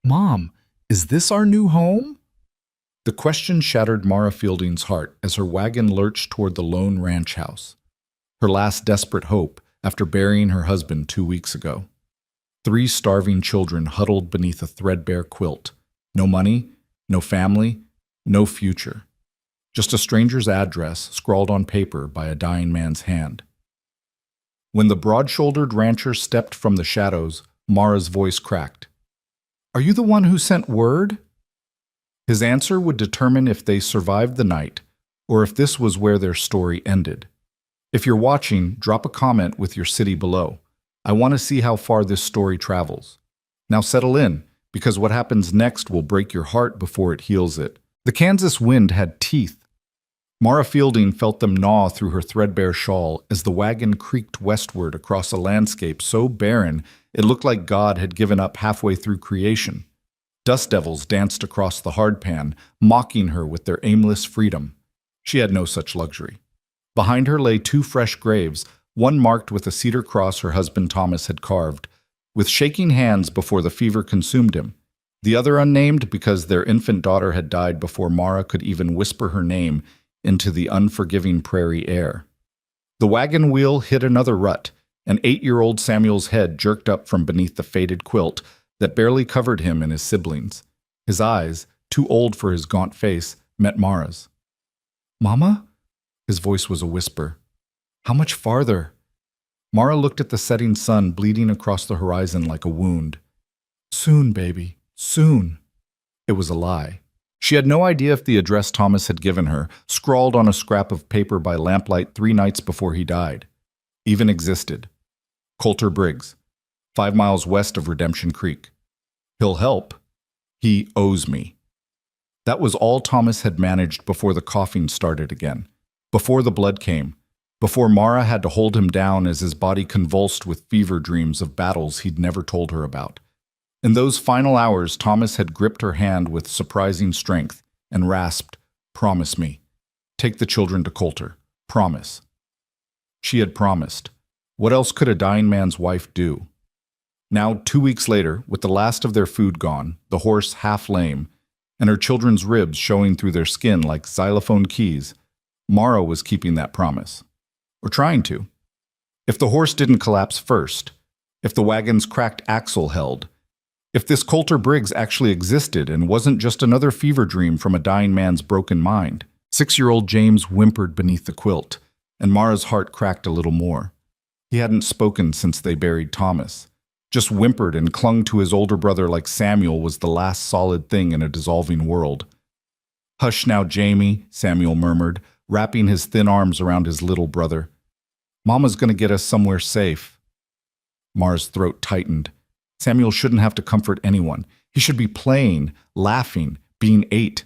Mom, is this our new home? The question shattered Mara Fielding's heart as her wagon lurched toward the lone ranch house, her last desperate hope after burying her husband 2 weeks ago. 3 starving children huddled beneath a threadbare quilt. No money, no family, no future. Just a stranger's address scrawled on paper by a dying man's hand. When the broad-shouldered rancher stepped from the shadows, Mara's voice cracked. "Are you the one who sent word?" His answer would determine if they survived the night, or if this was where their story ended. If you're watching, drop a comment with your city below. I want to see how far this story travels. Now settle in, because what happens next will break your heart before it heals it. The Kansas wind had teeth. Mara Fielding felt them gnaw through her threadbare shawl as the wagon creaked westward across a landscape so barren it looked like God had given up halfway through creation. Dust devils danced across the hardpan, mocking her with their aimless freedom. She had no such luxury. Behind her lay 2 fresh graves, one marked with a cedar cross her husband Thomas had carved, with shaking hands before the fever consumed him. The other unnamed because their infant daughter had died before Mara could even whisper her name into the unforgiving prairie air. The wagon wheel hit another rut, and 8-year-old Samuel's head jerked up from beneath the faded quilt that barely covered him and his siblings. His eyes, too old for his gaunt face, met Mara's. "Mama?" His voice was a whisper. "How much farther?" Mara looked at the setting sun bleeding across the horizon like a wound. "Soon, baby, soon." It was a lie. She had no idea if the address Thomas had given her, scrawled on a scrap of paper by lamplight 3 nights before he died, even existed. Coulter Briggs, 5 miles west of Redemption Creek. He'll help. He owes me. That was all Thomas had managed before the coughing started again, before the blood came, before Mara had to hold him down as his body convulsed with fever dreams of battles he'd never told her about. In those final hours, Thomas had gripped her hand with surprising strength and rasped, "Promise me. Take the children to Coulter. Promise." She had promised. What else could a dying man's wife do? Now, 2 weeks later, with the last of their food gone, the horse half lame, and her children's ribs showing through their skin like xylophone keys, Mara was keeping that promise. Or trying to. If the horse didn't collapse first, if the wagon's cracked axle held, if this Coulter Briggs actually existed and wasn't just another fever dream from a dying man's broken mind. 6-year-old James whimpered beneath the quilt, and Mara's heart cracked a little more. He hadn't spoken since they buried Thomas, just whimpered and clung to his older brother like Samuel was the last solid thing in a dissolving world. "Hush now, Jamie," Samuel murmured, wrapping his thin arms around his little brother. "Mama's going to get us somewhere safe." Mara's throat tightened. Samuel shouldn't have to comfort anyone. He should be playing, laughing, being 8.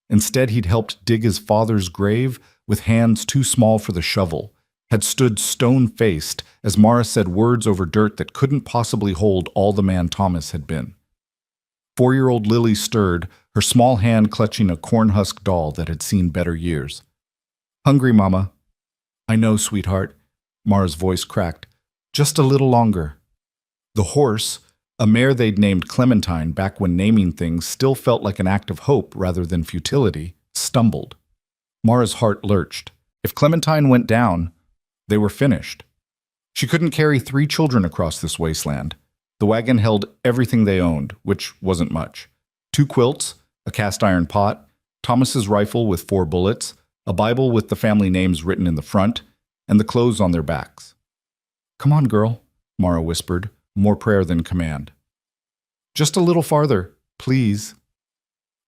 Instead, he'd helped dig his father's grave with hands too small for the shovel, had stood stone-faced as Mara said words over dirt that couldn't possibly hold all the man Thomas had been. 4-year-old Lily stirred, her small hand clutching a corn-husk doll that had seen better years. "Hungry, Mama." "I know, sweetheart." Mara's voice cracked. "Just a little longer." The horse, a mare they'd named Clementine back when naming things still felt like an act of hope rather than futility, stumbled. Mara's heart lurched. If Clementine went down, they were finished. She couldn't carry 3 children across this wasteland. The wagon held everything they owned, which wasn't much. 2 quilts, a cast-iron pot, Thomas's rifle with 4 bullets, a Bible with the family names written in the front, and the clothes on their backs. "Come on, girl," Mara whispered, more prayer than command. "Just a little farther, please."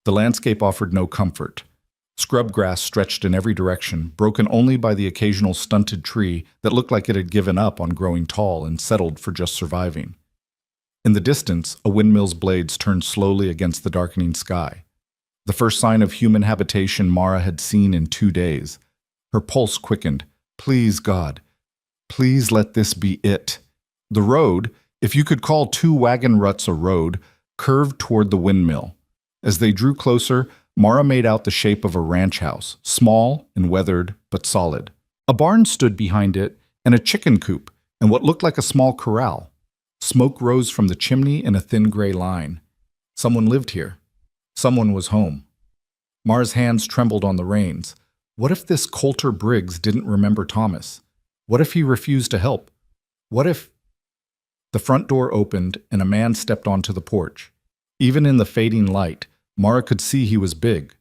The landscape offered no comfort. Scrub grass stretched in every direction, broken only by the occasional stunted tree that looked like it had given up on growing tall and settled for just surviving. In the distance, a windmill's blades turned slowly against the darkening sky. The first sign of human habitation Mara had seen in 2 days. Her pulse quickened. Please, God, please let this be it. The road, if you could call 2 wagon ruts a road, curved toward the windmill. As they drew closer, Mara made out the shape of a ranch house, small and weathered, but solid. A barn stood behind it, and a chicken coop, and what looked like a small corral. Smoke rose from the chimney in a thin gray line. Someone lived here. Someone was home. Mara's hands trembled on the reins. What if this Coulter Briggs didn't remember Thomas? What if he refused to help? What if... The front door opened and a man stepped onto the porch. Even in the fading light, Mara could see he was big,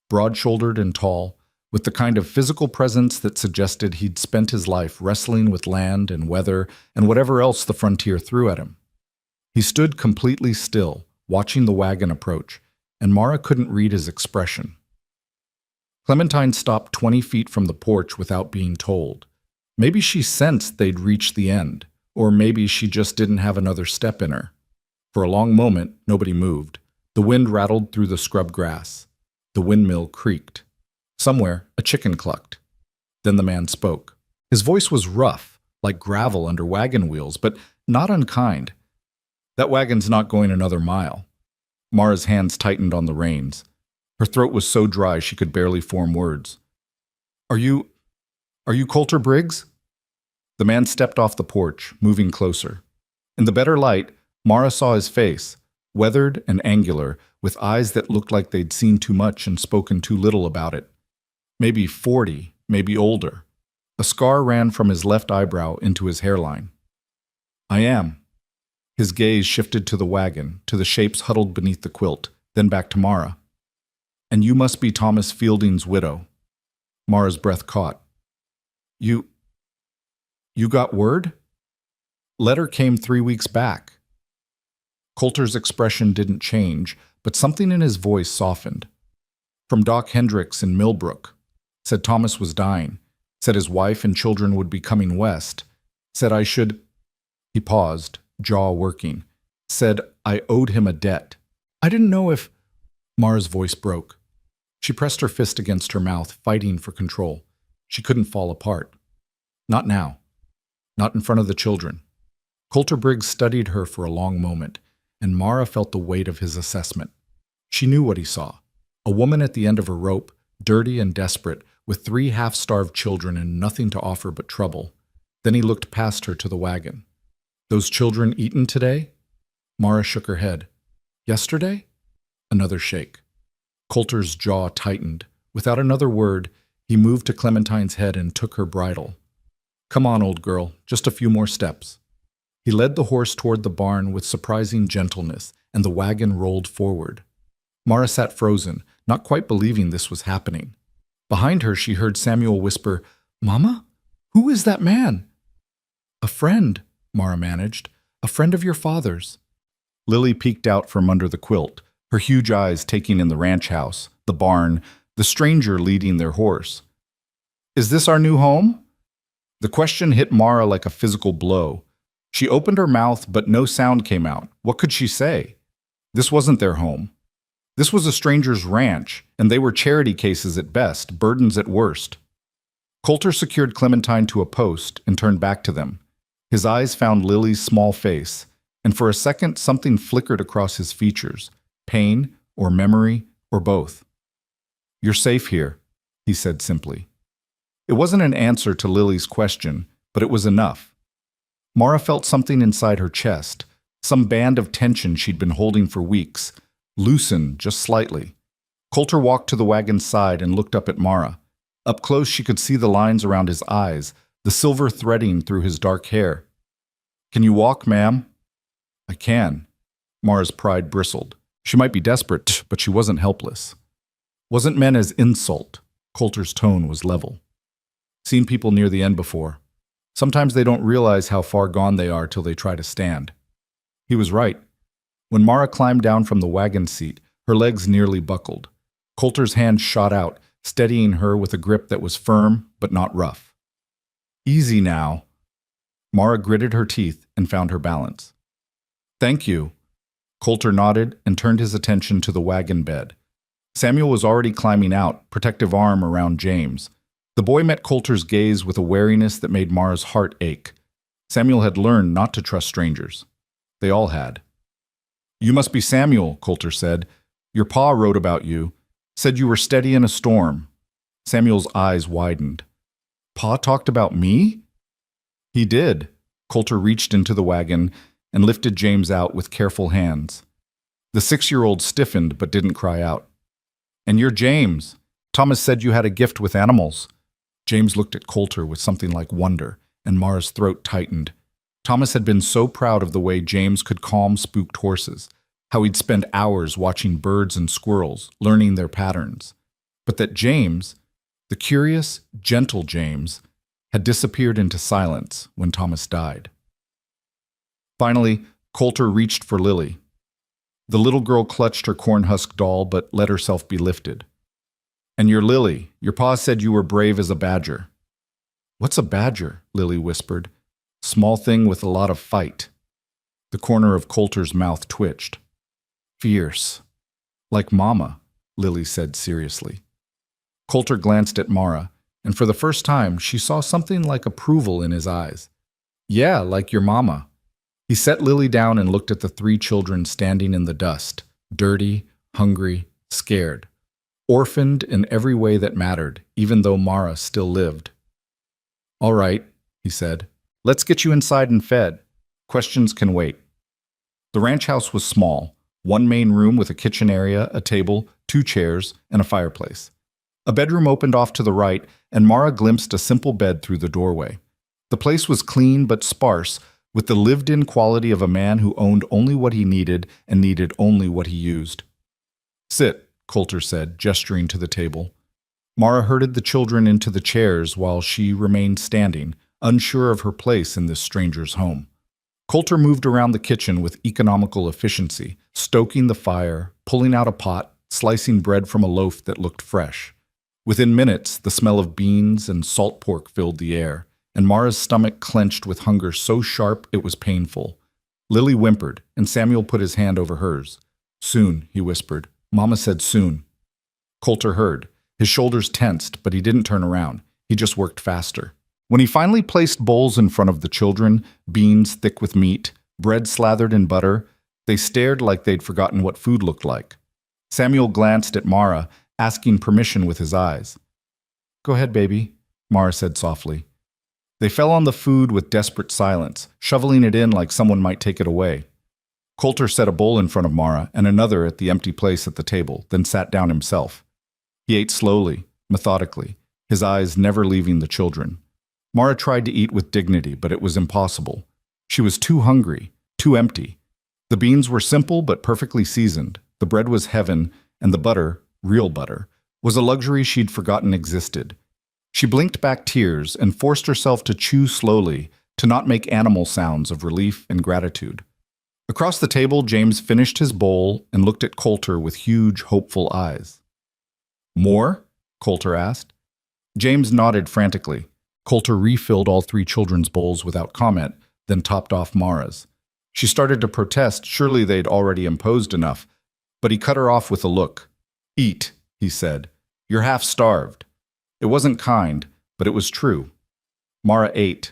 broad-shouldered and tall, with the kind of physical presence that suggested he'd spent his life wrestling with land and weather and whatever else the frontier threw at him. He stood completely still, watching the wagon approach, and Mara couldn't read his expression. Clementine stopped 20 feet from the porch without being told. Maybe she sensed they'd reached the end, or maybe she just didn't have another step in her. For a long moment, nobody moved. The wind rattled through the scrub grass. The windmill creaked. Somewhere, a chicken clucked. Then the man spoke. His voice was rough, like gravel under wagon wheels, but not unkind. That wagon's not going another mile. Mara's hands tightened on the reins. Her throat was so dry she could barely form words. Are you Coulter Briggs? The man stepped off the porch, moving closer. In the better light, Mara saw his face, weathered and angular, with eyes that looked like they'd seen too much and spoken too little about it. Maybe 40, maybe older. A scar ran from his left eyebrow into his hairline. I am. His gaze shifted to the wagon, to the shapes huddled beneath the quilt, then back to Mara. And you must be Thomas Fielding's widow. Mara's breath caught. You got word? Letter came 3 weeks back. Coulter's expression didn't change, but something in his voice softened. From Doc Hendricks in Millbrook. Said Thomas was dying. Said his wife and children would be coming west. Said I should... He paused, jaw working. Said I owed him a debt. I didn't know if... Mara's voice broke. She pressed her fist against her mouth, fighting for control. She couldn't fall apart. Not now. Not in front of the children. Coulter Briggs studied her for a long moment, and Mara felt the weight of his assessment. She knew what he saw. A woman at the end of a rope, dirty and desperate, with 3 half-starved children and nothing to offer but trouble. Then he looked past her to the wagon. Those children eaten today? Mara shook her head. Yesterday? Another shake. Coulter's jaw tightened. Without another word, he moved to Clementine's head and took her bridle. Come on, old girl, just a few more steps. He led the horse toward the barn with surprising gentleness, and the wagon rolled forward. Mara sat frozen, not quite believing this was happening. Behind her, she heard Samuel whisper, Mama? Who is that man? A friend, Mara managed. A friend of your father's. Lily peeked out from under the quilt, her huge eyes taking in the ranch house, the barn, the stranger leading their horse. Is this our new home? The question hit Mara like a physical blow. She opened her mouth, but no sound came out. What could she say? This wasn't their home. This was a stranger's ranch, and they were charity cases at best, burdens at worst. Coulter secured Clementine to a post and turned back to them. His eyes found Lily's small face, and for a second something flickered across his features, pain or memory or both. You're safe here, he said simply. It wasn't an answer to Lily's question, but it was enough. Mara felt something inside her chest, some band of tension she'd been holding for weeks, loosen just slightly. Coulter walked to the wagon's side and looked up at Mara. Up close she could see the lines around his eyes, the silver threading through his dark hair. Can you walk, ma'am? I can. Mara's pride bristled. She might be desperate, but she wasn't helpless. Wasn't meant as insult. Coulter's tone was level. Seen people near the end before. Sometimes they don't realize how far gone they are till they try to stand. He was right. When Mara climbed down from the wagon seat, her legs nearly buckled. Coulter's hand shot out, steadying her with a grip that was firm but not rough. Easy now. Mara gritted her teeth and found her balance. Thank you. Coulter nodded and turned his attention to the wagon bed. Samuel was already climbing out, protective arm around James. The boy met Coulter's gaze with a wariness that made Mara's heart ache. Samuel had learned not to trust strangers. They all had. You must be Samuel, Coulter said. Your pa wrote about you. Said you were steady in a storm. Samuel's eyes widened. Pa talked about me? He did. Coulter reached into the wagon and lifted James out with careful hands. The 6-year-old stiffened but didn't cry out. "And you're James. Thomas said you had a gift with animals." James looked at Coulter with something like wonder, and Mara's throat tightened. Thomas had been so proud of the way James could calm spooked horses, how he'd spend hours watching birds and squirrels, learning their patterns. But that James, the curious, gentle James, had disappeared into silence when Thomas died. Finally, Coulter reached for Lily. The little girl clutched her corn-husk doll but let herself be lifted. "And you're Lily. Your pa said you were brave as a badger." "What's a badger?" Lily whispered. "Small thing with a lot of fight." The corner of Coulter's mouth twitched. "Fierce. Like Mama," Lily said seriously. Coulter glanced at Mara, and for the first time she saw something like approval in his eyes. "Yeah, like your mama." He set Lily down and looked at the 3 children standing in the dust, dirty, hungry, scared. Orphaned in every way that mattered, even though Mara still lived. "All right," he said. "Let's get you inside and fed. Questions can wait." The ranch house was small, one main room with a kitchen area, a table, 2 chairs, and a fireplace. A bedroom opened off to the right, and Mara glimpsed a simple bed through the doorway. The place was clean but sparse, with the lived-in quality of a man who owned only what he needed and needed only what he used. "Sit," Coulter said, gesturing to the table. Mara herded the children into the chairs while she remained standing, unsure of her place in this stranger's home. Coulter moved around the kitchen with economical efficiency, stoking the fire, pulling out a pot, slicing bread from a loaf that looked fresh. Within minutes, the smell of beans and salt pork filled the air, and Mara's stomach clenched with hunger so sharp it was painful. Lily whimpered, and Samuel put his hand over hers. "Soon," he whispered. "Mama said soon." Coulter heard. His shoulders tensed, but he didn't turn around. He just worked faster. When he finally placed bowls in front of the children, beans thick with meat, bread slathered in butter, they stared like they'd forgotten what food looked like. Samuel glanced at Mara, asking permission with his eyes. "Go ahead, baby," Mara said softly. They fell on the food with desperate silence, shoveling it in like someone might take it away. Coulter set a bowl in front of Mara and another at the empty place at the table, then sat down himself. He ate slowly, methodically, his eyes never leaving the children. Mara tried to eat with dignity, but it was impossible. She was too hungry, too empty. The beans were simple but perfectly seasoned. The bread was heaven, and the butter, real butter, was a luxury she'd forgotten existed. She blinked back tears and forced herself to chew slowly, to not make animal sounds of relief and gratitude. Across the table, James finished his bowl and looked at Coulter with huge, hopeful eyes. "More?" Coulter asked. James nodded frantically. Coulter refilled all 3 children's bowls without comment, then topped off Mara's. She started to protest, surely they'd already imposed enough, but he cut her off with a look. "Eat," he said. "You're half starved." It wasn't kind, but it was true. Mara ate.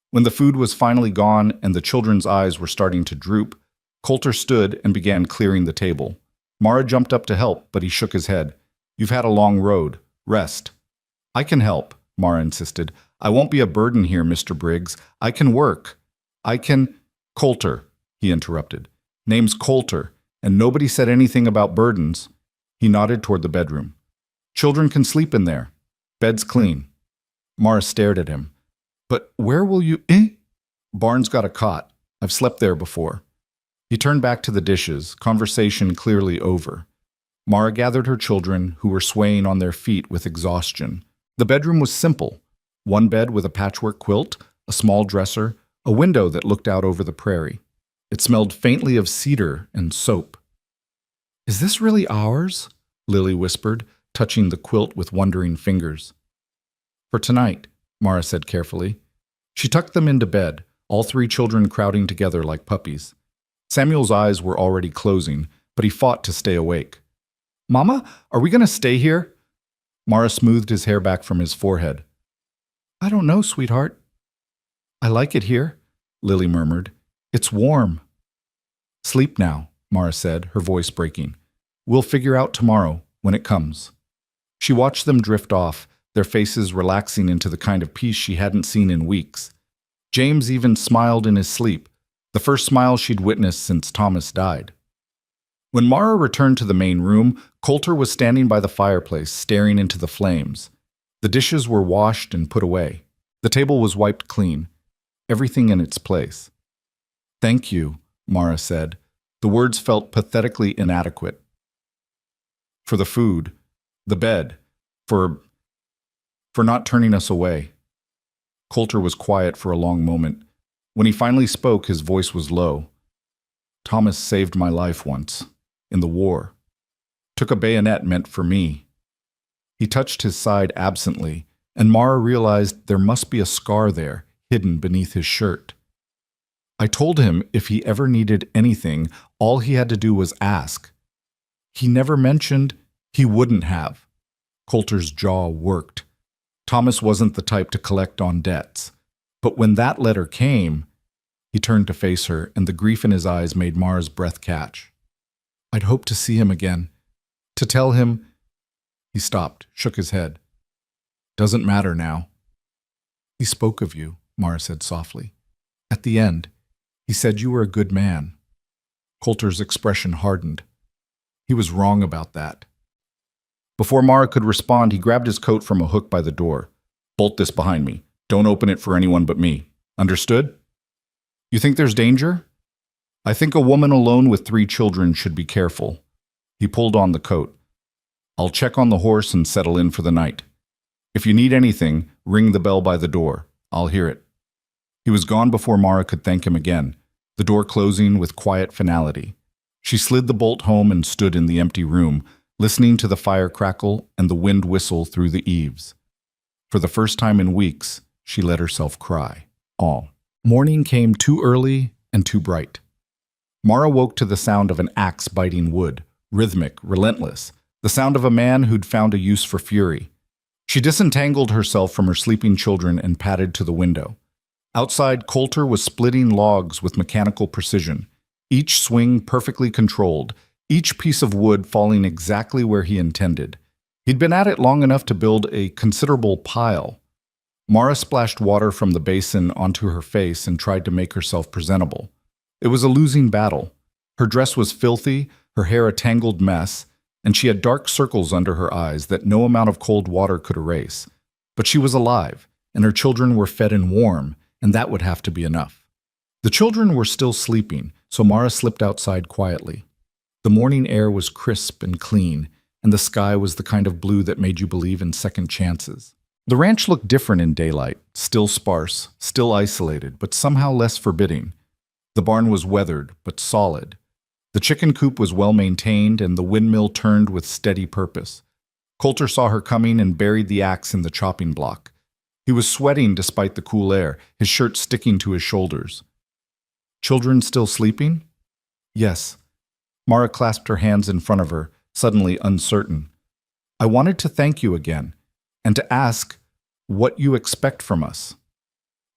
When the food was finally gone and the children's eyes were starting to droop, Coulter stood and began clearing the table. Mara jumped up to help, but he shook his head. "You've had a long road. Rest." "I can help," Mara insisted. "I won't be a burden here, Mr. Briggs. I can work. I can—" "Coulter," he interrupted. "Name's Coulter, and nobody said anything about burdens." He nodded toward the bedroom. "Children can sleep in there. Bed's clean." Mara stared at him. "But where will you— "Barn's got a cot. I've slept there before." He turned back to the dishes, conversation clearly over. Mara gathered her children, who were swaying on their feet with exhaustion. The bedroom was simple. One bed with a patchwork quilt, a small dresser, a window that looked out over the prairie. It smelled faintly of cedar and soap. "Is this really ours?" Lily whispered, touching the quilt with wondering fingers. "For tonight," Mara said carefully. She tucked them into bed, all 3 children crowding together like puppies. Samuel's eyes were already closing, but he fought to stay awake. "Mama, are we going to stay here?" Mara smoothed his hair back from his forehead. "I don't know, sweetheart." "I like it here," Lily murmured. "It's warm." "Sleep now," Mara said, her voice breaking. "We'll figure out tomorrow, when it comes." She watched them drift off, their faces relaxing into the kind of peace she hadn't seen in weeks. James even smiled in his sleep, the first smile she'd witnessed since Thomas died. When Mara returned to the main room, Coulter was standing by the fireplace, staring into the flames. The dishes were washed and put away. The table was wiped clean. Everything in its place. "Thank you," Mara said. The words felt pathetically inadequate. "For the food, the bed, for not turning us away." Coulter was quiet for a long moment. When he finally spoke, his voice was low. "Thomas saved my life once, in the war. Took a bayonet meant for me." He touched his side absently, and Mara realized there must be a scar there, hidden beneath his shirt. "I told him if he ever needed anything, all he had to do was ask. He never mentioned he wouldn't have." Coulter's jaw worked. Thomas wasn't the type to collect on debts. But when that letter came, he turned to face her, and the grief in his eyes made Mara's breath catch. "I'd hoped to see him again. To tell him—" He stopped, shook his head. "Doesn't matter now." "He spoke of you," Mara said softly. "At the end, he said you were a good man." Coulter's expression hardened. He was wrong about that. Before Mara could respond, he grabbed his coat from a hook by the door. "Bolt this behind me. Don't open it for anyone but me. Understood? You think there's danger? I think a woman alone with 3 children should be careful." He pulled on the coat. "I'll check on the horse and settle in for the night. If you need anything, ring the bell by the door. I'll hear it." He was gone before Mara could thank him again, the door closing with quiet finality. She slid the bolt home and stood in the empty room, listening to the fire crackle and the wind whistle through the eaves. For the first time in weeks, she let herself cry. All. Morning came too early and too bright. Mara woke to the sound of an axe biting wood, rhythmic, relentless, the sound of a man who'd found a use for fury. She disentangled herself from her sleeping children and padded to the window. Outside, Coulter was splitting logs with mechanical precision, each swing perfectly controlled, each piece of wood falling exactly where he intended. He'd been at it long enough to build a considerable pile. Mara splashed water from the basin onto her face and tried to make herself presentable. It was a losing battle. Her dress was filthy, her hair a tangled mess, and she had dark circles under her eyes that no amount of cold water could erase. But she was alive, and her children were fed and warm, and that would have to be enough. The children were still sleeping, so Mara slipped outside quietly. The morning air was crisp and clean, and the sky was the kind of blue that made you believe in second chances. The ranch looked different in daylight, still sparse, still isolated, but somehow less forbidding. The barn was weathered, but solid. The chicken coop was well maintained, and the windmill turned with steady purpose. Coulter saw her coming and buried the axe in the chopping block. He was sweating despite the cool air, his shirt sticking to his shoulders. "Children still sleeping?" "Yes." Mara clasped her hands in front of her, suddenly uncertain. "I wanted to thank you again, and to ask what you expect from us."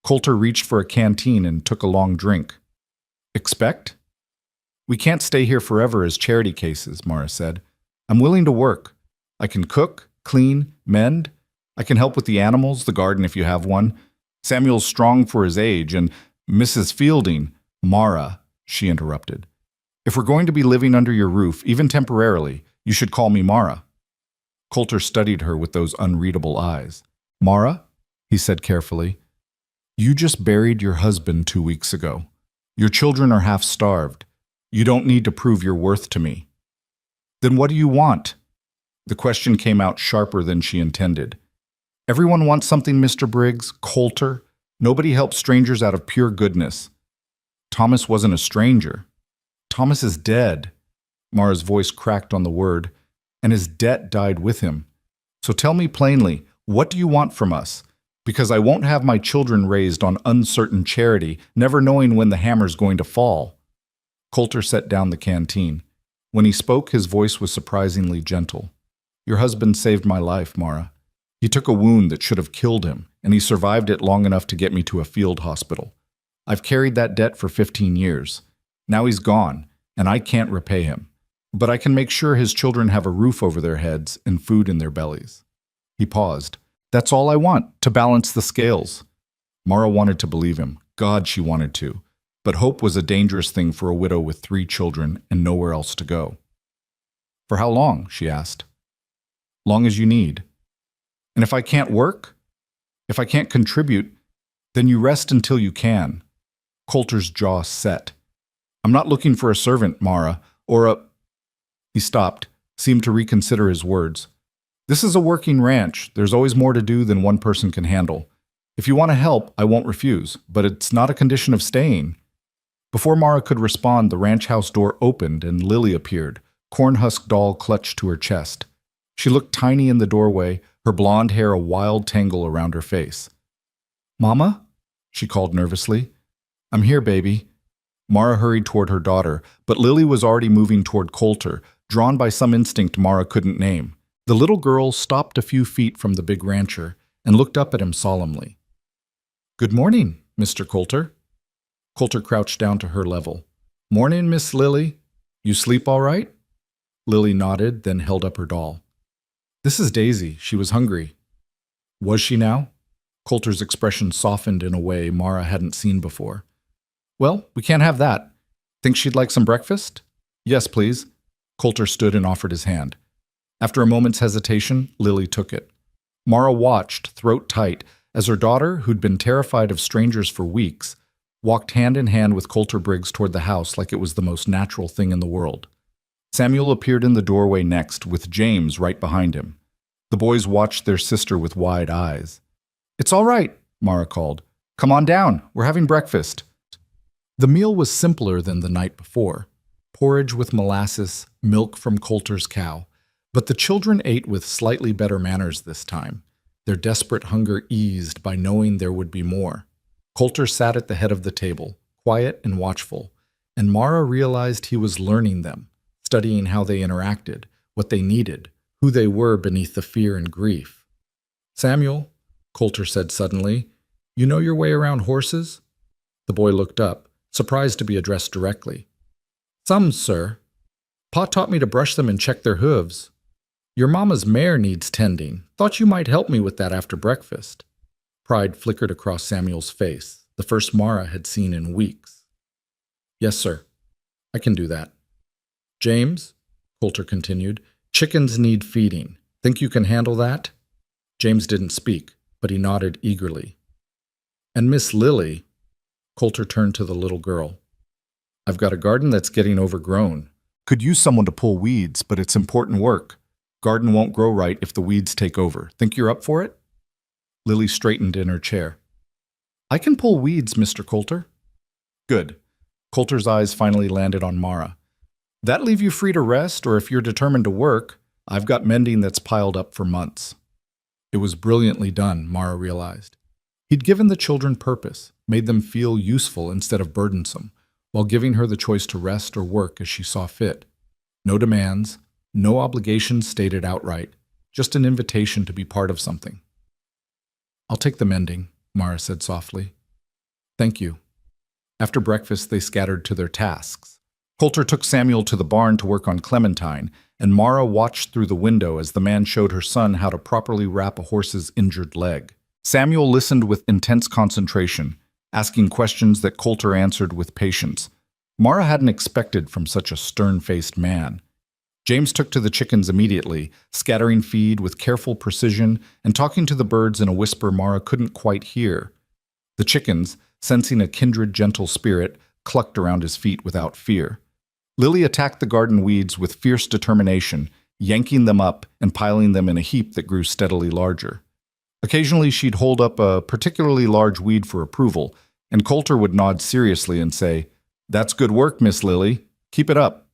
Coulter reached for a canteen and took a long drink. "Expect?" "We can't stay here forever as charity cases," Mara said. "I'm willing to work. I can cook, clean, mend. I can help with the animals, the garden if you have one. Samuel's strong for his age, and Mrs. Fielding—" "Mara," she interrupted. "If we're going to be living under your roof, even temporarily, you should call me Mara." Coulter studied her with those unreadable eyes. "Mara," he said carefully, "you just buried your husband 2 weeks ago. Your children are half starved. You don't need to prove your worth to me." "Then what do you want?" The question came out sharper than she intended. "Everyone wants something, Mr. Briggs, Coulter. Nobody helps strangers out of pure goodness." "Thomas wasn't a stranger." "Thomas is dead." Mara's voice cracked on the word. "And his debt died with him. So tell me plainly, what do you want from us? Because I won't have my children raised on uncertain charity, never knowing when the hammer's going to fall." Coulter set down the canteen. When he spoke, his voice was surprisingly gentle. "Your husband saved my life, Mara. He took a wound that should have killed him, and he survived it long enough to get me to a field hospital. I've carried that debt for 15 years. Now he's gone, and I can't repay him. But I can make sure his children have a roof over their heads and food in their bellies." He paused. "That's all I want, to balance the scales." Mara wanted to believe him. God, she wanted to. But hope was a dangerous thing for a widow with 3 children and nowhere else to go. For how long? She asked. Long as you need. And if I can't work? If I can't contribute, then you rest until you can. Coulter's jaw set. I'm not looking for a servant, Mara, or a... He stopped, seemed to reconsider his words. This is a working ranch. There's always more to do than one person can handle. If you want to help, I won't refuse, but it's not a condition of staying. Before Mara could respond, the ranch house door opened and Lily appeared, corn-husk doll clutched to her chest. She looked tiny in the doorway, her blonde hair a wild tangle around her face. Mama? She called nervously. I'm here, baby. Mara hurried toward her daughter, but Lily was already moving toward Coulter, drawn by some instinct Mara couldn't name. The little girl stopped a few feet from the big rancher and looked up at him solemnly. Good morning, Mr. Coulter. Coulter crouched down to her level. Morning, Miss Lily. You sleep all right? Lily nodded, then held up her doll. This is Daisy. She was hungry. Was she now? Coulter's expression softened in a way Mara hadn't seen before. Well, we can't have that. Think she'd like some breakfast? Yes, please. Coulter stood and offered his hand. After a moment's hesitation, Lily took it. Mara watched, throat tight, as her daughter, who'd been terrified of strangers for weeks, walked hand in hand with Coulter Briggs toward the house like it was the most natural thing in the world. Samuel appeared in the doorway next, with James right behind him. The boys watched their sister with wide eyes. It's all right, Mara called. Come on down. We're having breakfast. The meal was simpler than the night before. Porridge with molasses, milk from Coulter's cow. But the children ate with slightly better manners this time, their desperate hunger eased by knowing there would be more. Coulter sat at the head of the table, quiet and watchful, and Mara realized he was learning them, studying how they interacted, what they needed, who they were beneath the fear and grief. Samuel, Coulter said suddenly, you know your way around horses? The boy looked up, surprised to be addressed directly. Some, sir. Pa taught me to brush them and check their hooves. Your mama's mare needs tending. Thought you might help me with that after breakfast. Pride flickered across Samuel's face, the first Mara had seen in weeks. Yes, sir. I can do that. James, Coulter continued, chickens need feeding. Think you can handle that? James didn't speak, but he nodded eagerly. And Miss Lily, Coulter turned to the little girl. I've got a garden that's getting overgrown. Could use someone to pull weeds, but it's important work. Garden won't grow right if the weeds take over. Think you're up for it? Lily straightened in her chair. I can pull weeds, Mr. Coulter. Good. Coulter's eyes finally landed on Mara. That leave you free to rest, or if you're determined to work, I've got mending that's piled up for months. It was brilliantly done, Mara realized. He'd given the children purpose, made them feel useful instead of burdensome, while giving her the choice to rest or work as she saw fit. No demands, no obligations stated outright, just an invitation to be part of something. I'll take the mending, Mara said softly. Thank you. After breakfast, they scattered to their tasks. Coulter took Samuel to the barn to work on Clementine, and Mara watched through the window as the man showed her son how to properly wrap a horse's injured leg. Samuel listened with intense concentration, asking questions that Coulter answered with patience. Mara hadn't expected from such a stern-faced man. James took to the chickens immediately, scattering feed with careful precision and talking to the birds in a whisper Mara couldn't quite hear. The chickens, sensing a kindred gentle spirit, clucked around his feet without fear. Lily attacked the garden weeds with fierce determination, yanking them up and piling them in a heap that grew steadily larger. Occasionally she'd hold up a particularly large weed for approval, and Coulter would nod seriously and say, That's good work, Miss Lily. Keep it up.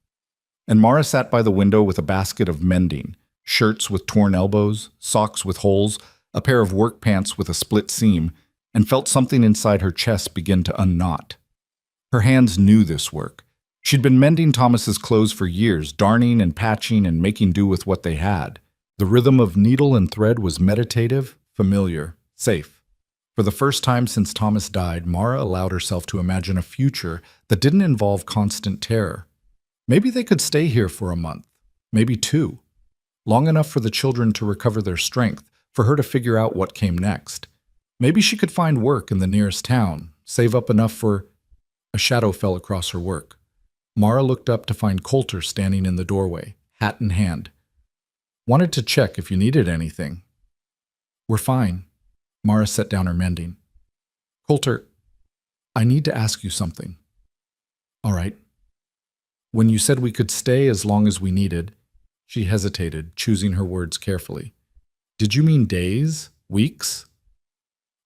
And Mara sat by the window with a basket of mending, shirts with torn elbows, socks with holes, a pair of work pants with a split seam, and felt something inside her chest begin to unknot. Her hands knew this work. She'd been mending Thomas's clothes for years, darning and patching and making do with what they had. The rhythm of needle and thread was meditative, familiar, safe. For the first time since Thomas died, Mara allowed herself to imagine a future that didn't involve constant terror. Maybe they could stay here for a month, maybe 2. Long enough for the children to recover their strength, for her to figure out what came next. Maybe she could find work in the nearest town, save up enough for... A shadow fell across her work. Mara looked up to find Coulter standing in the doorway, hat in hand. Wanted to check if you needed anything. We're fine. Mara set down her mending. Coulter, I need to ask you something. All right. When you said we could stay as long as we needed, she hesitated, choosing her words carefully. Did you mean days? Weeks?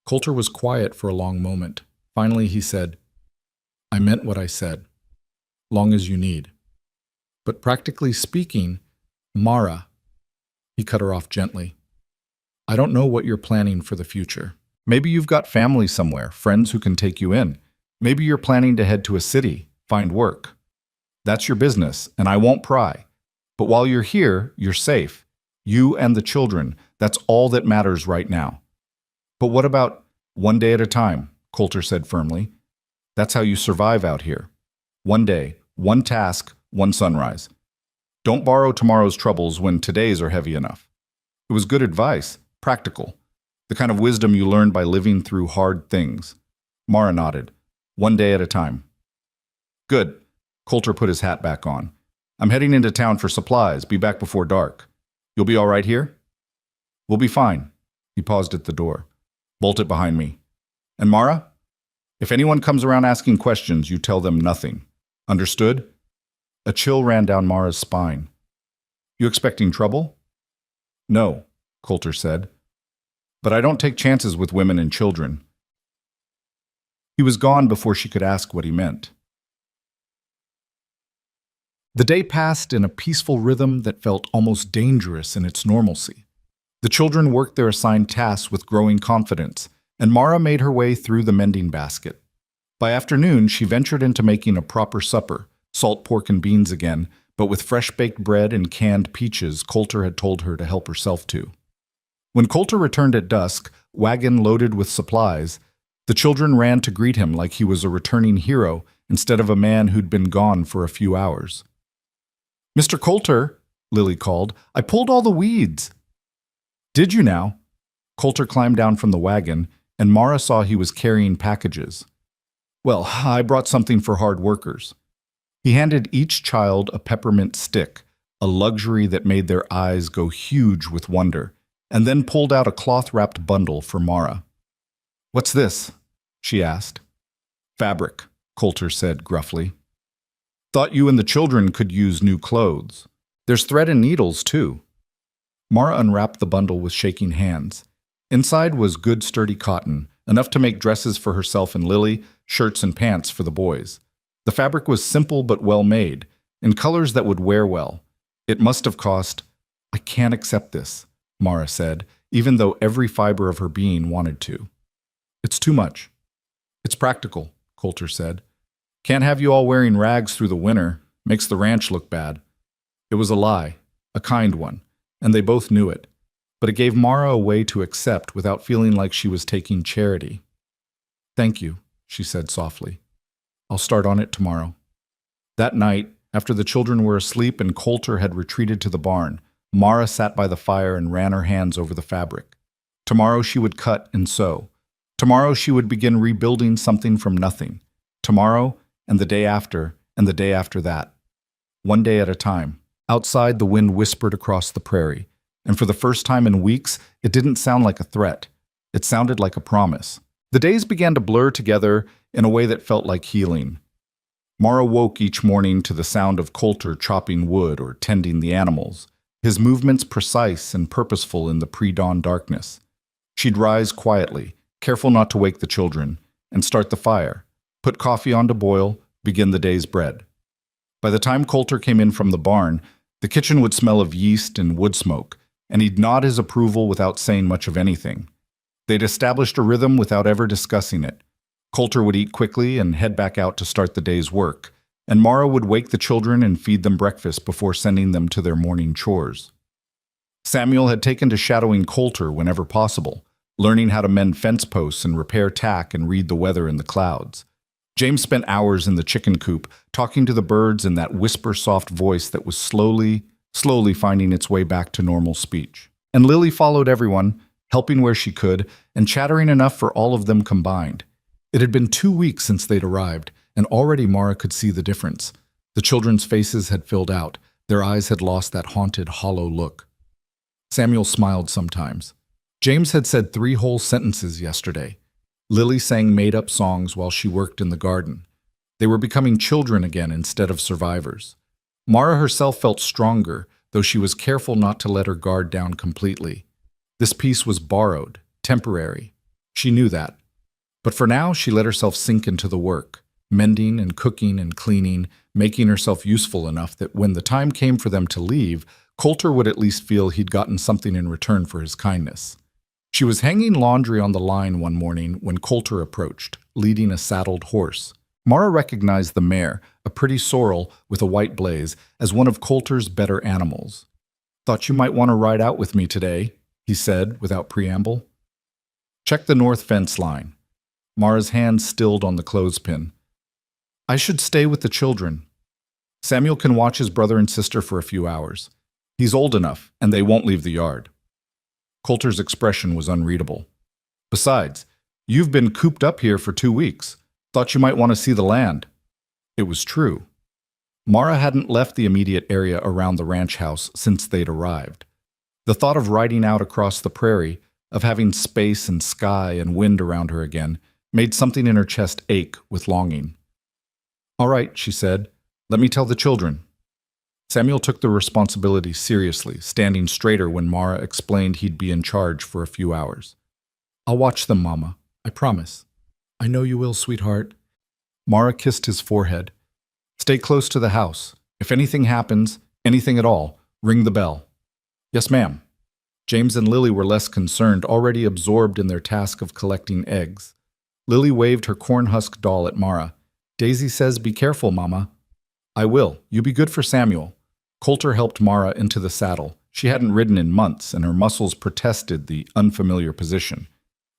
Coulter was quiet for a long moment. Finally, he said, I meant what I said. Long as you need. But practically speaking, Mara, he cut her off gently. I don't know what you're planning for the future. Maybe you've got family somewhere, friends who can take you in. Maybe you're planning to head to a city, find work. That's your business, and I won't pry. But while you're here, you're safe. You and the children, that's all that matters right now. But what about one day at a time, Coulter said firmly. That's how you survive out here. One day, one task, one sunrise. Don't borrow tomorrow's troubles when today's are heavy enough. It was good advice, practical, the kind of wisdom you learn by living through hard things. Mara nodded. One day at a time. Good. Coulter put his hat back on. I'm heading into town for supplies. Be back before dark. You'll be all right here? We'll be fine. He paused at the door. Bolt it behind me. And Mara? If anyone comes around asking questions, you tell them nothing. Understood? A chill ran down Mara's spine. You expecting trouble? No, Coulter said. But I don't take chances with women and children. He was gone before she could ask what he meant. The day passed in a peaceful rhythm that felt almost dangerous in its normalcy. The children worked their assigned tasks with growing confidence, and Mara made her way through the mending basket. By afternoon, she ventured into making a proper supper, salt pork and beans again, but with fresh-baked bread and canned peaches Coulter had told her to help herself to. When Coulter returned at dusk, wagon loaded with supplies, the children ran to greet him like he was a returning hero instead of a man who'd been gone for a few hours. Mr. Coulter, Lily called, I pulled all the weeds. Did you now? Coulter climbed down from the wagon, and Mara saw he was carrying packages. Well, I brought something for hard workers. He handed each child a peppermint stick, a luxury that made their eyes go huge with wonder, and then pulled out a cloth-wrapped bundle for Mara. What's this? She asked. Fabric, Coulter said gruffly. Thought you and the children could use new clothes. There's thread and needles, too. Mara unwrapped the bundle with shaking hands. Inside was good sturdy cotton, enough to make dresses for herself and Lily, shirts and pants for the boys. The fabric was simple but well made, in colors that would wear well. It must have cost— I can't accept this, Mara said, even though every fiber of her being wanted to. It's too much. It's practical, Coulter said. Can't have you all wearing rags through the winter. Makes the ranch look bad. It was a lie, a kind one, and they both knew it. But it gave Mara a way to accept without feeling like she was taking charity. Thank you, she said softly. I'll start on it tomorrow. That night, after the children were asleep and Coulter had retreated to the barn, Mara sat by the fire and ran her hands over the fabric. Tomorrow she would cut and sew. Tomorrow she would begin rebuilding something from nothing. Tomorrow, and the day after, and the day after that. One day at a time. Outside, the wind whispered across the prairie, and for the first time in weeks, it didn't sound like a threat. It sounded like a promise. The days began to blur together in a way that felt like healing. Mara woke each morning to the sound of Coulter chopping wood or tending the animals, his movements precise and purposeful in the pre-dawn darkness. She'd rise quietly, careful not to wake the children, and start the fire, put coffee on to boil, begin the day's bread. By the time Coulter came in from the barn, the kitchen would smell of yeast and wood smoke, and he'd nod his approval without saying much of anything. They'd established a rhythm without ever discussing it. Coulter would eat quickly and head back out to start the day's work, and Mara would wake the children and feed them breakfast before sending them to their morning chores. Samuel had taken to shadowing Coulter whenever possible, learning how to mend fence posts and repair tack and read the weather in the clouds. James spent hours in the chicken coop, talking to the birds in that whisper-soft voice that was slowly finding its way back to normal speech. And Lily followed everyone, helping where she could, and chattering enough for all of them combined. It had been 2 weeks since they'd arrived, and already Mara could see the difference. The children's faces had filled out, Their eyes had lost that haunted, hollow look. Samuel smiled sometimes. James had said 3 whole sentences yesterday. Lily sang made-up songs while she worked in the garden. They were becoming children again instead of survivors. Mara herself felt stronger, though she was careful not to let her guard down completely. This peace was borrowed, temporary. She knew that. But for now, she let herself sink into the work, mending and cooking and cleaning, making herself useful enough that when the time came for them to leave, Coulter would at least feel he'd gotten something in return for his kindness. She was hanging laundry on the line one morning when Coulter approached, leading a saddled horse. Mara recognized the mare, a pretty sorrel with a white blaze, as one of Coulter's better animals. "Thought you might want to ride out with me today," he said without preamble. "Check the north fence line." Mara's hand stilled on the clothespin. "I should stay with the children. Samuel can watch his brother and sister for a few hours. He's old enough, and they won't leave the yard." Coulter's expression was unreadable. "Besides, you've been cooped up here for 2 weeks. Thought you might want to see the land." It was true. Mara hadn't left the immediate area around the ranch house since they'd arrived. The thought of riding out across the prairie, of having space and sky and wind around her again, made something in her chest ache with longing. "All right," she said. "Let me tell the children." Samuel took the responsibility seriously, standing straighter when Mara explained he'd be in charge for a few hours. "I'll watch them, Mama. I promise." "I know you will, sweetheart." Mara kissed his forehead. "Stay close to the house. If anything happens, anything at all, ring the bell." "Yes, ma'am." James and Lily were less concerned, already absorbed in their task of collecting eggs. Lily waved her corn-husk doll at Mara. "Daisy says be careful, Mama." "I will. You be good for Samuel." Coulter helped Mara into the saddle. She hadn't ridden in months, and her muscles protested the unfamiliar position,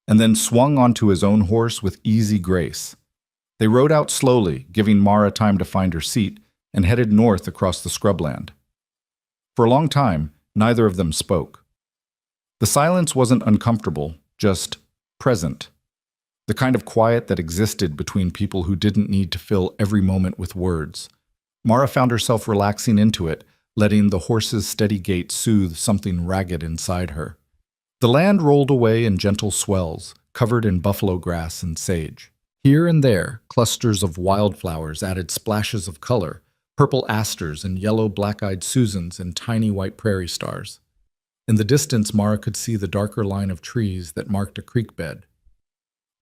and then swung onto his own horse with easy grace. They rode out slowly, giving Mara time to find her seat, and headed north across the scrubland. For a long time, neither of them spoke. The silence wasn't uncomfortable, just present. The kind of quiet that existed between people who didn't need to fill every moment with words. Mara found herself relaxing into it, letting the horse's steady gait soothe something ragged inside her. The land rolled away in gentle swells, covered in buffalo grass and sage. Here and there, clusters of wildflowers added splashes of color, purple asters and yellow black-eyed Susans and tiny white prairie stars. In the distance, Mara could see the darker line of trees that marked a creek bed.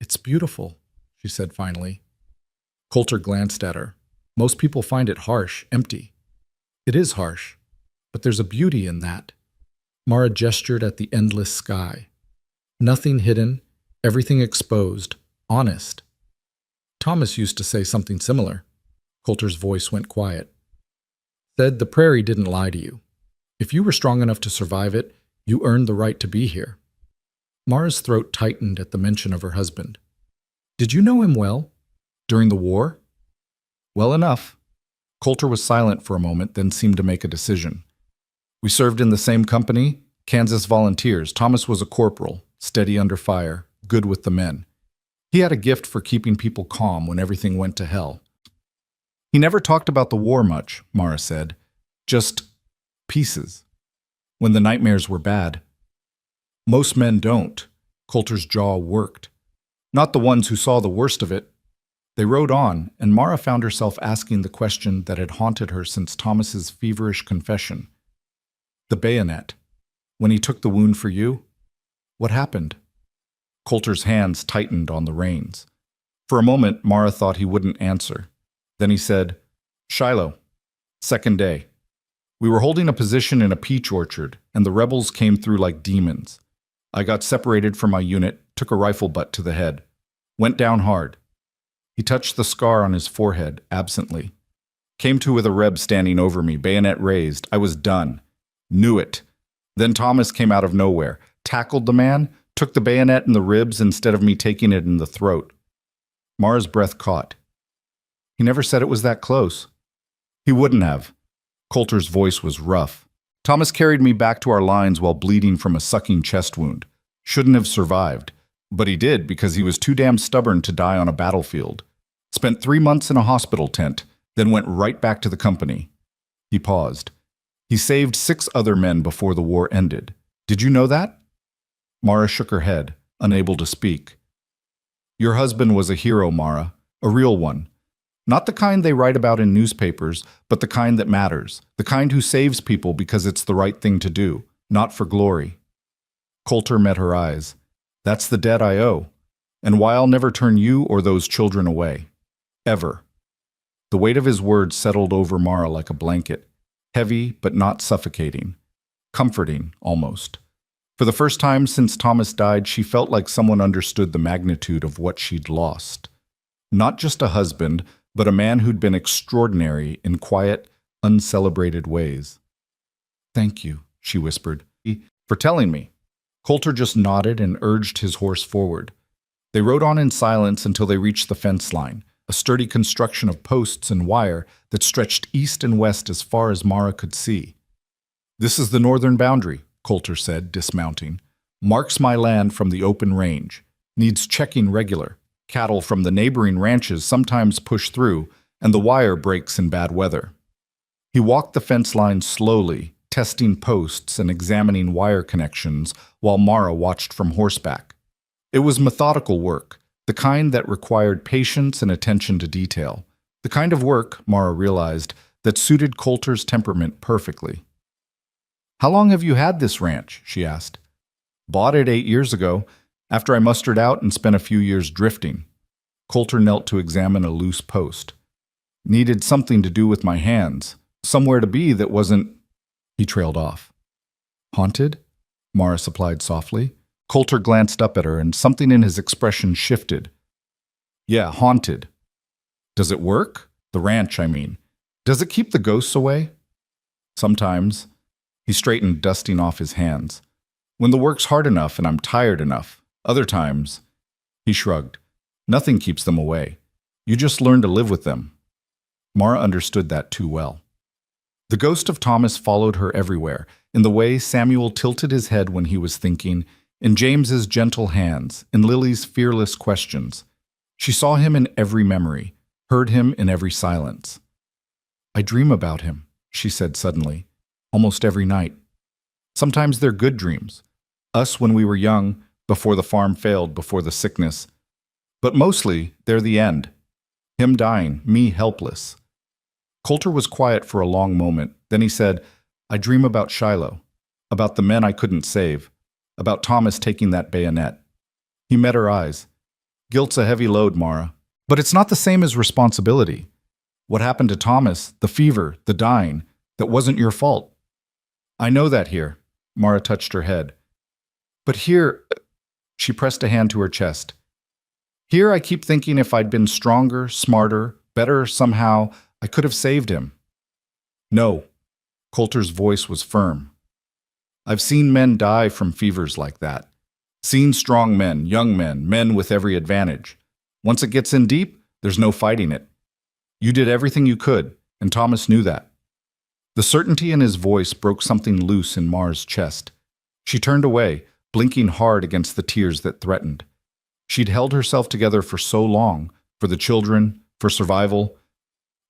"It's beautiful," she said finally. Coulter glanced at her. "Most people find it harsh, empty." "It is harsh, but there's a beauty in that." Mara gestured at the endless sky. "Nothing hidden, everything exposed, honest." "Thomas used to say something similar." Coulter's voice went quiet. "Said the prairie didn't lie to you. If you were strong enough to survive it, you earned the right to be here." Mara's throat tightened at the mention of her husband. "Did you know him well? During the war?" "Well enough." Coulter was silent for a moment, then seemed to make a decision. "We served in the same company, Kansas Volunteers. Thomas was a corporal, steady under fire, good with the men. He had a gift for keeping people calm when everything went to hell." "He never talked about the war much," Mara said. "Just pieces. When the nightmares were bad." "Most men don't." Coulter's jaw worked. "Not the ones who saw the worst of it." They rode on, and Mara found herself asking the question that had haunted her since Thomas's feverish confession. "The bayonet. When he took the wound for you? What happened?" Coulter's hands tightened on the reins. For a moment, Mara thought he wouldn't answer. Then he said, "Shiloh. Second day. We were holding a position in a peach orchard, and the rebels came through like demons. I got separated from my unit, took a rifle butt to the head. Went down hard." He touched the scar on his forehead, absently. "Came to with a Reb standing over me, bayonet raised. I was done. Knew it. Then Thomas came out of nowhere, tackled the man, took the bayonet in the ribs instead of me taking it in the throat." Mara's breath caught. "He never said it was that close." "He wouldn't have." Coulter's voice was rough. "Thomas carried me back to our lines while bleeding from a sucking chest wound. Shouldn't have survived. But he did because he was too damn stubborn to die on a battlefield. Spent 3 months in a hospital tent, then went right back to the company." He paused. He saved 6 other men before the war ended. Did you know that? Mara shook her head, unable to speak. Your husband was a hero, Mara, a real one. Not the kind they write about in newspapers, but the kind that matters, the kind who saves people because it's the right thing to do, not for glory. Coulter met her eyes. That's the debt I owe, and why I'll never turn you or those children away. Ever. The weight of his words settled over Mara like a blanket, heavy but not suffocating, comforting almost. For the first time since Thomas died, she felt like someone understood the magnitude of what she'd lost. Not just a husband, but a man who'd been extraordinary in quiet, uncelebrated ways. Thank you, she whispered, for telling me. Coulter just nodded and urged his horse forward. They rode on in silence until they reached the fence line, a sturdy construction of posts and wire that stretched east and west as far as Mara could see. This is the northern boundary, Coulter said, dismounting. Marks my land from the open range. Needs checking regular. Cattle from the neighboring ranches sometimes push through, and the wire breaks in bad weather. He walked the fence line slowly, testing posts and examining wire connections while Mara watched from horseback. It was methodical work, the kind that required patience and attention to detail. The kind of work, Mara realized, that suited Coulter's temperament perfectly. How long have you had this ranch? She asked. Bought it 8 years ago, after I mustered out and spent a few years drifting. Coulter knelt to examine a loose post. Needed something to do with my hands, somewhere to be that wasn't... He trailed off. Haunted? Mara supplied softly. Coulter glanced up at her, and something in his expression shifted. Yeah, haunted. Does it work? The ranch, I mean. Does it keep the ghosts away? Sometimes. He straightened, dusting off his hands. When the work's hard enough and I'm tired enough. Other times, he shrugged. Nothing keeps them away. You just learn to live with them. Mara understood that too well. The ghost of Thomas followed her everywhere, in the way Samuel tilted his head when he was thinking, in James's gentle hands, in Lily's fearless questions. She saw him in every memory, heard him in every silence. I dream about him, she said suddenly, almost every night. Sometimes they're good dreams. Us when we were young, before the farm failed, before the sickness. But mostly, they're the end. Him dying, me helpless. Coulter was quiet for a long moment. Then he said, I dream about Shiloh, about the men I couldn't save, about Thomas taking that bayonet. He met her eyes. Guilt's a heavy load, Mara. But it's not the same as responsibility. What happened to Thomas, the fever, the dying, that wasn't your fault. I know that here. Mara touched her head. But here... She pressed a hand to her chest. Here I keep thinking if I'd been stronger, smarter, better somehow, I could have saved him. No. Coulter's voice was firm. I've seen men die from fevers like that. Seen strong men, young men, men with every advantage. Once it gets in deep, there's no fighting it. You did everything you could, and Thomas knew that. The certainty in his voice broke something loose in Mara's chest. She turned away, blinking hard against the tears that threatened. She'd held herself together for so long, for the children, for survival,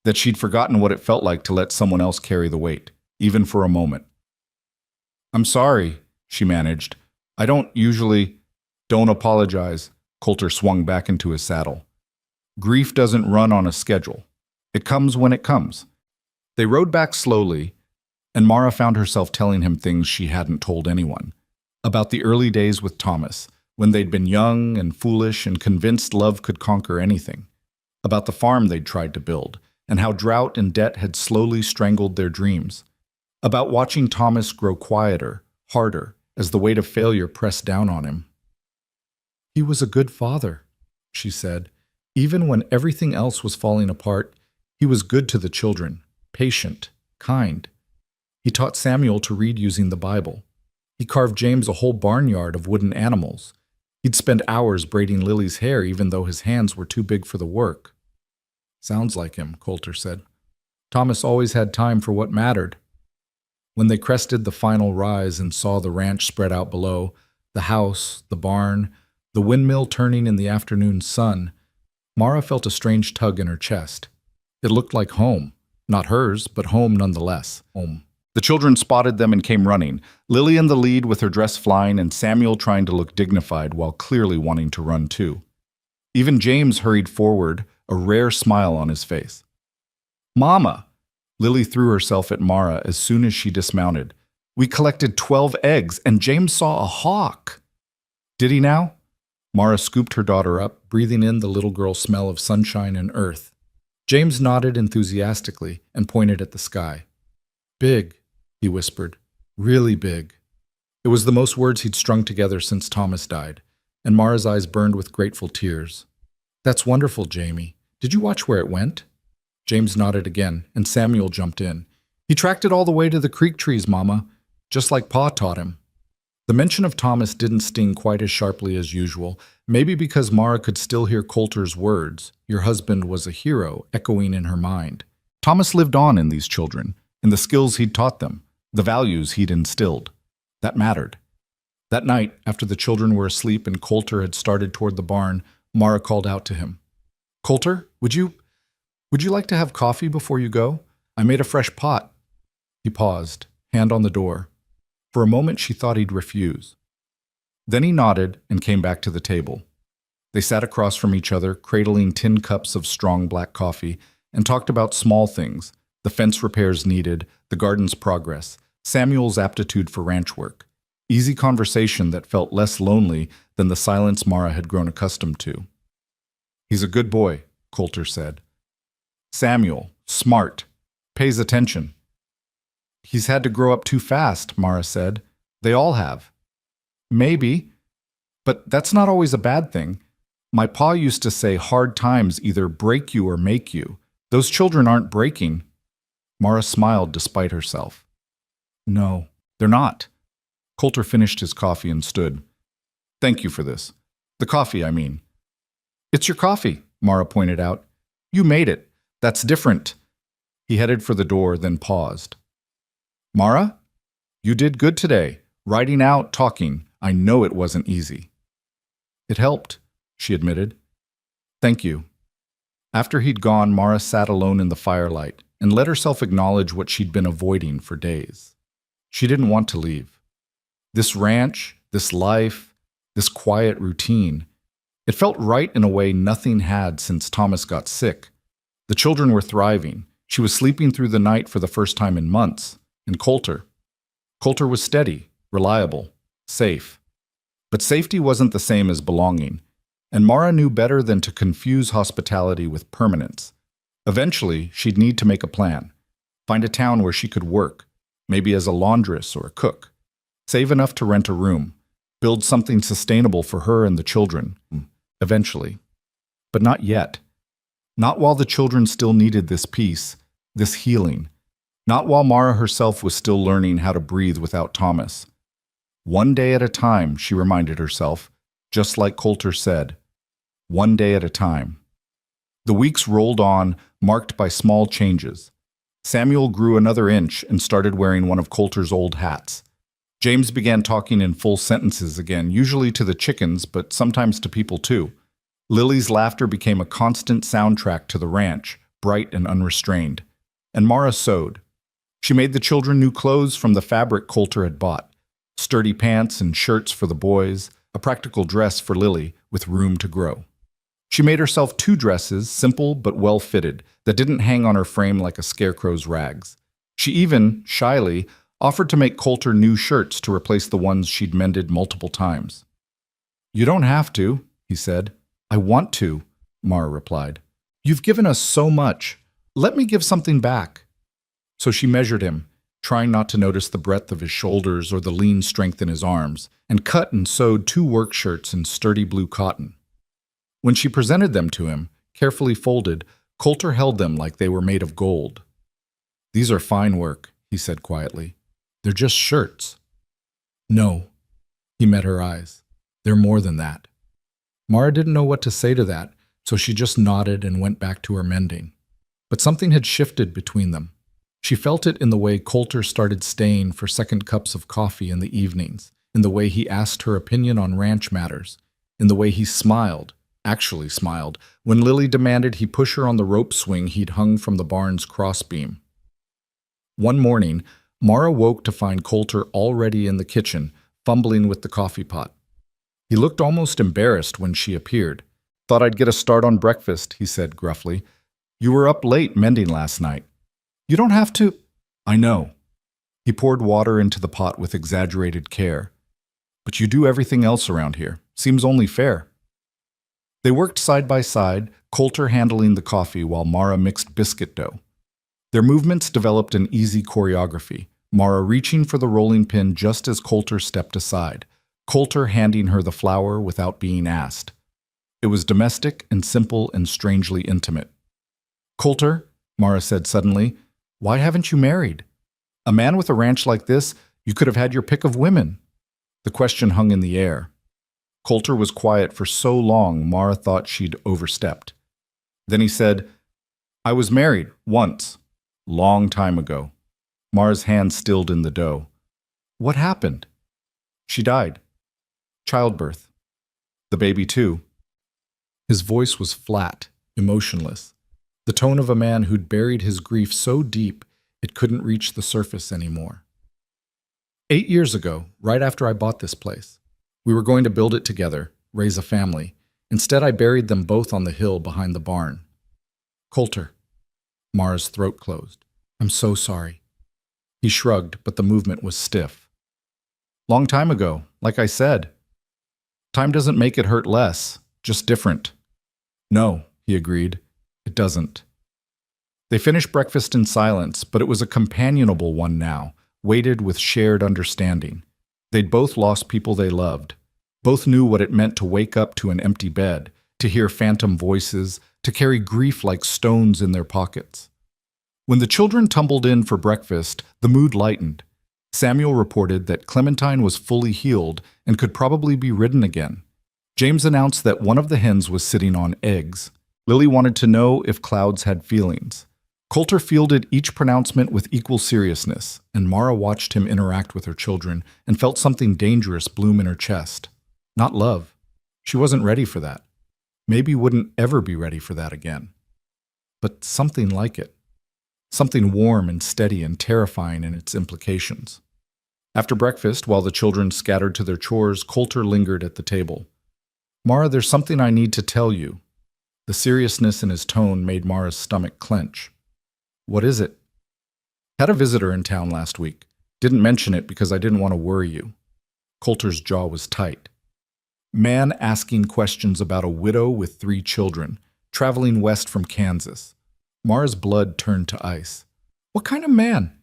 that she'd forgotten what it felt like to let someone else carry the weight, even for a moment. I'm sorry, she managed. I don't usually... Don't apologize. Coulter swung back into his saddle. Grief doesn't run on a schedule. It comes when it comes. They rode back slowly, and Mara found herself telling him things she hadn't told anyone. About the early days with Thomas, when they'd been young and foolish and convinced love could conquer anything. About the farm they'd tried to build, and how drought and debt had slowly strangled their dreams. About watching Thomas grow quieter, harder, as the weight of failure pressed down on him. He was a good father, she said. Even when everything else was falling apart, he was good to the children, patient, kind. He taught Samuel to read using the Bible. He carved James a whole barnyard of wooden animals. He'd spend hours braiding Lily's hair even though his hands were too big for the work. Sounds like him, Coulter said. Thomas always had time for what mattered. When they crested the final rise and saw the ranch spread out below, the house, the barn, the windmill turning in the afternoon sun, Mara felt a strange tug in her chest. It looked like home. Not hers, but home nonetheless. Home. The children spotted them and came running, Lily in the lead with her dress flying and Samuel trying to look dignified while clearly wanting to run too. Even James hurried forward, a rare smile on his face. "Mama!" Lily threw herself at Mara as soon as she dismounted. "We collected 12 eggs, and James saw a hawk." "Did he now?" Mara scooped her daughter up, breathing in the little girl's smell of sunshine and earth. James nodded enthusiastically and pointed at the sky. "Big," he whispered. "Really big." It was the most words he'd strung together since Thomas died, and Mara's eyes burned with grateful tears. "That's wonderful, Jamie. Did you watch where it went?" James nodded again, and Samuel jumped in. "He tracked it all the way to the creek trees, Mama, just like Pa taught him." The mention of Thomas didn't sting quite as sharply as usual, maybe because Mara could still hear Coulter's words, "Your husband was a hero," echoing in her mind. Thomas lived on in these children, in the skills he'd taught them, the values he'd instilled. That mattered. That night, after the children were asleep and Coulter had started toward the barn, Mara called out to him. "Coulter, would you like to have coffee before you go? I made a fresh pot." He paused, hand on the door. For a moment she thought he'd refuse. Then he nodded and came back to the table. They sat across from each other, cradling tin cups of strong black coffee, and talked about small things, the fence repairs needed, the garden's progress, Samuel's aptitude for ranch work. Easy conversation that felt less lonely than the silence Mara had grown accustomed to. "He's a good boy," Coulter said. "Samuel, smart, pays attention." "He's had to grow up too fast," Mara said. "They all have." "Maybe, but that's not always a bad thing. My pa used to say hard times either break you or make you. Those children aren't breaking." Mara smiled despite herself. "No, they're not." Coulter finished his coffee and stood. "Thank you for this. The coffee, I mean." "It's your coffee," Mara pointed out. "You made it. That's different." He headed for the door, then paused. "Mara, you did good today. Writing out, talking. I know it wasn't easy." "It helped," she admitted. "Thank you." After he'd gone, Mara sat alone in the firelight and let herself acknowledge what she'd been avoiding for days. She didn't want to leave. This ranch, this life, this quiet routine, it felt right in a way nothing had since Thomas got sick. The children were thriving. She was sleeping through the night for the first time in months. And Coulter was steady, reliable, safe. But safety wasn't the same as belonging, and Mara knew better than to confuse hospitality with permanence. Eventually, she'd need to make a plan. Find a town where she could work, maybe as a laundress or a cook. Save enough to rent a room. Build something sustainable for her and the children. Eventually. But not yet. Not while the children still needed this peace, this healing. Not while Mara herself was still learning how to breathe without Thomas. One day at a time, she reminded herself, just like Coulter said. One day at a time. The weeks rolled on, marked by small changes. Samuel grew another inch and started wearing one of Coulter's old hats. James began talking in full sentences again, usually to the chickens, but sometimes to people too. Lily's laughter became a constant soundtrack to the ranch, bright and unrestrained. And Mara sewed. She made the children new clothes from the fabric Coulter had bought. Sturdy pants and shirts for the boys, a practical dress for Lily with room to grow. She made herself 2 dresses, simple but well-fitted, that didn't hang on her frame like a scarecrow's rags. She even, shyly, offered to make Coulter new shirts to replace the ones she'd mended multiple times. "You don't have to," he said. "I want to," Mara replied. "You've given us so much. Let me give something back." So she measured him, trying not to notice the breadth of his shoulders or the lean strength in his arms, and cut and sewed 2 work shirts in sturdy blue cotton. When she presented them to him, carefully folded, Coulter held them like they were made of gold. "These are fine work," he said quietly. "They're just shirts." "No," he met her eyes. "They're more than that." Mara didn't know what to say to that, so she just nodded and went back to her mending. But something had shifted between them. She felt it in the way Coulter started staying for second cups of coffee in the evenings, in the way he asked her opinion on ranch matters, in the way he smiled, actually smiled, when Lily demanded he push her on the rope swing he'd hung from the barn's crossbeam. One morning, Mara woke to find Coulter already in the kitchen, fumbling with the coffee pot. He looked almost embarrassed when she appeared. "Thought I'd get a start on breakfast," he said gruffly. "You were up late mending last night." "You don't have to—" "I know." He poured water into the pot with exaggerated care. "But you do everything else around here. Seems only fair." They worked side by side, Coulter handling the coffee while Mara mixed biscuit dough. Their movements developed an easy choreography, Mara reaching for the rolling pin just as Coulter stepped aside, Coulter handing her the flour without being asked. It was domestic and simple and strangely intimate. "Coulter," Mara said suddenly, "why haven't you married? A man with a ranch like this, you could have had your pick of women." The question hung in the air. Coulter was quiet for so long Mara thought she'd overstepped. Then he said, "I was married, once. Long time ago." Mara's hand stilled in the dough. "What happened?" "She died. Childbirth. The baby too." His voice was flat, emotionless, the tone of a man who'd buried his grief so deep it couldn't reach the surface anymore. 8 years ago, right after I bought this place, we were going to build it together, raise a family. Instead, I buried them both on the hill behind the barn. "Coulter." Mara's throat closed. "I'm so sorry." He shrugged, but the movement was stiff. "Long time ago, like I said. Time doesn't make it hurt less, just different." "No," he agreed, "it doesn't." They finished breakfast in silence, but it was a companionable one now, weighted with shared understanding. They'd both lost people they loved. Both knew what it meant to wake up to an empty bed, to hear phantom voices, to carry grief like stones in their pockets. When the children tumbled in for breakfast, the mood lightened. Samuel reported that Clementine was fully healed and could probably be ridden again. James announced that one of the hens was sitting on eggs. Lily wanted to know if clouds had feelings. Coulter fielded each pronouncement with equal seriousness, and Mara watched him interact with her children and felt something dangerous bloom in her chest. Not love. She wasn't ready for that. Maybe wouldn't ever be ready for that again. But something like it. Something warm and steady and terrifying in its implications. After breakfast, while the children scattered to their chores, Coulter lingered at the table. "Mara, there's something I need to tell you." The seriousness in his tone made Mara's stomach clench. "What is it?" "Had a visitor in town last week. Didn't mention it because I didn't want to worry you." Coulter's jaw was tight. Man asking questions about a widow with 3 children, traveling west from Kansas. Mara's blood turned to ice. "What kind of man?"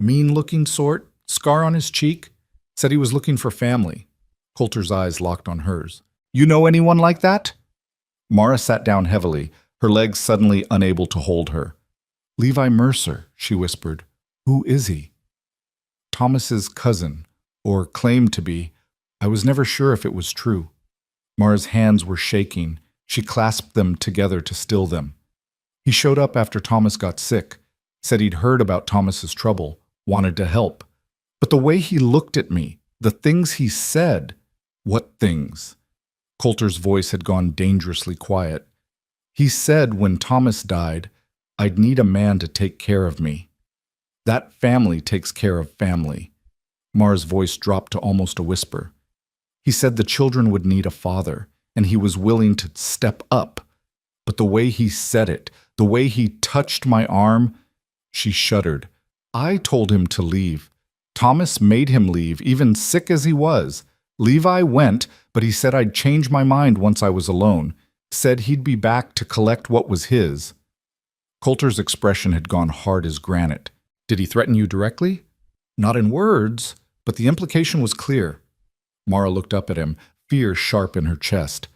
"Mean-looking sort, scar on his cheek. Said he was looking for family." Coulter's eyes locked on hers. "You know anyone like that?" Mara sat down heavily, her legs suddenly unable to hold her. "Levi Mercer," she whispered. "Who is he?" "Thomas's cousin, or claimed to be. I was never sure if it was true." Mara's hands were shaking. She clasped them together to still them. "He showed up after Thomas got sick, said he'd heard about Thomas's trouble, wanted to help. But the way he looked at me, the things he said—" "What things?" Coulter's voice had gone dangerously quiet. "He said when Thomas died, I'd need a man to take care of me. That family takes care of family." Mara's voice dropped to almost a whisper. "He said the children would need a father, and he was willing to step up. But the way he said it, the way he touched my arm—" She shuddered. "I told him to leave. Thomas made him leave, even sick as he was. Levi went, but he said I'd change my mind once I was alone. Said he'd be back to collect what was his." Coulter's expression had gone hard as granite. "Did he threaten you directly?" "Not in words, but the implication was clear." Mara looked up at him, fear sharp in her chest.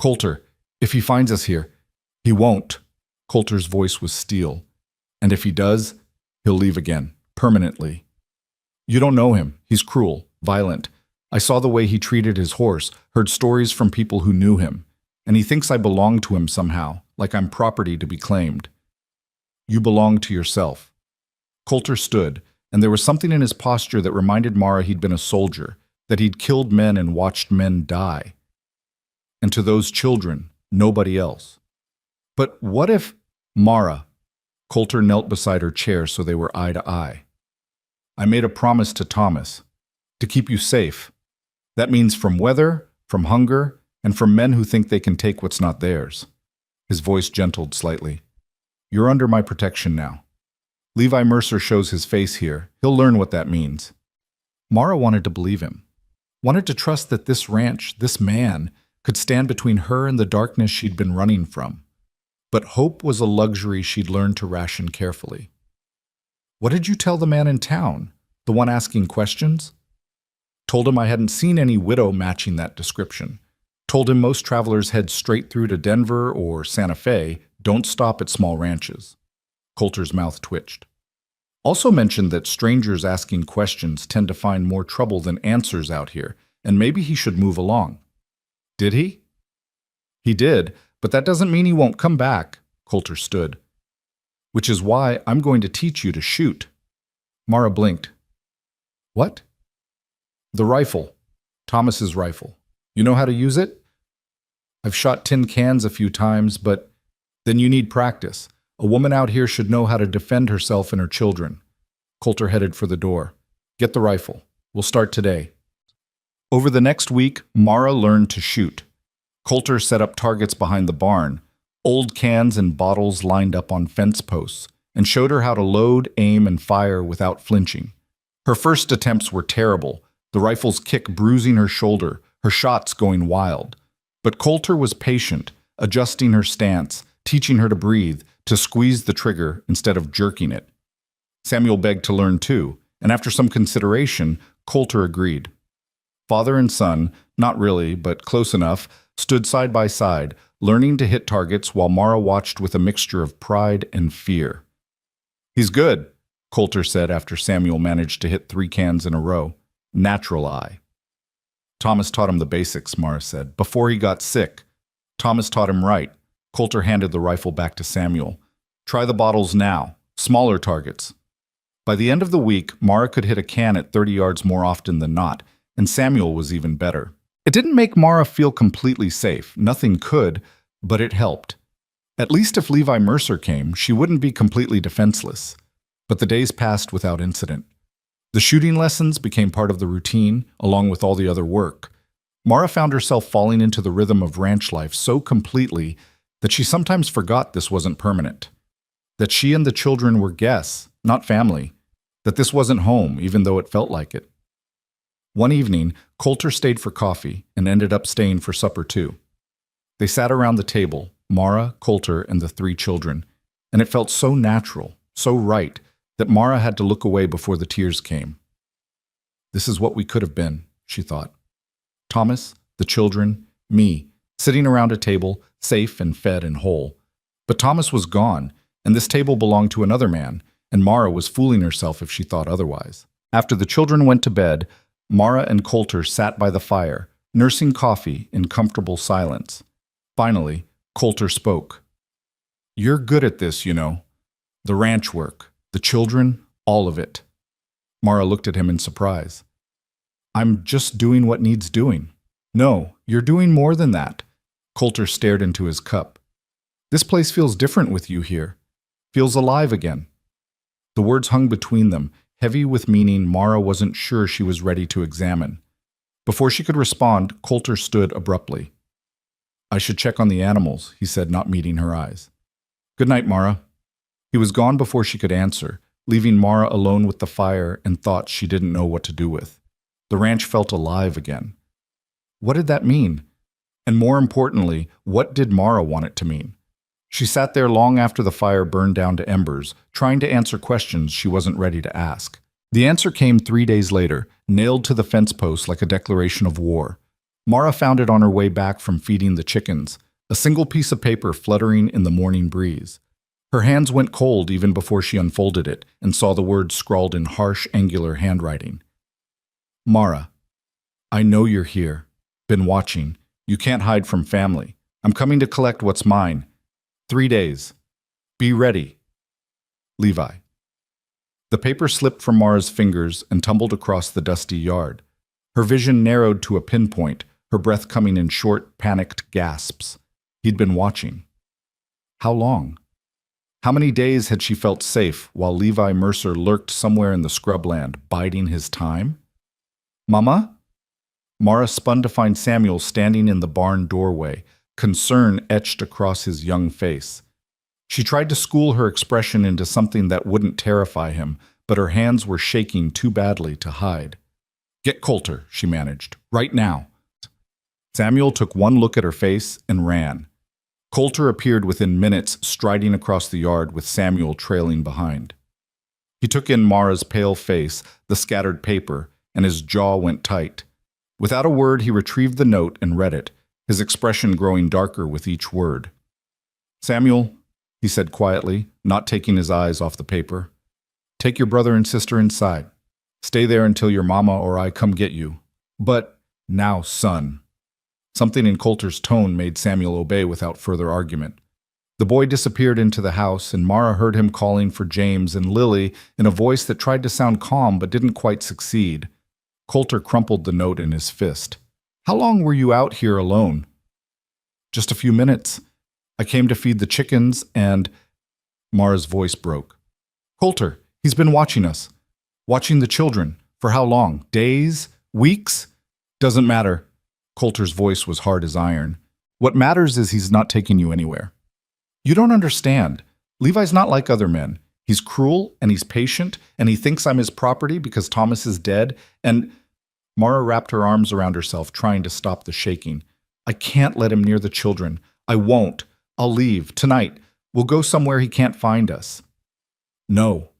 "Coulter, if he finds us here—" "He won't." Coulter's voice was steel. "And if he does, he'll leave again, permanently. You don't know him. He's cruel, violent. I saw the way he treated his horse, heard stories from people who knew him. And he thinks I belong to him somehow, like I'm property to be claimed." "You belong to yourself." Coulter stood, and there was something in his posture that reminded Mara he'd been a soldier, that he'd killed men and watched men die. And to those children, nobody else. "But what if—" "Mara." Coulter knelt beside her chair so they were eye to eye. I made a promise to Thomas to keep you safe. That means from weather, from hunger, and from men who think they can take what's not theirs." His voice gentled slightly. "You're under my protection now. Levi Mercer shows his face here. He'll learn what that means." Mara wanted to believe him, wanted to trust that this ranch, this man, could stand between her and the darkness she'd been running from. But hope was a luxury she'd learned to ration carefully. "What did you tell the man in town? The one asking questions?" "Told him I hadn't seen any widow matching that description. Told him most travelers head straight through to Denver or Santa Fe, don't stop at small ranches." Coulter's mouth twitched. "Also mentioned that strangers asking questions tend to find more trouble than answers out here, and maybe he should move along." "Did he?" "He did, but that doesn't mean he won't come back." Coulter stood. "Which is why I'm going to teach you to shoot." Mara blinked. "What?" "The rifle. Thomas's rifle. You know how to use it?" "I've shot tin cans a few times, but then you need practice. A woman out here should know how to defend herself and her children." Coulter headed for the door. "Get the rifle. We'll start today." Over the next week, Mara learned to shoot. Coulter set up targets behind the barn, old cans and bottles lined up on fence posts, and showed her how to load, aim, and fire without flinching. Her first attempts were terrible, the rifle's kick bruising her shoulder, her shots going wild. But Coulter was patient, adjusting her stance, teaching her to breathe, to squeeze the trigger instead of jerking it. Samuel begged to learn too, and after some consideration, Coulter agreed. Father and son, not really, but close enough, stood side by side, learning to hit targets while Mara watched with a mixture of pride and fear. "He's good," Coulter said after Samuel managed to hit 3 cans in a row. "Natural eye." "Thomas taught him the basics," Mara said, "before he got sick. Thomas taught him right." Coulter handed the rifle back to Samuel. "Try the bottles now. Smaller targets." By the end of the week, Mara could hit a can at 30 yards more often than not, and Samuel was even better. It didn't make Mara feel completely safe. Nothing could, but it helped. At least if Levi Mercer came, she wouldn't be completely defenseless. But the days passed without incident. The shooting lessons became part of the routine, along with all the other work. Mara found herself falling into the rhythm of ranch life so completely that she sometimes forgot this wasn't permanent. That she and the children were guests, not family. That this wasn't home, even though it felt like it. One evening, Coulter stayed for coffee and ended up staying for supper too. They sat around the table, Mara, Coulter, and the 3 children, and it felt so natural, so right, that Mara had to look away before the tears came. This is what we could have been, she thought. Thomas, the children, me, sitting around a table, safe and fed and whole. But Thomas was gone, and this table belonged to another man, and Mara was fooling herself if she thought otherwise. After the children went to bed, Mara and Coulter sat by the fire, nursing coffee in comfortable silence. Finally, Coulter spoke. "You're good at this, you know. The ranch work, the children, all of it." Mara looked at him in surprise. "I'm just doing what needs doing." "No, you're doing more than that." Coulter stared into his cup. "This place feels different with you here. Feels alive again." The words hung between them, heavy with meaning Mara wasn't sure she was ready to examine. Before she could respond, Coulter stood abruptly. "I should check on the animals," he said, not meeting her eyes. "Good night, Mara." He was gone before she could answer, leaving Mara alone with the fire and thoughts she didn't know what to do with. The ranch felt alive again. What did that mean? And more importantly, what did Mara want it to mean? She sat there long after the fire burned down to embers, trying to answer questions she wasn't ready to ask. The answer came 3 days later, nailed to the fence post like a declaration of war. Mara found it on her way back from feeding the chickens, a single piece of paper fluttering in the morning breeze. Her hands went cold even before she unfolded it and saw the words scrawled in harsh, angular handwriting. "Mara, I know you're here. Been watching. You can't hide from family. I'm coming to collect what's mine. 3 days. Be ready. Levi." The paper slipped from Mara's fingers and tumbled across the dusty yard. Her vision narrowed to a pinpoint, her breath coming in short, panicked gasps. He'd been watching. How long? How many days had she felt safe while Levi Mercer lurked somewhere in the scrubland, biding his time? Mama? Mara spun to find Samuel standing in the barn doorway, concern etched across his young face. She tried to school her expression into something that wouldn't terrify him, but her hands were shaking too badly to hide. Get Coulter, she managed, right now. Samuel took one look at her face and ran. Coulter appeared within minutes, striding across the yard with Samuel trailing behind. He took in Mara's pale face, the scattered paper, and his jaw went tight. Without a word, he retrieved the note and read it, his expression growing darker with each word. Samuel, he said quietly, not taking his eyes off the paper, take your brother and sister inside. Stay there until your mama or I come get you. But now, son. Something in Coulter's tone made Samuel obey without further argument. The boy disappeared into the house, and Mara heard him calling for James and Lily in a voice that tried to sound calm but didn't quite succeed. Coulter crumpled the note in his fist. How long were you out here alone? Just a few minutes. I came to feed the chickens and... Mara's voice broke. Coulter, he's been watching us. Watching the children. For how long? Days? Weeks? Doesn't matter. Coulter's voice was hard as iron. What matters is he's not taking you anywhere. You don't understand. Levi's not like other men. He's cruel, and he's patient, and he thinks I'm his property because Thomas is dead, and... Mara wrapped her arms around herself, trying to stop the shaking. I can't let him near the children. I won't. I'll leave. Tonight. We'll go somewhere he can't find us. No.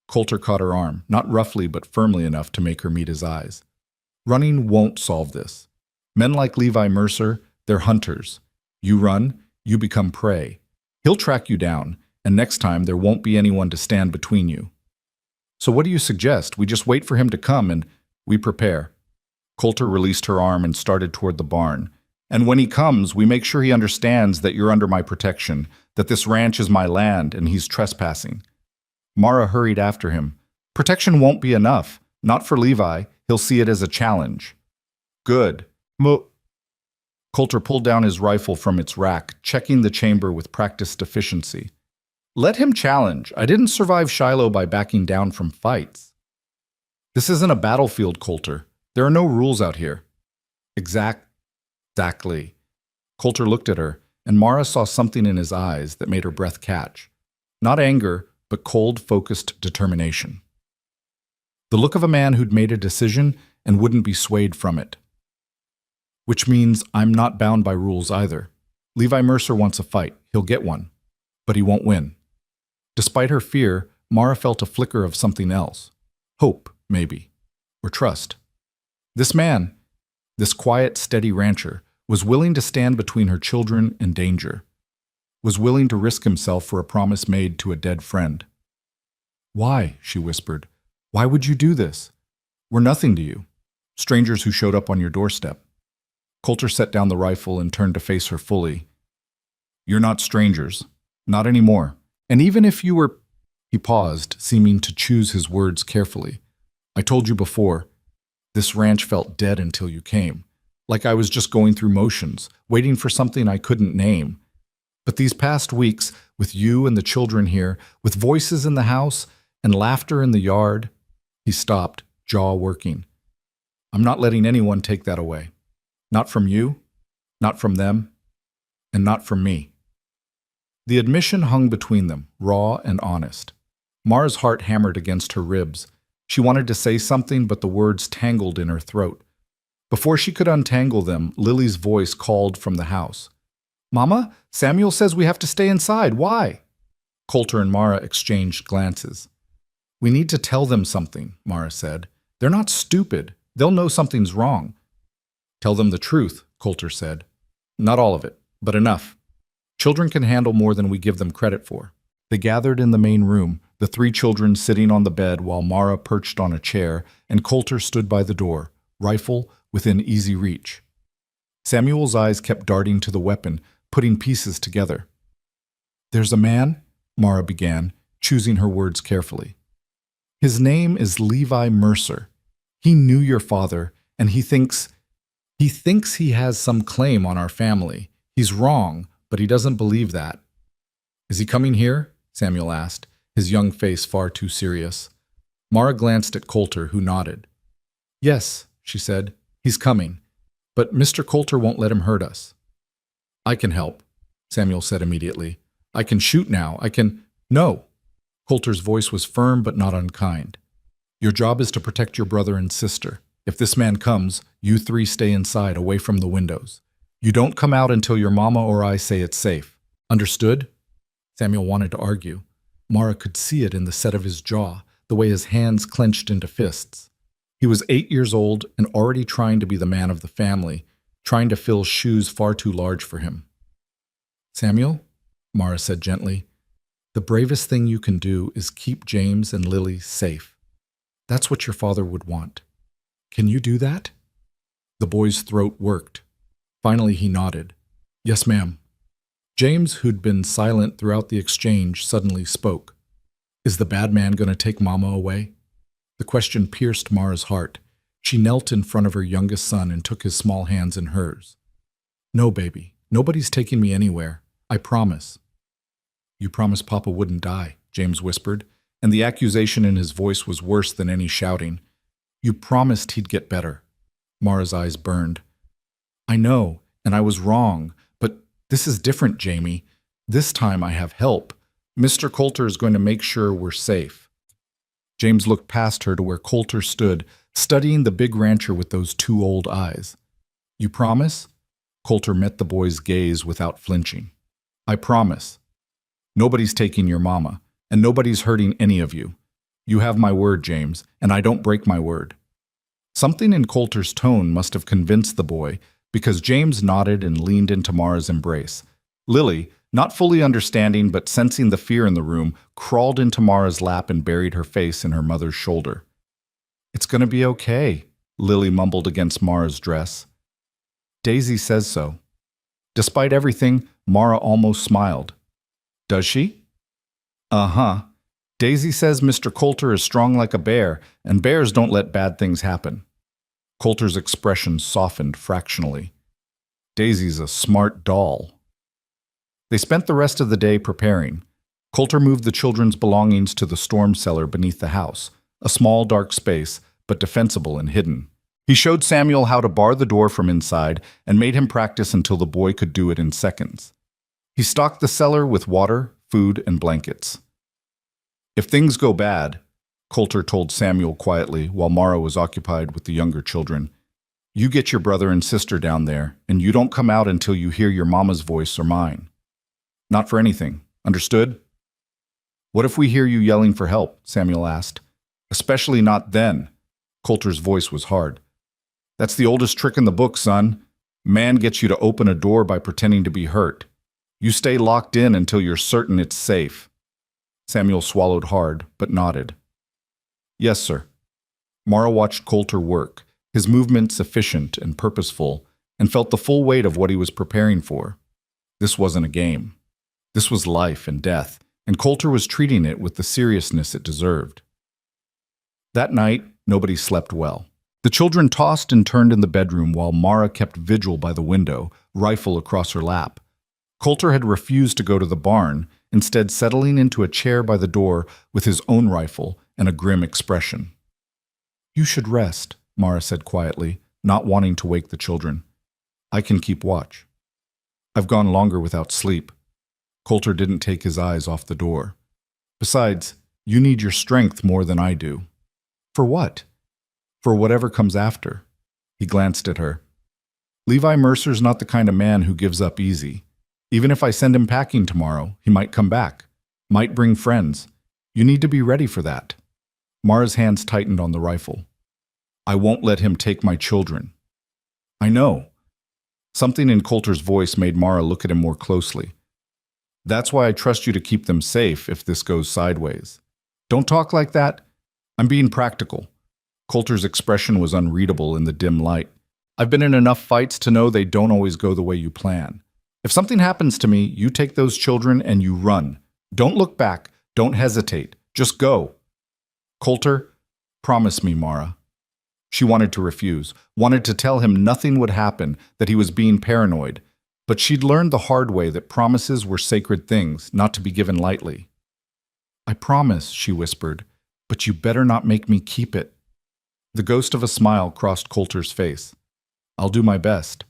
Coulter caught her arm, not roughly but firmly enough to make her meet his eyes. Running won't solve this. Men like Levi Mercer, they're hunters. You run, you become prey. He'll track you down, and next time there won't be anyone to stand between you. So what do you suggest? We just wait for him to come and we prepare. Coulter released her arm and started toward the barn. And when he comes, we make sure he understands that you're under my protection, that this ranch is my land and he's trespassing. Mara hurried after him. Protection won't be enough. Not for Levi. He'll see it as a challenge. Good. Coulter pulled down his rifle from its rack, checking the chamber with practiced efficiency. Let him challenge. I didn't survive Shiloh by backing down from fights. This isn't a battlefield, Coulter. There are no rules out here. Exactly. Coulter looked at her, and Mara saw something in his eyes that made her breath catch. Not anger, but cold, focused determination. The look of a man who'd made a decision and wouldn't be swayed from it. Which means I'm not bound by rules either. Levi Mercer wants a fight. He'll get one. But he won't win. Despite her fear, Mara felt a flicker of something else. Hope, maybe. Or trust. This man, this quiet, steady rancher, was willing to stand between her children and danger. Was willing to risk himself for a promise made to a dead friend. Why? She whispered. Why would you do this? We're nothing to you. Strangers who showed up on your doorstep. Coulter set down the rifle and turned to face her fully. You're not strangers. Not anymore. And even if you were... He paused, seeming to choose his words carefully. I told you before, this ranch felt dead until you came. Like I was just going through motions, waiting for something I couldn't name. But these past weeks, with you and the children here, with voices in the house and laughter in the yard... He stopped, jaw working. I'm not letting anyone take that away. Not from you, not from them, and not from me. The admission hung between them, raw and honest. Mara's heart hammered against her ribs. She wanted to say something, but the words tangled in her throat. Before she could untangle them, Lily's voice called from the house. Mama, Samuel says we have to stay inside. Why? Coulter and Mara exchanged glances. We need to tell them something, Mara said. They're not stupid. They'll know something's wrong. Tell them the truth, Coulter said. Not all of it, but enough. Children can handle more than we give them credit for. They gathered in the main room, the three children sitting on the bed while Mara perched on a chair and Coulter stood by the door, rifle within easy reach. Samuel's eyes kept darting to the weapon, putting pieces together. There's a man, Mara began, choosing her words carefully. His name is Levi Mercer. He knew your father, and he thinks he has some claim on our family. He's wrong, but he doesn't believe that. Is he coming here? Samuel asked, his young face far too serious. Mara glanced at Coulter, who nodded. Yes, she said, he's coming, but Mr. Coulter won't let him hurt us. I can help, Samuel said immediately. I can shoot now, No! Coulter's voice was firm but not unkind. Your job is to protect your brother and sister. If this man comes, you three stay inside, away from the windows. You don't come out until your mama or I say it's safe. Understood? Samuel wanted to argue. Mara could see it in the set of his jaw, the way his hands clenched into fists. He was 8 years old and already trying to be the man of the family, trying to fill shoes far too large for him. Samuel, Mara said gently, the bravest thing you can do is keep James and Lily safe. That's what your father would want. Can you do that? The boy's throat worked. Finally, he nodded. Yes, ma'am. James, who'd been silent throughout the exchange, suddenly spoke. Is the bad man going to take Mama away? The question pierced Mara's heart. She knelt in front of her youngest son and took his small hands in hers. No, baby. Nobody's taking me anywhere. I promise. You promised Papa wouldn't die, James whispered, and the accusation in his voice was worse than any shouting. You promised he'd get better. Mara's eyes burned. I know, and I was wrong, but this is different, Jamie. This time I have help. Mr. Coulter is going to make sure we're safe. James looked past her to where Coulter stood, studying the big rancher with those two old eyes. You promise? Coulter met the boy's gaze without flinching. I promise. Nobody's taking your mama, and nobody's hurting any of you. You have my word, James, and I don't break my word. Something in Coulter's tone must have convinced the boy, because James nodded and leaned into Mara's embrace. Lily, not fully understanding but sensing the fear in the room, crawled into Mara's lap and buried her face in her mother's shoulder. It's going to be okay, Lily mumbled against Mara's dress. Daisy says so. Despite everything, Mara almost smiled. Does she? Uh-huh. Daisy says Mr. Coulter is strong like a bear, and bears don't let bad things happen. Coulter's expression softened fractionally. Daisy's a smart doll. They spent the rest of the day preparing. Coulter moved the children's belongings to the storm cellar beneath the house, a small dark space, but defensible and hidden. He showed Samuel how to bar the door from inside and made him practice until the boy could do it in seconds. He stocked the cellar with water, food, and blankets. If things go bad, Coulter told Samuel quietly while Mara was occupied with the younger children, you get your brother and sister down there, and you don't come out until you hear your mama's voice or mine. Not for anything. Understood? What if we hear you yelling for help? Samuel asked. Especially not then. Coulter's voice was hard. That's the oldest trick in the book, son. Man gets you to open a door by pretending to be hurt. You stay locked in until you're certain it's safe. Samuel swallowed hard, but nodded. Yes, sir. Mara watched Coulter work, his movements efficient and purposeful, and felt the full weight of what he was preparing for. This wasn't a game. This was life and death, and Coulter was treating it with the seriousness it deserved. That night, nobody slept well. The children tossed and turned in the bedroom while Mara kept vigil by the window, rifle across her lap. Coulter had refused to go to the barn, instead settling into a chair by the door with his own rifle and a grim expression. You should rest, Mara said quietly, not wanting to wake the children. I can keep watch. I've gone longer without sleep. Coulter didn't take his eyes off the door. Besides, you need your strength more than I do. For what? For whatever comes after. He glanced at her. Levi Mercer's not the kind of man who gives up easy. Even if I send him packing tomorrow, he might come back, might bring friends. You need to be ready for that. Mara's hands tightened on the rifle. I won't let him take my children. I know. Something in Coulter's voice made Mara look at him more closely. That's why I trust you to keep them safe if this goes sideways. Don't talk like that. I'm being practical. Coulter's expression was unreadable in the dim light. I've been in enough fights to know they don't always go the way you plan. If something happens to me, you take those children and you run. Don't look back. Don't hesitate. Just go. Coulter, promise me, Mara. She wanted to refuse, wanted to tell him nothing would happen, that he was being paranoid. But she'd learned the hard way that promises were sacred things, not to be given lightly. I promise, she whispered, but you better not make me keep it. The ghost of a smile crossed Coulter's face. I'll do my best.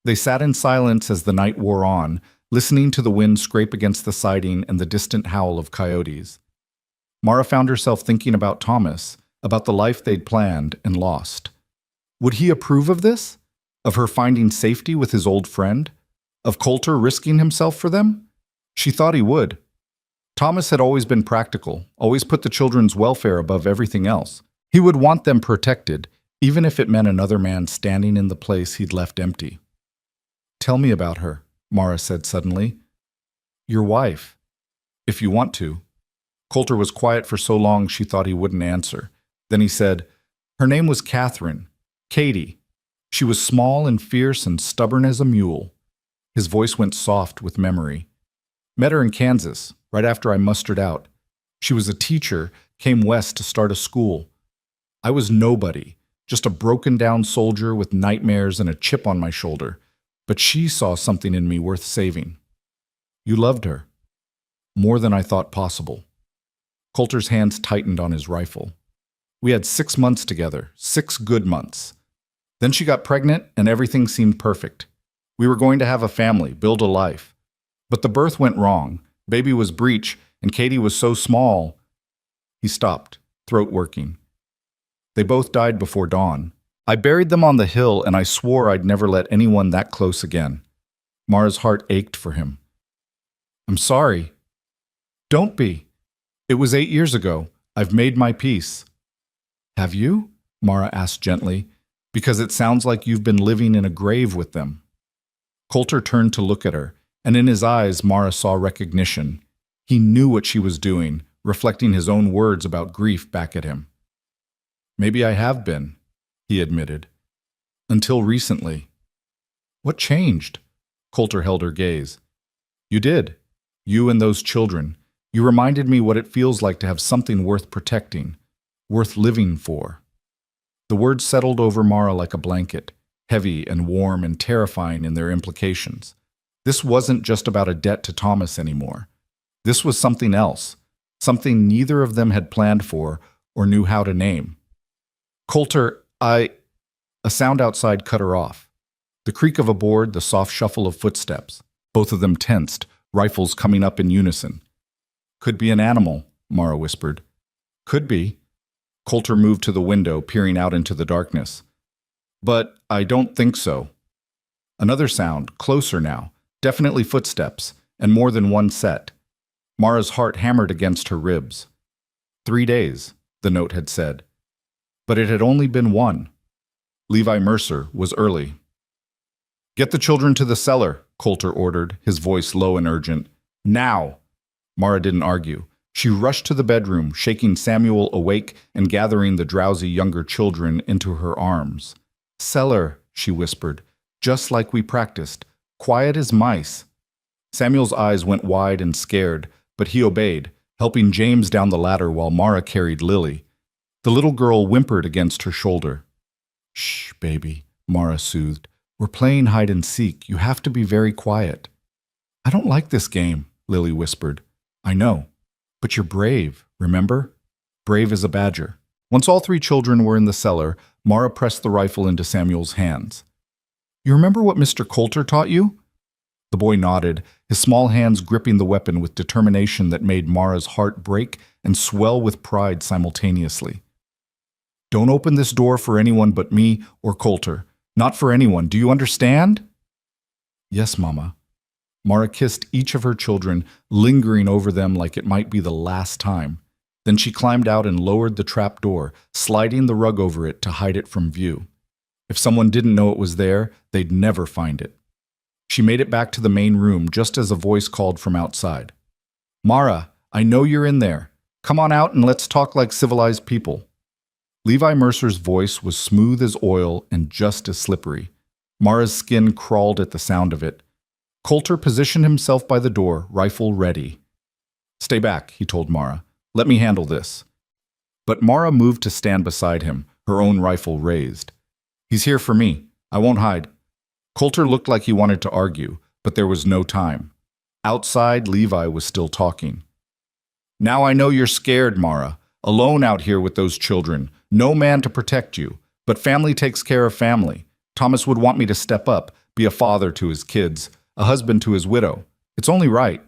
They sat in silence as the night wore on, listening to the wind scrape against the siding and the distant howl of coyotes. Mara found herself thinking about Thomas, about the life they'd planned and lost. Would he approve of this? Of her finding safety with his old friend? Of Coulter risking himself for them? She thought he would. Thomas had always been practical, always put the children's welfare above everything else. He would want them protected, even if it meant another man standing in the place he'd left empty. Tell me about her, Mara said suddenly. Your wife, if you want to. Coulter was quiet for so long she thought he wouldn't answer. Then he said, her name was Catherine, Katie. She was small and fierce and stubborn as a mule. His voice went soft with memory. Met her in Kansas, right after I mustered out. She was a teacher, came west to start a school. I was nobody, just a broken-down soldier with nightmares and a chip on my shoulder. But she saw something in me worth saving. You loved her. More than I thought possible. Coulter's hands tightened on his rifle. We had 6 months together, 6 good months. Then she got pregnant and everything seemed perfect. We were going to have a family, build a life. But the birth went wrong. Baby was breech, and Katie was so small. He stopped, throat working. They both died before dawn. I buried them on the hill, and I swore I'd never let anyone that close again. Mara's heart ached for him. I'm sorry. Don't be. It was 8 years ago. I've made my peace. Have you? Mara asked gently, because it sounds like you've been living in a grave with them. Coulter turned to look at her, and in his eyes Mara saw recognition. He knew what she was doing, reflecting his own words about grief back at him. Maybe I have been, he admitted. Until recently. What changed? Coulter held her gaze. You did. You and those children. You reminded me what it feels like to have something worth protecting, worth living for. The words settled over Mara like a blanket, heavy and warm and terrifying in their implications. This wasn't just about a debt to Thomas anymore. This was something else, something neither of them had planned for or knew how to name. Coulter, A sound outside cut her off. The creak of a board, the soft shuffle of footsteps. Both of them tensed, rifles coming up in unison. Could be an animal, Mara whispered. Could be. Coulter moved to the window, peering out into the darkness. But I don't think so. Another sound, closer now, definitely footsteps, and more than one set. Mara's heart hammered against her ribs. 3 days, the note had said. But it had only been 1. Levi Mercer was early. Get the children to the cellar, Coulter ordered, his voice low and urgent. Now! Mara didn't argue. She rushed to the bedroom, shaking Samuel awake and gathering the drowsy younger children into her arms. Cellar, she whispered, just like we practiced, quiet as mice. Samuel's eyes went wide and scared, but he obeyed, helping James down the ladder while Mara carried Lily. The little girl whimpered against her shoulder. Shh, baby, Mara soothed. We're playing hide and seek. You have to be very quiet. I don't like this game, Lily whispered. I know. But you're brave, remember? Brave as a badger. Once all 3 children were in the cellar, Mara pressed the rifle into Samuel's hands. You remember what Mr. Coulter taught you? The boy nodded, his small hands gripping the weapon with determination that made Mara's heart break and swell with pride simultaneously. Don't open this door for anyone but me or Coulter. Not for anyone. Do you understand? Yes, Mama. Mara kissed each of her children, lingering over them like it might be the last time. Then she climbed out and lowered the trap door, sliding the rug over it to hide it from view. If someone didn't know it was there, they'd never find it. She made it back to the main room just as a voice called from outside. Mara, I know you're in there. Come on out and let's talk like civilized people. Levi Mercer's voice was smooth as oil and just as slippery. Mara's skin crawled at the sound of it. Coulter positioned himself by the door, rifle ready. Stay back, he told Mara. Let me handle this. But Mara moved to stand beside him, her own rifle raised. He's here for me. I won't hide. Coulter looked like he wanted to argue, but there was no time. Outside, Levi was still talking. Now I know you're scared, Mara. Alone out here with those children. No man to protect you. But family takes care of family. Thomas would want me to step up, be a father to his kids, a husband to his widow. It's only right.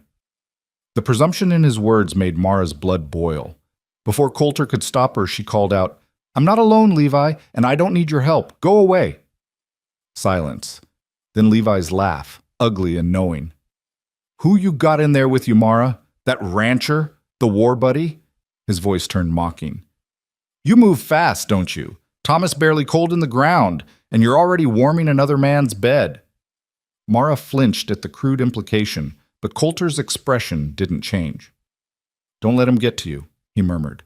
The presumption in his words made Mara's blood boil. Before Coulter could stop her, she called out, "I'm not alone, Levi, and I don't need your help. Go away." Silence. Then Levi's laugh, ugly and knowing. "Who you got in there with you, Mara? That rancher? The war buddy?" His voice turned mocking. "You move fast, don't you? Thomas barely cold in the ground, and you're already warming another man's bed." Mara flinched at the crude implication, but Coulter's expression didn't change. "Don't let him get to you," he murmured.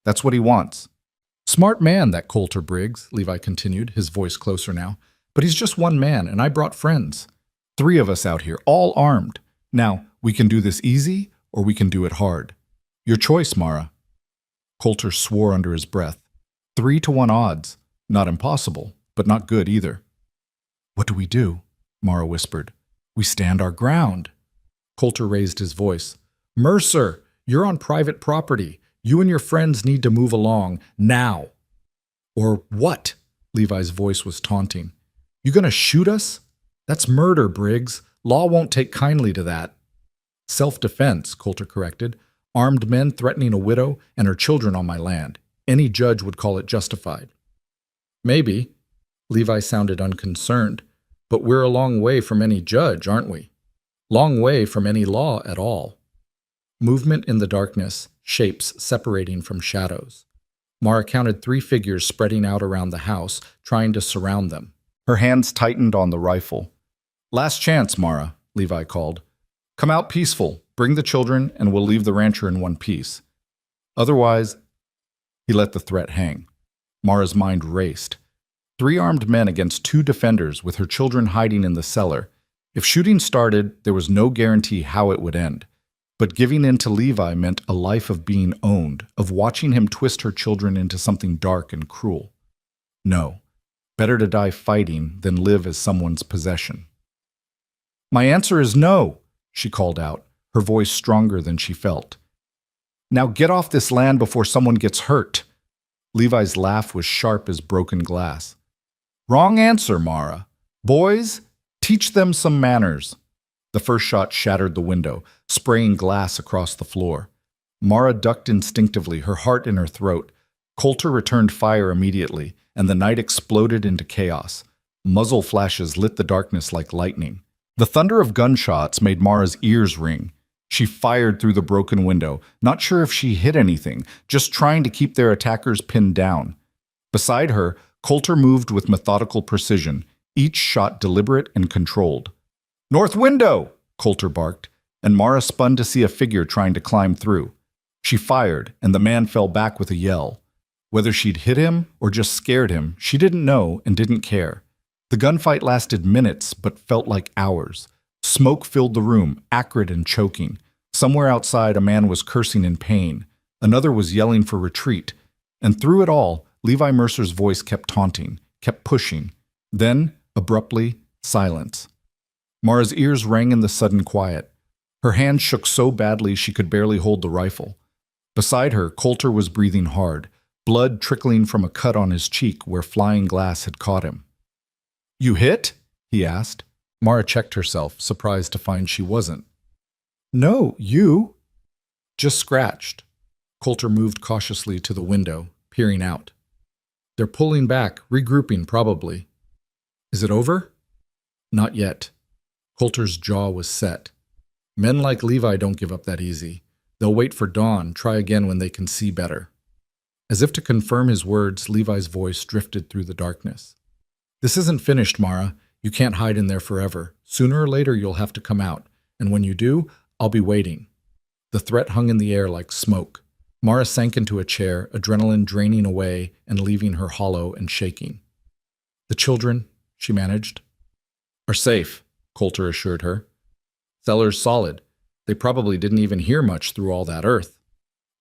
"That's what he wants." "Smart man, that Coulter Briggs," Levi continued, his voice closer now. "But he's just one man, and I brought friends. 3 of us out here, all armed. Now, we can do this easy, or we can do it hard. Your choice, Mara." Coulter swore under his breath. 3-to-1 odds. Not impossible, but not good either. "What do we do?" Mara whispered. "We stand our ground." Coulter raised his voice. "Mercer, you're on private property. You and your friends need to move along, now." "Or what?" Levi's voice was taunting. "You gonna shoot us? That's murder, Briggs. Law won't take kindly to that." "Self-defense," Coulter corrected. "Armed men threatening a widow and her children on my land. Any judge would call it justified." "Maybe." Levi sounded unconcerned. "But we're a long way from any judge, aren't we? Long way from any law at all." Movement in the darkness, shapes separating from shadows. Mara counted 3 figures spreading out around the house, trying to surround them. Her hands tightened on the rifle. "Last chance, Mara," Levi called. "Come out peaceful, bring the children, and we'll leave the rancher in one piece. Otherwise—" He let the threat hang. Mara's mind raced. 3 armed men against 2 defenders with her children hiding in the cellar. If shooting started, there was no guarantee how it would end. But giving in to Levi meant a life of being owned, of watching him twist her children into something dark and cruel. No, better to die fighting than live as someone's possession. "My answer is no," she called out, her voice stronger than she felt. "Now get off this land before someone gets hurt." Levi's laugh was sharp as broken glass. "Wrong answer, Mara. Boys, teach them some manners." The first shot shattered the window, spraying glass across the floor. Mara ducked instinctively, her heart in her throat. Coulter returned fire immediately, and the night exploded into chaos. Muzzle flashes lit the darkness like lightning. The thunder of gunshots made Mara's ears ring. She fired through the broken window, not sure if she hit anything, just trying to keep their attackers pinned down. Beside her, Coulter moved with methodical precision, each shot deliberate and controlled. "North window!" Coulter barked, and Mara spun to see a figure trying to climb through. She fired, and the man fell back with a yell. Whether she'd hit him or just scared him, she didn't know and didn't care. The gunfight lasted minutes, but felt like hours. Smoke filled the room, acrid and choking. Somewhere outside, a man was cursing in pain. Another was yelling for retreat. And through it all, Levi Mercer's voice kept taunting, kept pushing. Then, abruptly, silence. Mara's ears rang in the sudden quiet. Her hands shook so badly she could barely hold the rifle. Beside her, Coulter was breathing hard, blood trickling from a cut on his cheek where flying glass had caught him. "You hit?" he asked. Mara checked herself, surprised to find she wasn't. "No, you." "Just scratched." Coulter moved cautiously to the window, peering out. "They're pulling back, regrouping probably." "Is it over?" "Not yet." Coulter's jaw was set. "Men like Levi don't give up that easy. They'll wait for dawn, try again when they can see better." As if to confirm his words, Levi's voice drifted through the darkness. "This isn't finished, Mara. You can't hide in there forever. Sooner or later you'll have to come out, and when you do, I'll be waiting." The threat hung in the air like smoke. Mara sank into a chair, adrenaline draining away and leaving her hollow and shaking. "The children," she managed. "Are safe," Coulter assured her. "Cellar's solid. They probably didn't even hear much through all that earth."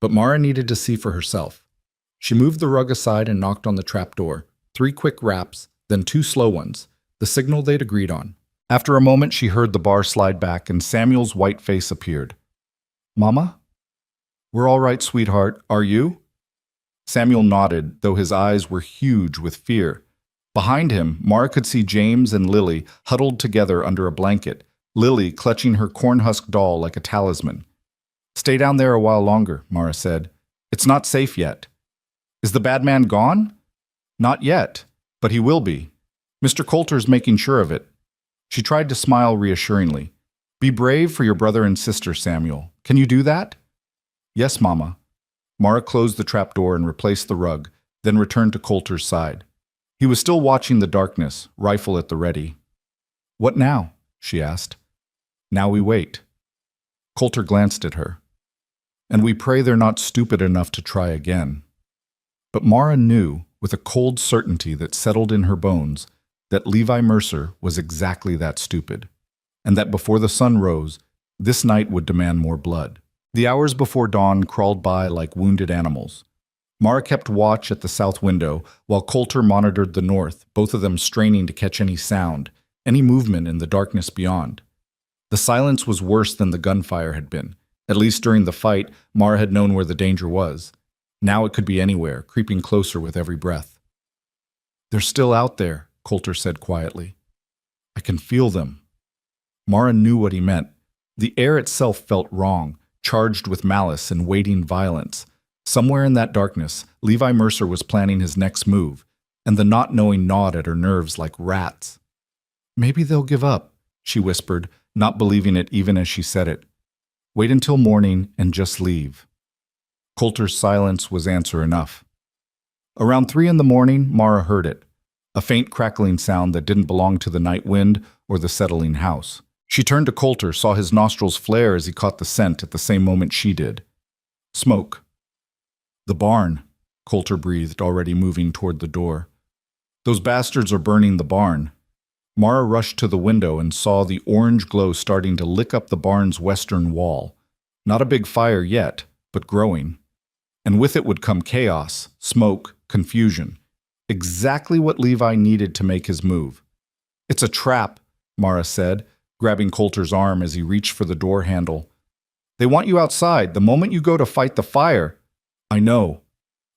But Mara needed to see for herself. She moved the rug aside and knocked on the trapdoor. 3 quick raps, then 2 slow ones, the signal they'd agreed on. After a moment, she heard the bar slide back and Samuel's white face appeared. "Mama?" We're all right, sweetheart. Are you? Samuel nodded, though his eyes were huge with fear. Behind him, Mara could see James and Lily huddled together under a blanket, Lily clutching her cornhusk doll like a talisman. Stay down there a while longer, Mara said. It's not safe yet. Is the bad man gone? Not yet, but he will be. Mr. Coulter's making sure of it. She tried to smile reassuringly. Be brave for your brother and sister, Samuel. Can you do that? Yes, Mama. Mara closed the trapdoor and replaced the rug, then returned to Coulter's side. He was still watching the darkness, rifle at the ready. What now? She asked. Now we wait. Coulter glanced at her. And we pray they're not stupid enough to try again. But Mara knew, with a cold certainty that settled in her bones, that Levi Mercer was exactly that stupid, and that before the sun rose, this night would demand more blood. The hours before dawn crawled by like wounded animals. Mara kept watch at the south window, while Coulter monitored the north, both of them straining to catch any sound, any movement in the darkness beyond. The silence was worse than the gunfire had been. At least during the fight, Mara had known where the danger was. Now it could be anywhere, creeping closer with every breath. They're still out there, Coulter said quietly. I can feel them. Mara knew what he meant. The air itself felt wrong, charged with malice and waiting violence. Somewhere in that darkness, Levi Mercer was planning his next move, and the not knowing gnawed at her nerves like rats. Maybe they'll give up, she whispered, not believing it even as she said it. Wait until morning and just leave. Coulter's silence was answer enough. Around 3 a.m, Mara heard it, a faint crackling sound that didn't belong to the night wind or the settling house. She turned to Coulter, saw his nostrils flare as he caught the scent at the same moment she did. Smoke. The barn, Coulter breathed, already moving toward the door. Those bastards are burning the barn. Mara rushed to the window and saw the orange glow starting to lick up the barn's western wall. Not a big fire yet, but growing. And with it would come chaos, smoke, confusion. Exactly what Levi needed to make his move. It's a trap, Mara said, grabbing Coulter's arm as he reached for the door handle. They want you outside the moment you go to fight the fire. I know.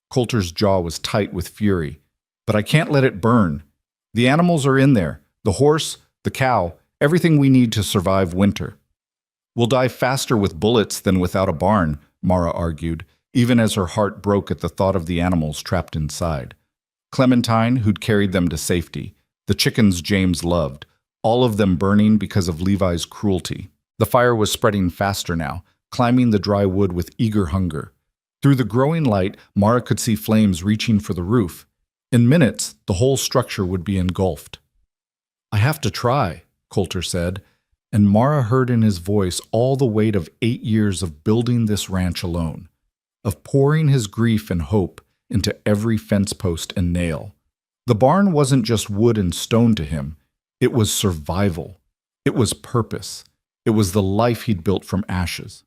Coulter's jaw was tight with fury. But I can't let it burn. The animals are in there. The horse, the cow, everything we need to survive winter. We'll die faster with bullets than without a barn, Mara argued, even as her heart broke at the thought of the animals trapped inside. Clementine, who'd carried them to safety, the chickens James loved, all of them burning because of Levi's cruelty. The fire was spreading faster now, climbing the dry wood with eager hunger. Through the growing light, Mara could see flames reaching for the roof. In minutes, the whole structure would be engulfed. I have to try, Coulter said, and Mara heard in his voice all the weight of 8 years of building this ranch alone, of pouring his grief and hope into every fence post and nail. The barn wasn't just wood and stone to him. It was survival. It was purpose. It was the life he'd built from ashes.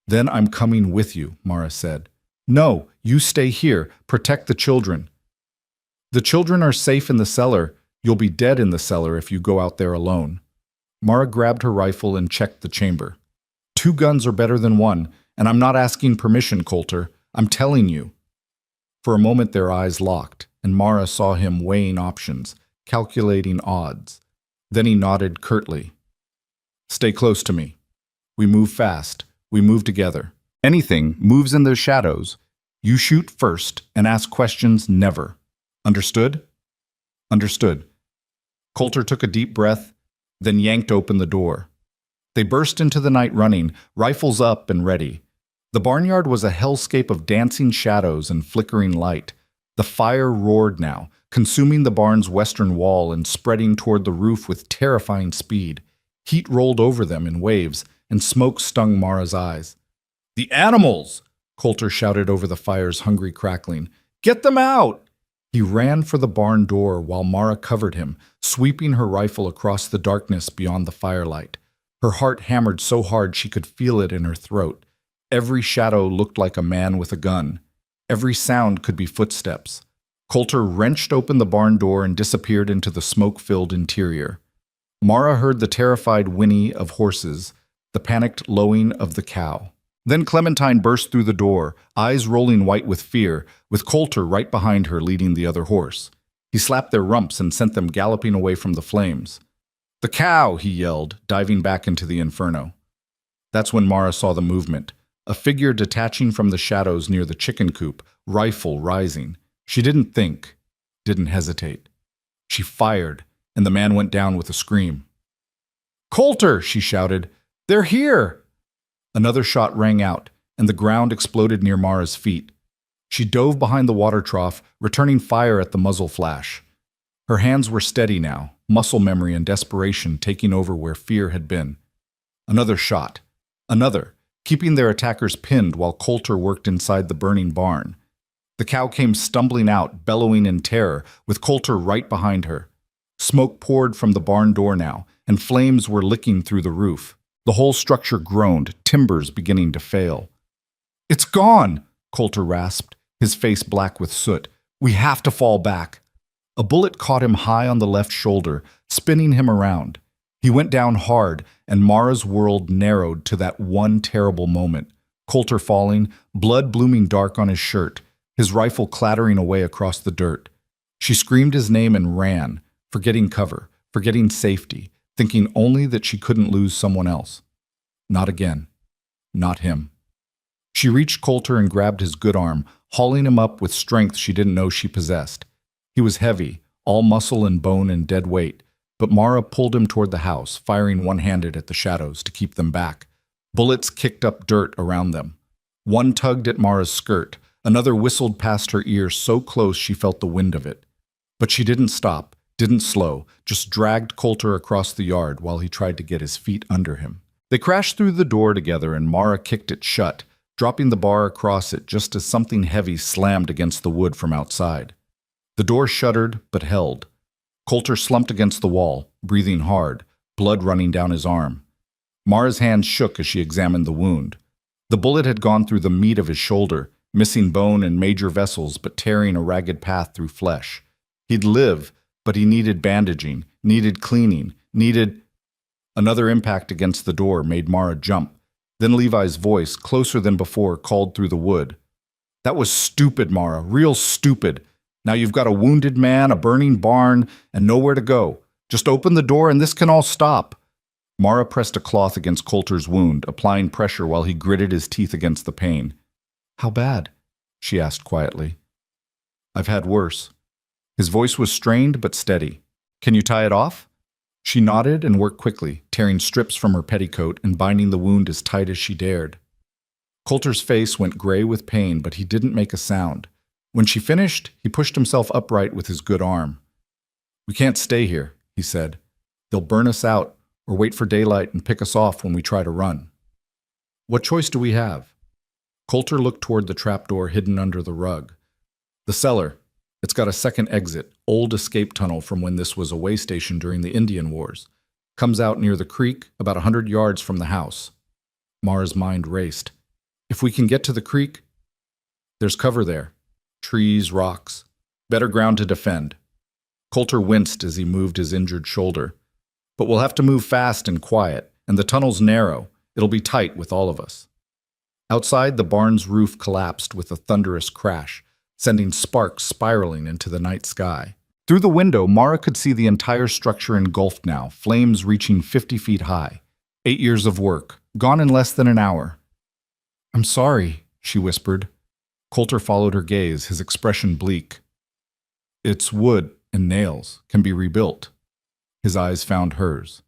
Then I'm coming with you, Mara said. No, you stay here. Protect the children. The children are safe in the cellar. You'll be dead in the cellar if you go out there alone. Mara grabbed her rifle and checked the chamber. 2 guns are better than 1, and I'm not asking permission, Coulter. I'm telling you. For a moment their eyes locked, and Mara saw him weighing options, calculating odds. Then he nodded curtly. Stay close to me. We move fast. We move together. Anything moves in the shadows. You shoot first and ask questions never. Understood? Understood. Coulter took a deep breath, then yanked open the door. They burst into the night running, rifles up and ready. The barnyard was a hellscape of dancing shadows and flickering light. The fire roared now, consuming the barn's western wall and spreading toward the roof with terrifying speed. Heat rolled over them in waves, and smoke stung Mara's eyes. The animals! Coulter shouted over the fire's hungry crackling. Get them out! He ran for the barn door while Mara covered him, sweeping her rifle across the darkness beyond the firelight. Her heart hammered so hard she could feel it in her throat. Every shadow looked like a man with a gun. Every sound could be footsteps. Coulter wrenched open the barn door and disappeared into the smoke-filled interior. Mara heard the terrified whinny of horses, the panicked lowing of the cow. Then Clementine burst through the door, eyes rolling white with fear, with Coulter right behind her leading the other horse. He slapped their rumps and sent them galloping away from the flames. "The cow!" he yelled, diving back into the inferno. That's when Mara saw the movement, a figure detaching from the shadows near the chicken coop, rifle rising. She didn't think, didn't hesitate. She fired, and the man went down with a scream. "Coulter!" she shouted. "They're here!" Another shot rang out, and the ground exploded near Mara's feet. She dove behind the water trough, returning fire at the muzzle flash. Her hands were steady now, muscle memory and desperation taking over where fear had been. Another shot. Another, keeping their attackers pinned while Coulter worked inside the burning barn. The cow came stumbling out, bellowing in terror, with Coulter right behind her. Smoke poured from the barn door now, and flames were licking through the roof. The whole structure groaned, timbers beginning to fail. "It's gone!" Coulter rasped, his face black with soot. "We have to fall back." A bullet caught him high on the left shoulder, spinning him around. He went down hard, and Mara's world narrowed to that one terrible moment. Coulter falling, blood blooming dark on his shirt, his rifle clattering away across the dirt. She screamed his name and ran, forgetting cover, forgetting safety, thinking only that she couldn't lose someone else. Not again. Not him. She reached Coulter and grabbed his good arm, hauling him up with strength she didn't know she possessed. He was heavy, all muscle and bone and dead weight, but Mara pulled him toward the house, firing one-handed at the shadows to keep them back. Bullets kicked up dirt around them. One tugged at Mara's skirt, another whistled past her ear so close she felt the wind of it. But she didn't stop, didn't slow, just dragged Coulter across the yard while he tried to get his feet under him. They crashed through the door together and Mara kicked it shut, dropping the bar across it just as something heavy slammed against the wood from outside. The door shuddered, but held. Coulter slumped against the wall, breathing hard, blood running down his arm. Mara's hands shook as she examined the wound. The bullet had gone through the meat of his shoulder, missing bone and major vessels but tearing a ragged path through flesh. He'd live, but he needed bandaging, needed cleaning, needed... Another impact against the door made Mara jump. Then Levi's voice, closer than before, called through the wood. "That was stupid, Mara, real stupid. Now you've got a wounded man, a burning barn, and nowhere to go. Just open the door and this can all stop." Mara pressed a cloth against Coulter's wound, applying pressure while he gritted his teeth against the pain. "How bad?" she asked quietly. "I've had worse." His voice was strained but steady. "Can you tie it off?" She nodded and worked quickly, tearing strips from her petticoat and binding the wound as tight as she dared. Coulter's face went gray with pain, but he didn't make a sound. When she finished, he pushed himself upright with his good arm. "We can't stay here," he said. "They'll burn us out, or wait for daylight and pick us off when we try to run. What choice do we have?" Coulter looked toward the trapdoor hidden under the rug. "The cellar. It's got a second exit, old escape tunnel from when this was a way station during the Indian Wars. Comes out near the creek, about 100 yards from the house." Mara's mind raced. "If we can get to the creek, there's cover there. Trees, rocks. Better ground to defend." Coulter winced as he moved his injured shoulder. "But we'll have to move fast and quiet, and the tunnel's narrow. It'll be tight with all of us." Outside, the barn's roof collapsed with a thunderous crash, sending sparks spiraling into the night sky. Through the window, Mara could see the entire structure engulfed now, flames reaching 50 feet high. 8 years of work, gone in less than an hour. "I'm sorry," she whispered. Coulter followed her gaze, his expression bleak. "It's wood and nails, can be rebuilt." His eyes found hers.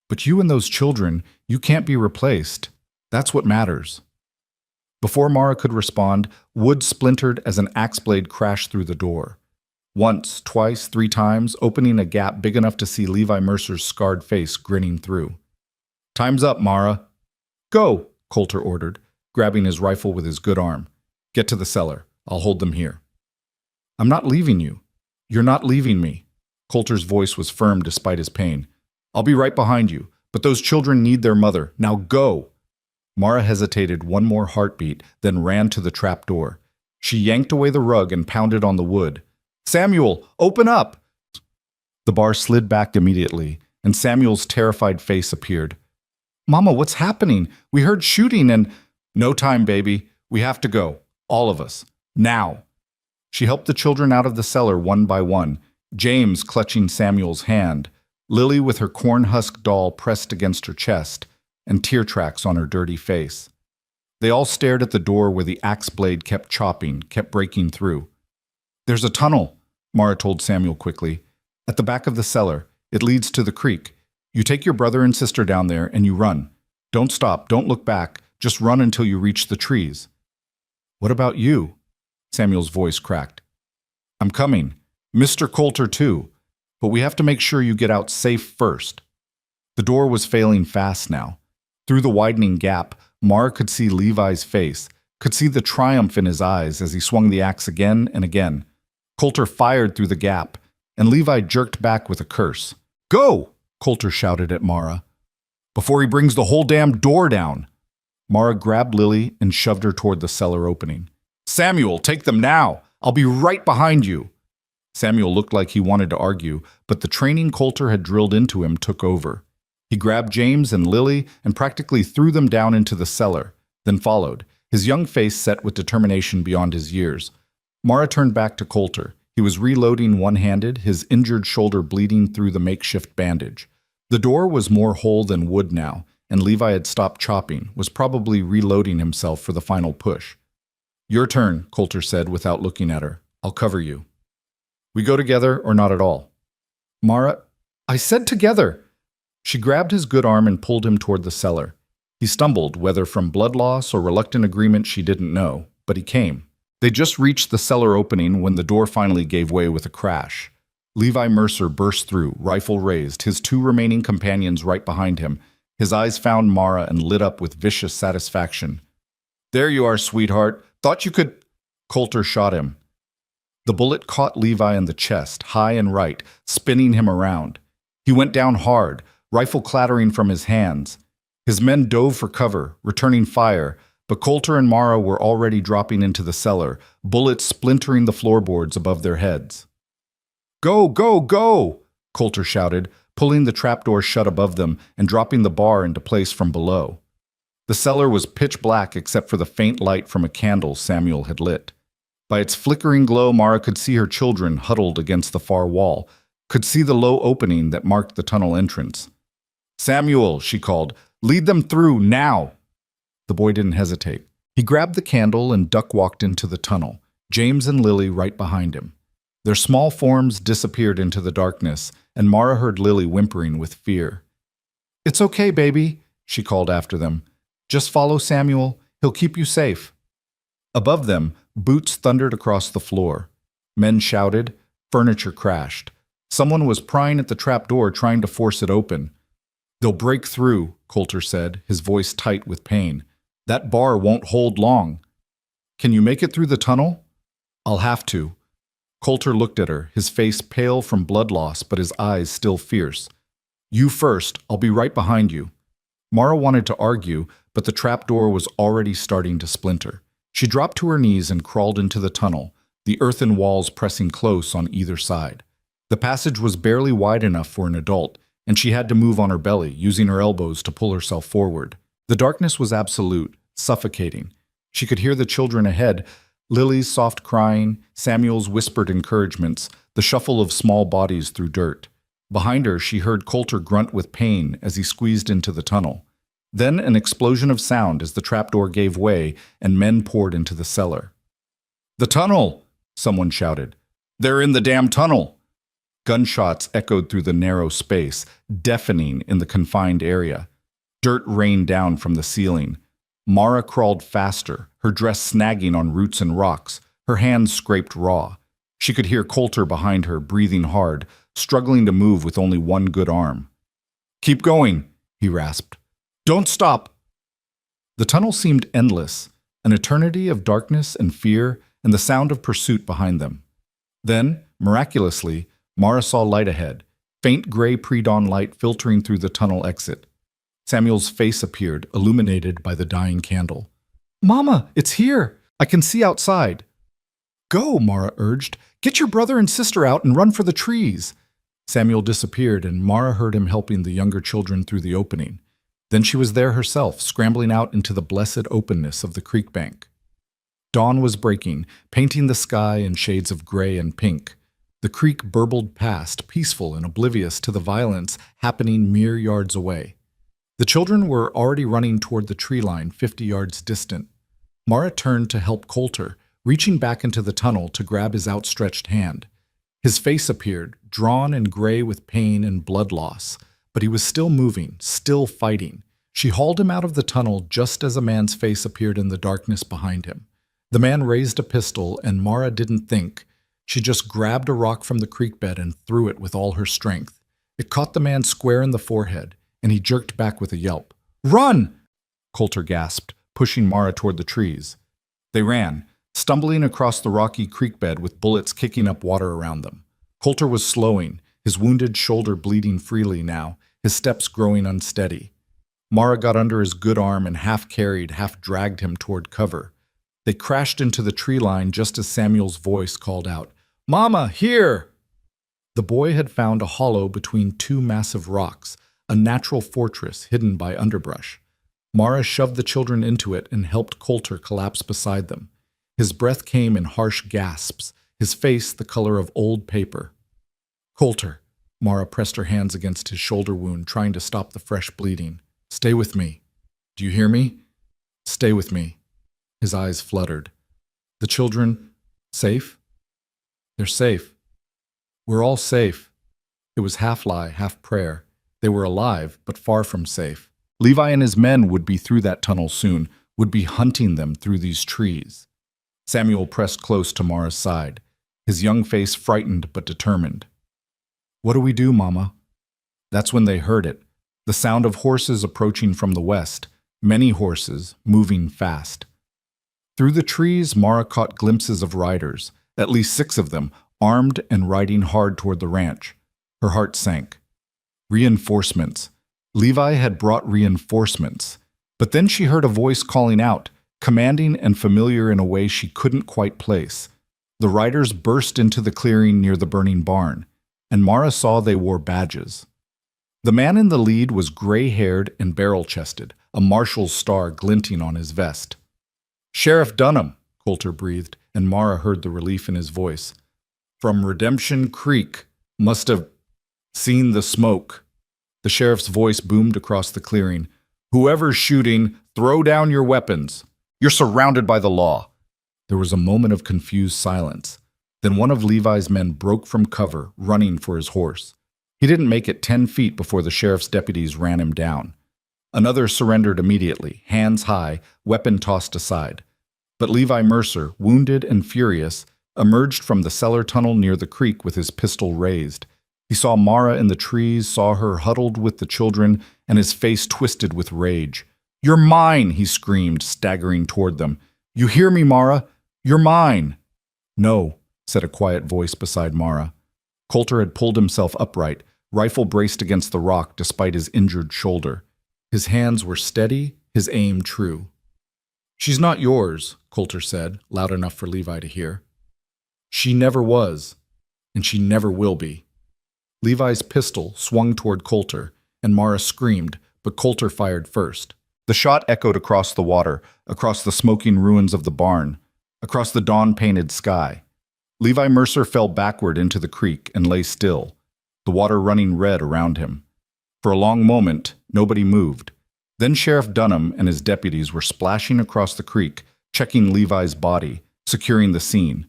"But you and those children, you can't be replaced. That's what matters." Before Mara could respond, wood splintered as an axe blade crashed through the door. Once, twice, 3 times, opening a gap big enough to see Levi Mercer's scarred face grinning through. "Time's up, Mara." "Go," Coulter ordered, grabbing his rifle with his good arm. "Get to the cellar. I'll hold them here." "I'm not leaving you. You're not leaving me." Coulter's voice was firm despite his pain. "I'll be right behind you, but those children need their mother. Now go." Mara hesitated one more heartbeat, then ran to the trap door. She yanked away the rug and pounded on the wood. "Samuel, open up!" The bar slid back immediately, and Samuel's terrified face appeared. "Mama, what's happening? We heard shooting and..." No time, baby. We have to go. All of us. Now. She helped the children out of the cellar one by one, James clutching Samuel's hand, Lily with her corn husk doll pressed against her chest, and tear tracks on her dirty face. They all stared at the door where the axe blade kept chopping, kept breaking through. There's a tunnel, Mara told Samuel quickly. At the back of the cellar. It leads to the creek. You take your brother and sister down there and you run. Don't stop, don't look back, just run until you reach the trees. What about you? Samuel's voice cracked. I'm coming. Mr. Coulter too. But we have to make sure you get out safe first. The door was failing fast now. Through the widening gap, Mara could see Levi's face, could see the triumph in his eyes as he swung the axe again and again. Coulter fired through the gap, and Levi jerked back with a curse. Go! Coulter shouted at Mara. Before he brings the whole damn door down. Mara grabbed Lily and shoved her toward the cellar opening. Samuel, take them now! I'll be right behind you! Samuel looked like he wanted to argue, but the training Coulter had drilled into him took over. He grabbed James and Lily and practically threw them down into the cellar, then followed, his young face set with determination beyond his years. Mara turned back to Coulter. He was reloading one-handed, his injured shoulder bleeding through the makeshift bandage. The door was more whole than wood now, and Levi had stopped chopping, was probably reloading himself for the final push. Your turn, Coulter said without looking at her. I'll cover you. We go together or not at all? Mara, I said together. She grabbed his good arm and pulled him toward the cellar. He stumbled, whether from blood loss or reluctant agreement she didn't know, but he came. They just reached the cellar opening when the door finally gave way with a crash. Levi Mercer burst through, rifle raised, his two remaining companions right behind him. His eyes found Mara and lit up with vicious satisfaction. There you are, sweetheart. Thought you could... Coulter shot him. The bullet caught Levi in the chest, high and right, spinning him around. He went down hard, rifle clattering from his hands. His men dove for cover, returning fire, but Coulter and Mara were already dropping into the cellar, bullets splintering the floorboards above their heads. Go, go, go! Coulter shouted, pulling the trapdoor shut above them and dropping the bar into place from below. The cellar was pitch black except for the faint light from a candle Samuel had lit. By its flickering glow, Mara could see her children huddled against the far wall, could see the low opening that marked the tunnel entrance. Samuel, she called, lead them through, now! The boy didn't hesitate. He grabbed the candle and duck-walked into the tunnel, James and Lily right behind him. Their small forms disappeared into the darkness, and Mara heard Lily whimpering with fear. It's okay, baby, she called after them. Just follow Samuel. He'll keep you safe. Above them, boots thundered across the floor. Men shouted. Furniture crashed. Someone was prying at the trapdoor, trying to force it open. They'll break through, Coulter said, his voice tight with pain. That bar won't hold long. Can you make it through the tunnel? I'll have to. Coulter looked at her, his face pale from blood loss, but his eyes still fierce. You first. I'll be right behind you. Mara wanted to argue, but the trapdoor was already starting to splinter. She dropped to her knees and crawled into the tunnel, the earthen walls pressing close on either side. The passage was barely wide enough for an adult, and she had to move on her belly, using her elbows to pull herself forward. The darkness was absolute, suffocating. She could hear the children ahead, Lily's soft crying, Samuel's whispered encouragements, the shuffle of small bodies through dirt. Behind her, she heard Coulter grunt with pain as he squeezed into the tunnel. Then an explosion of sound as the trapdoor gave way and men poured into the cellar. The tunnel! Someone shouted. They're in the damn tunnel! Gunshots echoed through the narrow space, deafening in the confined area. Dirt rained down from the ceiling. Mara crawled faster, her dress snagging on roots and rocks, her hands scraped raw. She could hear Coulter behind her, breathing hard, struggling to move with only one good arm. Keep going, he rasped. Don't stop! The tunnel seemed endless, an eternity of darkness and fear and the sound of pursuit behind them. Then, miraculously, Mara saw light ahead, faint gray pre-dawn light filtering through the tunnel exit. Samuel's face appeared, illuminated by the dying candle. Mama, it's here! I can see outside. Go, Mara urged. Get your brother and sister out and run for the trees. Samuel disappeared, and Mara heard him helping the younger children through the opening. Then she was there herself, scrambling out into the blessed openness of the creek bank. Dawn was breaking, painting the sky in shades of gray and pink. The creek burbled past, peaceful and oblivious to the violence happening mere yards away. The children were already running toward the tree line 50 yards distant. Mara turned to help Coulter, reaching back into the tunnel to grab his outstretched hand. His face appeared, drawn and gray with pain and blood loss, but he was still moving, still fighting. She hauled him out of the tunnel just as a man's face appeared in the darkness behind him. The man raised a pistol, and Mara didn't think. She just grabbed a rock from the creek bed and threw it with all her strength. It caught the man square in the forehead, and he jerked back with a yelp. "Run!" Coulter gasped, pushing Mara toward the trees. They ran, stumbling across the rocky creek bed with bullets kicking up water around them. Coulter was slowing, his wounded shoulder bleeding freely now, his steps growing unsteady. Mara got under his good arm and half carried, half dragged him toward cover. They crashed into the tree line just as Samuel's voice called out, "Mama, here!" The boy had found a hollow between two massive rocks, a natural fortress hidden by underbrush. Mara shoved the children into it and helped Coulter collapse beside them. His breath came in harsh gasps, his face the color of old paper. "Coulter," Mara pressed her hands against his shoulder wound, trying to stop the fresh bleeding. "Stay with me. Do you hear me? Stay with me." His eyes fluttered. "The children, safe?" "They're safe. We're all safe." It was half lie, half prayer. They were alive, but far from safe. Levi and his men would be through that tunnel soon, would be hunting them through these trees. Samuel pressed close to Mara's side, his young face frightened but determined. "What do we do, Mama?" That's when they heard it, the sound of horses approaching from the west, many horses, moving fast. Through the trees, Mara caught glimpses of riders, at least 6 of them, armed and riding hard toward the ranch. Her heart sank. Reinforcements. Levi had brought reinforcements. But then she heard a voice calling out, commanding and familiar in a way she couldn't quite place. The riders burst into the clearing near the burning barn, and Mara saw they wore badges. The man in the lead was gray-haired and barrel-chested, a marshal's star glinting on his vest. "Sheriff Dunham," Coulter breathed, and Mara heard the relief in his voice. "From Redemption Creek. Must have seen the smoke." The sheriff's voice boomed across the clearing. "Whoever's shooting, throw down your weapons. You're surrounded by the law." There was a moment of confused silence. Then one of Levi's men broke from cover, running for his horse. He didn't make it 10 feet before the sheriff's deputies ran him down. Another surrendered immediately, hands high, weapon tossed aside. But Levi Mercer, wounded and furious, emerged from the cellar tunnel near the creek with his pistol raised. He saw Mara in the trees, saw her huddled with the children, and his face twisted with rage. "You're mine!" he screamed, staggering toward them. "You hear me, Mara? You're mine!" "No," said a quiet voice beside Mara. Coulter had pulled himself upright, rifle braced against the rock despite his injured shoulder. His hands were steady, his aim true. "She's not yours," Coulter said, loud enough for Levi to hear. "She never was, and she never will be." Levi's pistol swung toward Coulter, and Mara screamed, but Coulter fired first. The shot echoed across the water, across the smoking ruins of the barn, across the dawn-painted sky. Levi Mercer fell backward into the creek and lay still, the water running red around him. For a long moment, nobody moved. Then Sheriff Dunham and his deputies were splashing across the creek, checking Levi's body, securing the scene.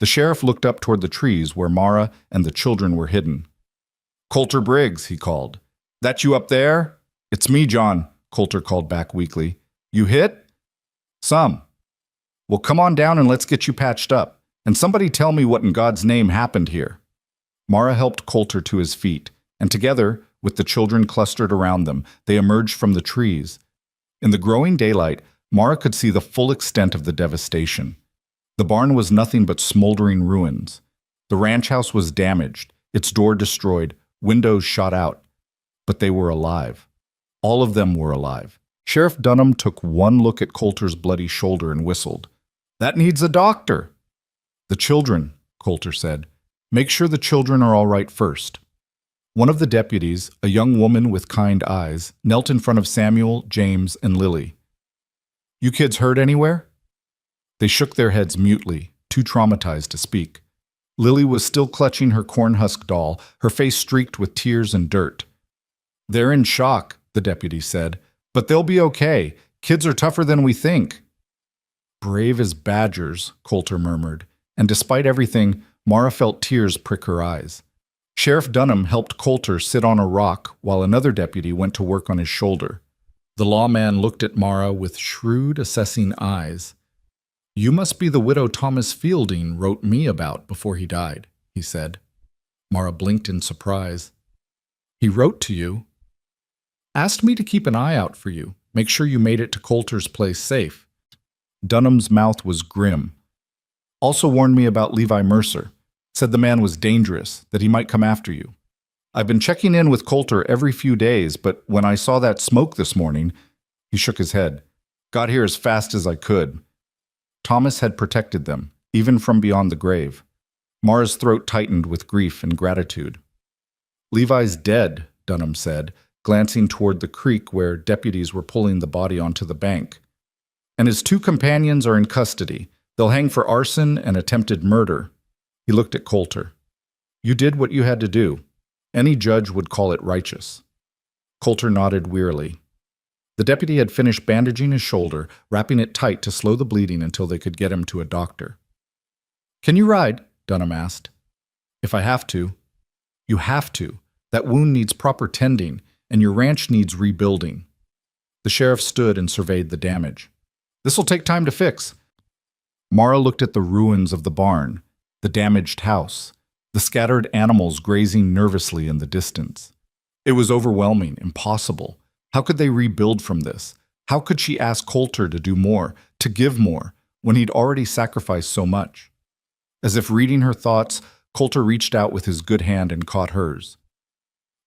The sheriff looked up toward the trees where Mara and the children were hidden. "Coulter Briggs," he called. "That you up there?" "It's me, John," Coulter called back weakly. "You hit?" "Some." "Well, come on down and let's get you patched up. And somebody tell me what in God's name happened here." Mara helped Coulter to his feet, and together, with the children clustered around them, they emerged from the trees. In the growing daylight, Mara could see the full extent of the devastation. The barn was nothing but smoldering ruins. The ranch house was damaged, its door destroyed, windows shot out. But they were alive. All of them were alive. Sheriff Dunham took one look at Coulter's bloody shoulder and whistled. "That needs a doctor." "The children," Coulter said. "Make sure the children are all right first." One of the deputies, a young woman with kind eyes, knelt in front of Samuel, James, and Lily. "You kids hurt anywhere?" They shook their heads mutely, too traumatized to speak. Lily was still clutching her cornhusk doll, her face streaked with tears and dirt. "They're in shock," the deputy said, "but they'll be okay. Kids are tougher than we think." "Brave as badgers," Coulter murmured, and despite everything, Mara felt tears prick her eyes. Sheriff Dunham helped Coulter sit on a rock while another deputy went to work on his shoulder. The lawman looked at Mara with shrewd, assessing eyes. "You must be the widow Thomas Fielding wrote me about before he died," he said. Mara blinked in surprise. "He wrote to you?" "Asked me to keep an eye out for you, make sure you made it to Coulter's place safe." Dunham's mouth was grim. "Also warned me about Levi Mercer. Said the man was dangerous, that he might come after you. I've been checking in with Coulter every few days, but when I saw that smoke this morning," he shook his head, "got here as fast as I could." Thomas had protected them, even from beyond the grave. Mara's throat tightened with grief and gratitude. "Levi's dead," Dunham said, glancing toward the creek where deputies were pulling the body onto the bank. "And his 2 companions are in custody. They'll hang for arson and attempted murder." He looked at Coulter. "You did what you had to do. Any judge would call it righteous." Coulter nodded wearily. The deputy had finished bandaging his shoulder, wrapping it tight to slow the bleeding until they could get him to a doctor. "Can you ride?" Dunham asked. "If I have to." "You have to. That wound needs proper tending, and your ranch needs rebuilding." The sheriff stood and surveyed the damage. "This'll take time to fix." Mara looked at the ruins of the barn, the damaged house, the scattered animals grazing nervously in the distance. It was overwhelming, impossible. How could they rebuild from this? How could she ask Coulter to do more, to give more, when he'd already sacrificed so much? As if reading her thoughts, Coulter reached out with his good hand and caught hers.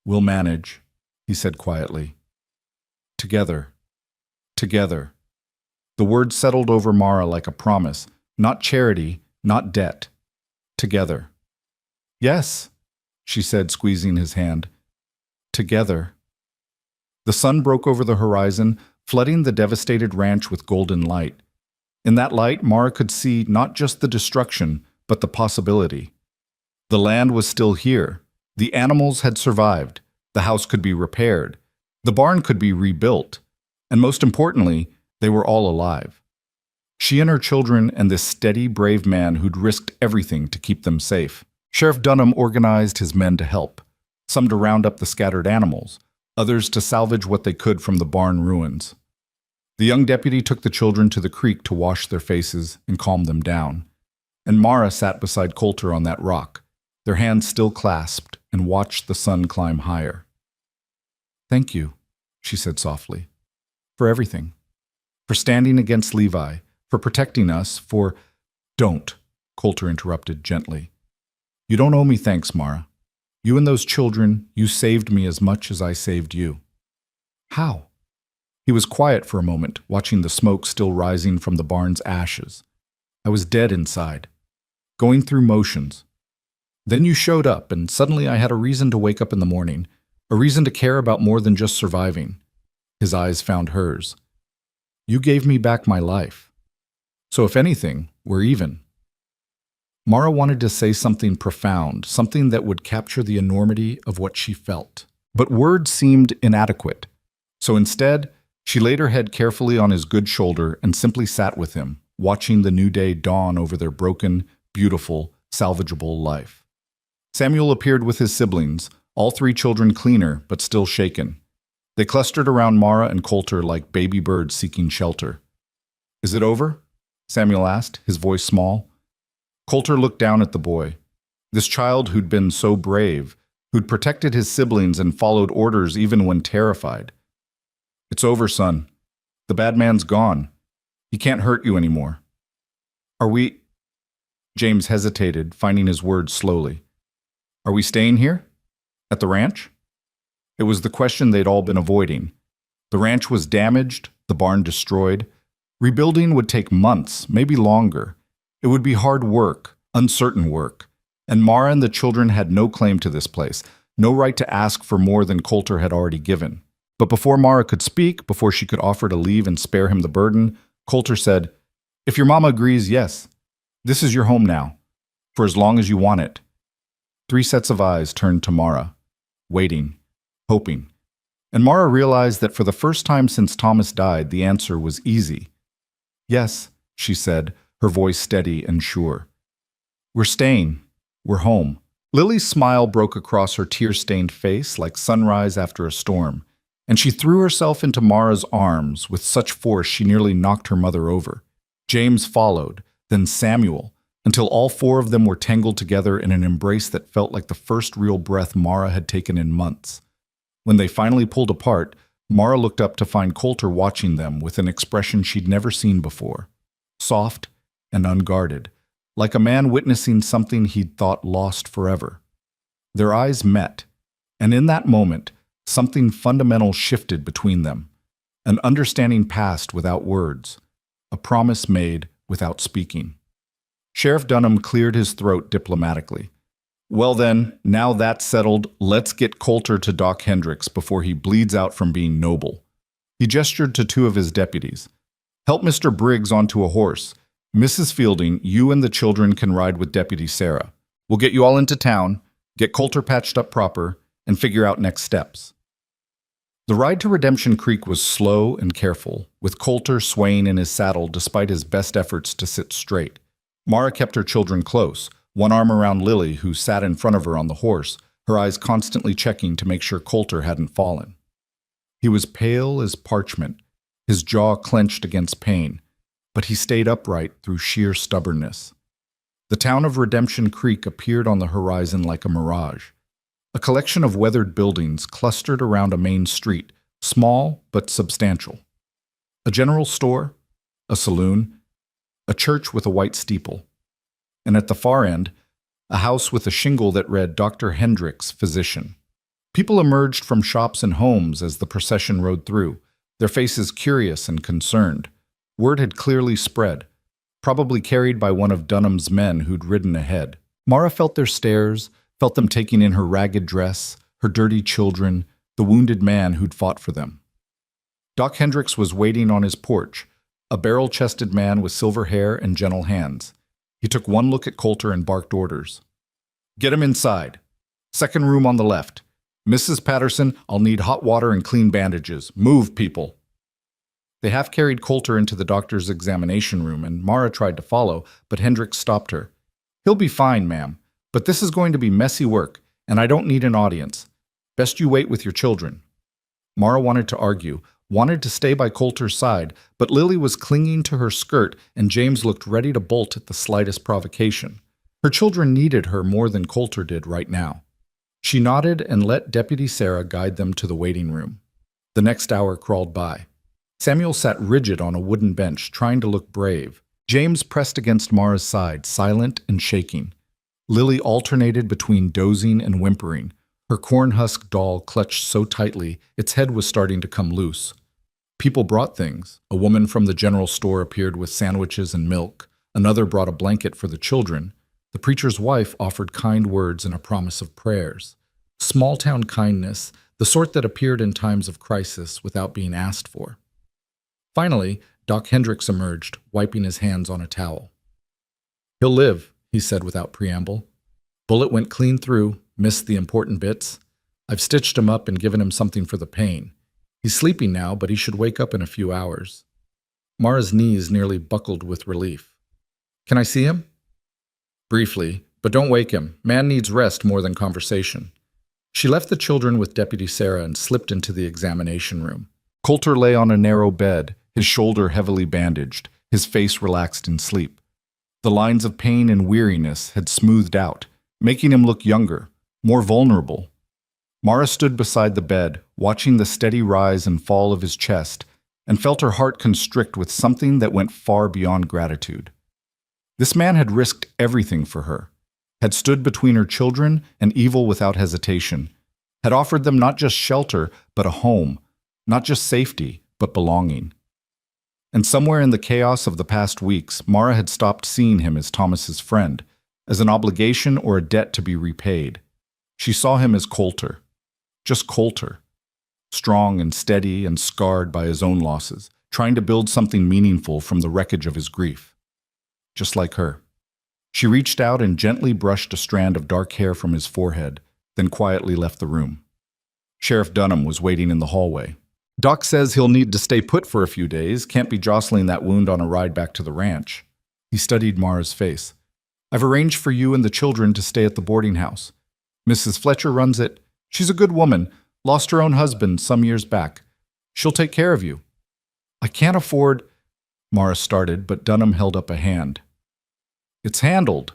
"We'll manage," he said quietly. "Together. Together." The words settled over Mara like a promise, not charity, not debt. Together. "Yes," she said, squeezing his hand. "Together." The sun broke over the horizon, flooding the devastated ranch with golden light. In that light, Mara could see not just the destruction, but the possibility. The land was still here. The animals had survived. The house could be repaired. The barn could be rebuilt. And most importantly, they were all alive. She and her children and this steady, brave man who'd risked everything to keep them safe. Sheriff Dunham organized his men to help, some to round up the scattered animals, others to salvage what they could from the barn ruins. The young deputy took the children to the creek to wash their faces and calm them down, and Mara sat beside Coulter on that rock, their hands still clasped, and watched the sun climb higher. "Thank you," she said softly, "for everything, for standing against Levi, for protecting us, for—" "Don't," Coulter interrupted gently. "You don't owe me thanks, Mara. You and those children, you saved me as much as I saved you." "How?" He was quiet for a moment, watching the smoke still rising from the barn's ashes. "I was dead inside, going through motions. Then you showed up, and suddenly I had a reason to wake up in the morning, a reason to care about more than just surviving." His eyes found hers. "You gave me back my life. So if anything, we're even." Mara wanted to say something profound, something that would capture the enormity of what she felt. But words seemed inadequate. So instead, she laid her head carefully on his good shoulder and simply sat with him, watching the new day dawn over their broken, beautiful, salvageable life. Samuel appeared with his siblings, all 3 children cleaner but still shaken. They clustered around Mara and Coulter like baby birds seeking shelter. "Is it over?" Samuel asked, his voice small. Coulter looked down at the boy. This child who'd been so brave, who'd protected his siblings and followed orders even when terrified. "It's over, son. The bad man's gone. He can't hurt you anymore." "Are we—" James hesitated, finding his words slowly. "Are we staying here? At the ranch?" It was the question they'd all been avoiding. The ranch was damaged, the barn destroyed. Rebuilding would take months, maybe longer. It would be hard work, uncertain work. And Mara and the children had no claim to this place, no right to ask for more than Coulter had already given. But before Mara could speak, before she could offer to leave and spare him the burden, Coulter said, "If your mama agrees, yes. This is your home now, for as long as you want it." 3 sets of eyes turned to Mara, waiting, hoping. And Mara realized that for the first time since Thomas died, the answer was easy. "Yes," she said, her voice steady and sure. "We're staying. We're home." Lily's smile broke across her tear-stained face like sunrise after a storm, and she threw herself into Mara's arms with such force she nearly knocked her mother over. James followed, then Samuel, until all 4 of them were tangled together in an embrace that felt like the first real breath Mara had taken in months. When they finally pulled apart, Mara looked up to find Coulter watching them with an expression she'd never seen before. Soft and unguarded, like a man witnessing something he'd thought lost forever. Their eyes met, and in that moment, something fundamental shifted between them. An understanding passed without words, a promise made without speaking. Sheriff Dunham cleared his throat diplomatically. "Well then, now that's settled, let's get Coulter to Doc Hendricks before he bleeds out from being noble." He gestured to 2 of his deputies. "Help Mr. Briggs onto a horse. Mrs. Fielding, you and the children can ride with Deputy Sarah. We'll get you all into town, get Coulter patched up proper, and figure out next steps." The ride to Redemption Creek was slow and careful, with Coulter swaying in his saddle despite his best efforts to sit straight. Mara kept her children close, one arm around Lily, who sat in front of her on the horse, her eyes constantly checking to make sure Coulter hadn't fallen. He was pale as parchment, his jaw clenched against pain, but he stayed upright through sheer stubbornness. The town of Redemption Creek appeared on the horizon like a mirage. A collection of weathered buildings clustered around a main street, small but substantial. A general store, a saloon, a church with a white steeple, and at the far end, a house with a shingle that read Dr. Hendricks, Physician. People emerged from shops and homes as the procession rode through, their faces curious and concerned. Word had clearly spread, probably carried by one of Dunham's men who'd ridden ahead. Mara felt their stares, felt them taking in her ragged dress, her dirty children, the wounded man who'd fought for them. Doc Hendricks was waiting on his porch, a barrel-chested man with silver hair and gentle hands. He took one look at Coulter and barked orders. "Get him inside. Second room on the left. Mrs. Patterson, I'll need hot water and clean bandages. Move, people." They half-carried Coulter into the doctor's examination room, and Mara tried to follow, but Hendricks stopped her. "He'll be fine, ma'am, but this is going to be messy work, and I don't need an audience. Best you wait with your children." Mara wanted to argue, wanted to stay by Coulter's side, but Lily was clinging to her skirt, and James looked ready to bolt at the slightest provocation. Her children needed her more than Coulter did right now. She nodded and let Deputy Sarah guide them to the waiting room. The next hour crawled by. Samuel sat rigid on a wooden bench, trying to look brave. James pressed against Mara's side, silent and shaking. Lily alternated between dozing and whimpering, her corn-husk doll clutched so tightly its head was starting to come loose. People brought things. A woman from the general store appeared with sandwiches and milk. Another brought a blanket for the children. The preacher's wife offered kind words and a promise of prayers. Small-town kindness, the sort that appeared in times of crisis without being asked for. Finally, Doc Hendricks emerged, wiping his hands on a towel. "He'll live," he said without preamble. "Bullet went clean through, missed the important bits. I've stitched him up and given him something for the pain. He's sleeping now, but he should wake up in a few hours." Mara's knees nearly buckled with relief. "Can I see him?" "Briefly, but don't wake him. Man needs rest more than conversation." She left the children with Deputy Sarah and slipped into the examination room. Coulter lay on a narrow bed, his shoulder heavily bandaged, his face relaxed in sleep. The lines of pain and weariness had smoothed out, making him look younger, more vulnerable. Mara stood beside the bed, watching the steady rise and fall of his chest, and felt her heart constrict with something that went far beyond gratitude. This man had risked everything for her, had stood between her children and evil without hesitation, had offered them not just shelter, but a home, not just safety, but belonging. And somewhere in the chaos of the past weeks, Mara had stopped seeing him as Thomas's friend, as an obligation or a debt to be repaid. She saw him as Coulter, just Coulter, strong and steady and scarred by his own losses, trying to build something meaningful from the wreckage of his grief. Just like her. She reached out and gently brushed a strand of dark hair from his forehead, then quietly left the room. Sheriff Dunham was waiting in the hallway. Doc says he'll need to stay put for a few days, can't be jostling that wound on a ride back to the ranch. He studied Mara's face. I've arranged for you and the children to stay at the boarding house. Mrs. Fletcher runs it. She's a good woman, lost her own husband some years back. She'll take care of you. I can't afford, Mara started, but Dunham held up a hand. It's handled.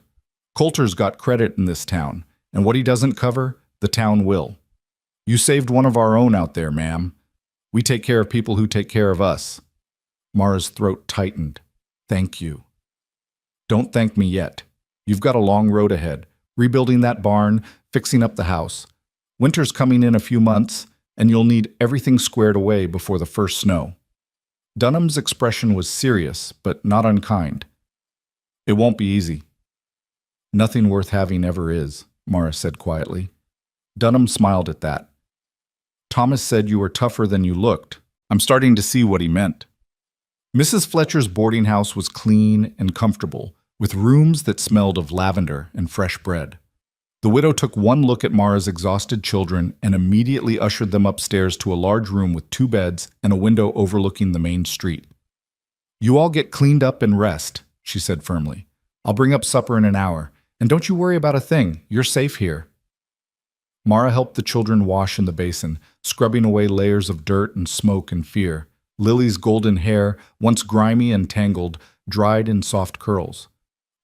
Coulter's got credit in this town, and what he doesn't cover, the town will. You saved one of our own out there, ma'am. We take care of people who take care of us. Mara's throat tightened. Thank you. Don't thank me yet. You've got a long road ahead, rebuilding that barn, fixing up the house. Winter's coming in a few months, and you'll need everything squared away before the first snow. Dunham's expression was serious, but not unkind. It won't be easy. Nothing worth having ever is, Mara said quietly. Dunham smiled at that. Thomas said you were tougher than you looked. I'm starting to see what he meant. Mrs. Fletcher's boarding house was clean and comfortable, with rooms that smelled of lavender and fresh bread. The widow took one look at Mara's exhausted children and immediately ushered them upstairs to a large room with 2 beds and a window overlooking the main street. You all get cleaned up and rest, she said firmly. I'll bring up supper in an hour, and don't you worry about a thing. You're safe here. Mara helped the children wash in the basin, scrubbing away layers of dirt and smoke and fear. Lily's golden hair, once grimy and tangled, dried in soft curls.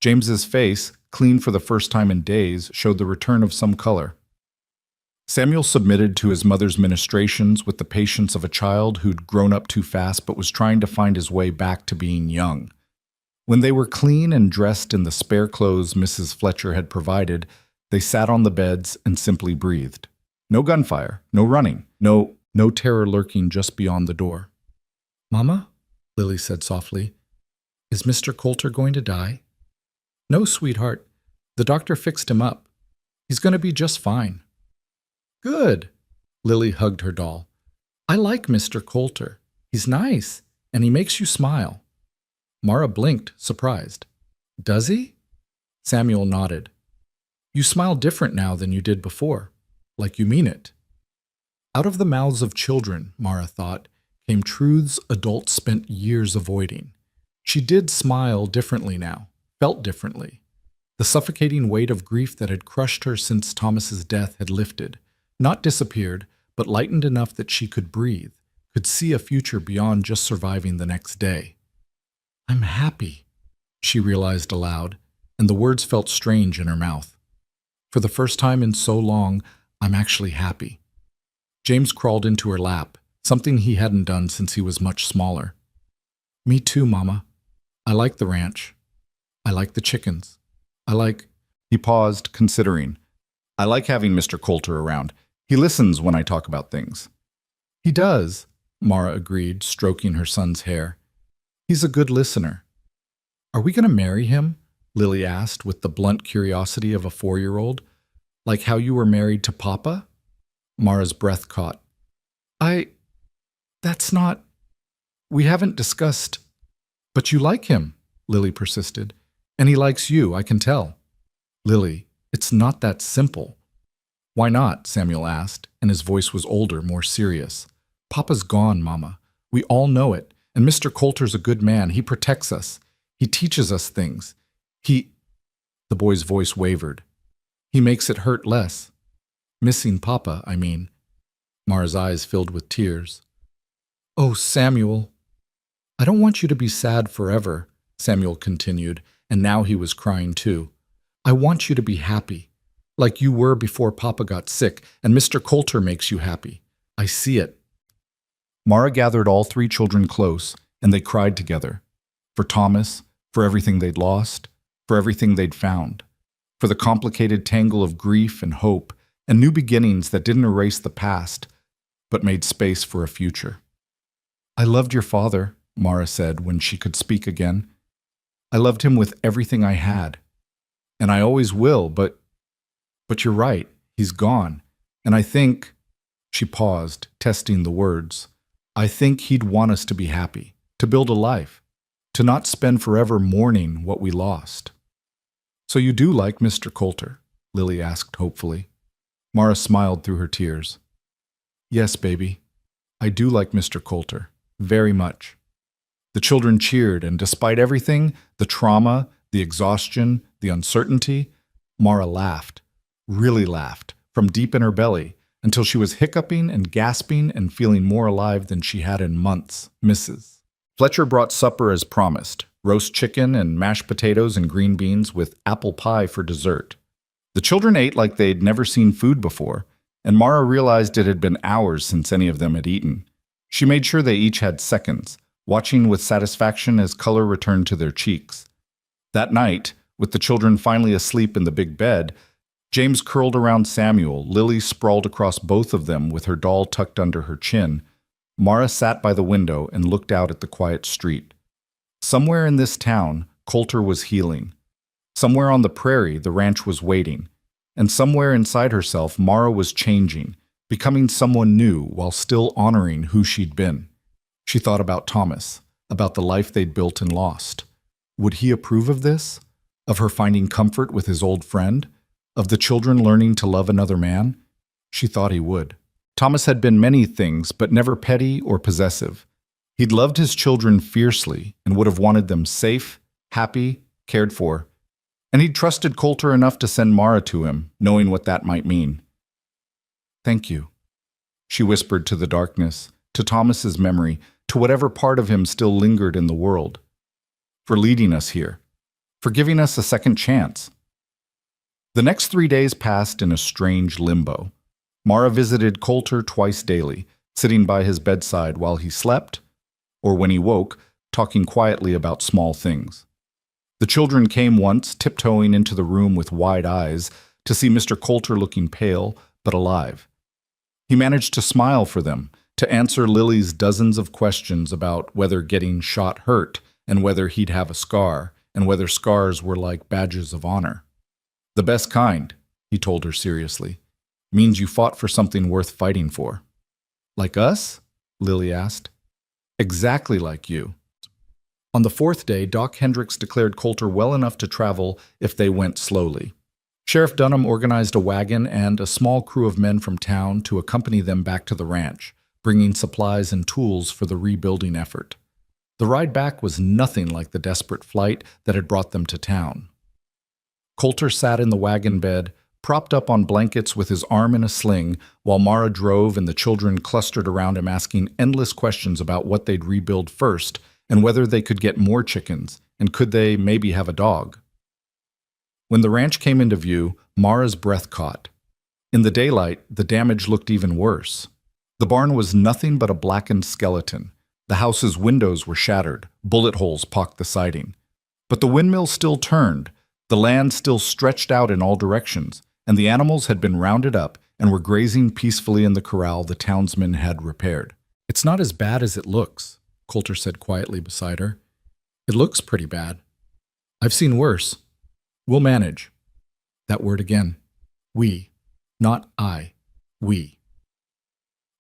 James's face, clean for the first time in days, showed the return of some color. Samuel submitted to his mother's ministrations with the patience of a child who'd grown up too fast but was trying to find his way back to being young. When they were clean and dressed in the spare clothes Mrs. Fletcher had provided, they sat on the beds and simply breathed. No gunfire, no running, no terror lurking just beyond the door. Mama, Lily said softly, is Mr. Coulter going to die? No, sweetheart. The doctor fixed him up. He's going to be just fine. Good. Lily hugged her doll. I like Mr. Coulter. He's nice, and he makes you smile. Mara blinked, surprised. Does he? Samuel nodded. You smile different now than you did before, like you mean it. Out of the mouths of children, Mara thought, came truths adults spent years avoiding. She did smile differently now, felt differently. The suffocating weight of grief that had crushed her since Thomas's death had lifted, not disappeared, but lightened enough that she could breathe, could see a future beyond just surviving the next day. I'm happy, she realized aloud, and the words felt strange in her mouth. For the first time in so long, I'm actually happy. James crawled into her lap, something he hadn't done since he was much smaller. Me too, Mama. I like the ranch. I like the chickens. He paused, considering. I like having Mr. Coulter around. He listens when I talk about things. He does, Mara agreed, stroking her son's hair. He's a good listener. Are we going to marry him? Lily asked with the blunt curiosity of a 4-year-old. Like how you were married to Papa? Mara's breath caught. That's not... We haven't discussed... But you like him, Lily persisted. And he likes you, I can tell. Lily, it's not that simple. Why not? Samuel asked, and his voice was older, more serious. Papa's gone, Mama. We all know it, and Mr. Coulter's a good man. He protects us. He teaches us things. The boy's voice wavered. He makes it hurt less. Missing Papa, I mean. Mara's eyes filled with tears. Oh, Samuel. I don't want you to be sad forever, Samuel continued, and now he was crying too. I want you to be happy, like you were before Papa got sick, and Mr. Coulter makes you happy. I see it. Mara gathered all 3 children close, and they cried together. For Thomas, for everything they'd lost, for everything they'd found, for the complicated tangle of grief and hope and new beginnings that didn't erase the past, but made space for a future. I loved your father, Mara said when she could speak again. I loved him with everything I had. And I always will, but you're right. He's gone. And I think, she paused, testing the words, I think he'd want us to be happy, to build a life, to not spend forever mourning what we lost. So you do like Mr. Coulter? Lily asked hopefully. Mara smiled through her tears. Yes, baby. I do like Mr. Coulter. Very much. The children cheered, and despite everything, the trauma, the exhaustion, the uncertainty, Mara laughed, really laughed, from deep in her belly, until she was hiccuping and gasping and feeling more alive than she had in months. Mrs. Fletcher brought supper as promised, roast chicken and mashed potatoes and green beans with apple pie for dessert. The children ate like they'd never seen food before, and Mara realized it had been hours since any of them had eaten. She made sure they each had seconds, watching with satisfaction as color returned to their cheeks. That night, with the children finally asleep in the big bed, James curled around Samuel, Lily sprawled across both of them with her doll tucked under her chin. Mara sat by the window and looked out at the quiet street. Somewhere in this town, Coulter was healing. Somewhere on the prairie, the ranch was waiting. And somewhere inside herself, Mara was changing, becoming someone new while still honoring who she'd been. She thought about Thomas, about the life they'd built and lost. Would he approve of this? Of her finding comfort with his old friend? Of the children learning to love another man? She thought he would. Thomas had been many things, but never petty or possessive. He'd loved his children fiercely and would have wanted them safe, happy, cared for. And he'd trusted Coulter enough to send Mara to him, knowing what that might mean. Thank you, she whispered to the darkness, to Thomas's memory, to whatever part of him still lingered in the world. For leading us here. For giving us a second chance. The next 3 days passed in a strange limbo. Mara visited Coulter twice daily, sitting by his bedside while he slept, or when he woke, talking quietly about small things. The children came once, tiptoeing into the room with wide eyes, to see Mr. Coulter looking pale, but alive. He managed to smile for them, to answer Lily's dozens of questions about whether getting shot hurt, and whether he'd have a scar, and whether scars were like badges of honor. The best kind, he told her seriously, means you fought for something worth fighting for. Like us? Lily asked. Exactly like you. On the fourth day, Doc Hendricks declared Coulter well enough to travel if they went slowly. Sheriff Dunham organized a wagon and a small crew of men from town to accompany them back to the ranch, bringing supplies and tools for the rebuilding effort. The ride back was nothing like the desperate flight that had brought them to town. Coulter sat in the wagon bed, propped up on blankets with his arm in a sling, while Mara drove and the children clustered around him asking endless questions about what they'd rebuild first and whether they could get more chickens, and could they maybe have a dog. When the ranch came into view, Mara's breath caught. In the daylight, the damage looked even worse. The barn was nothing but a blackened skeleton. The house's windows were shattered, bullet holes pocked the siding. But the windmill still turned, the land still stretched out in all directions, and the animals had been rounded up and were grazing peacefully in the corral the townsmen had repaired. It's not as bad as it looks, Coulter said quietly beside her. It looks pretty bad. I've seen worse. We'll manage. That word again. We. Not I. We.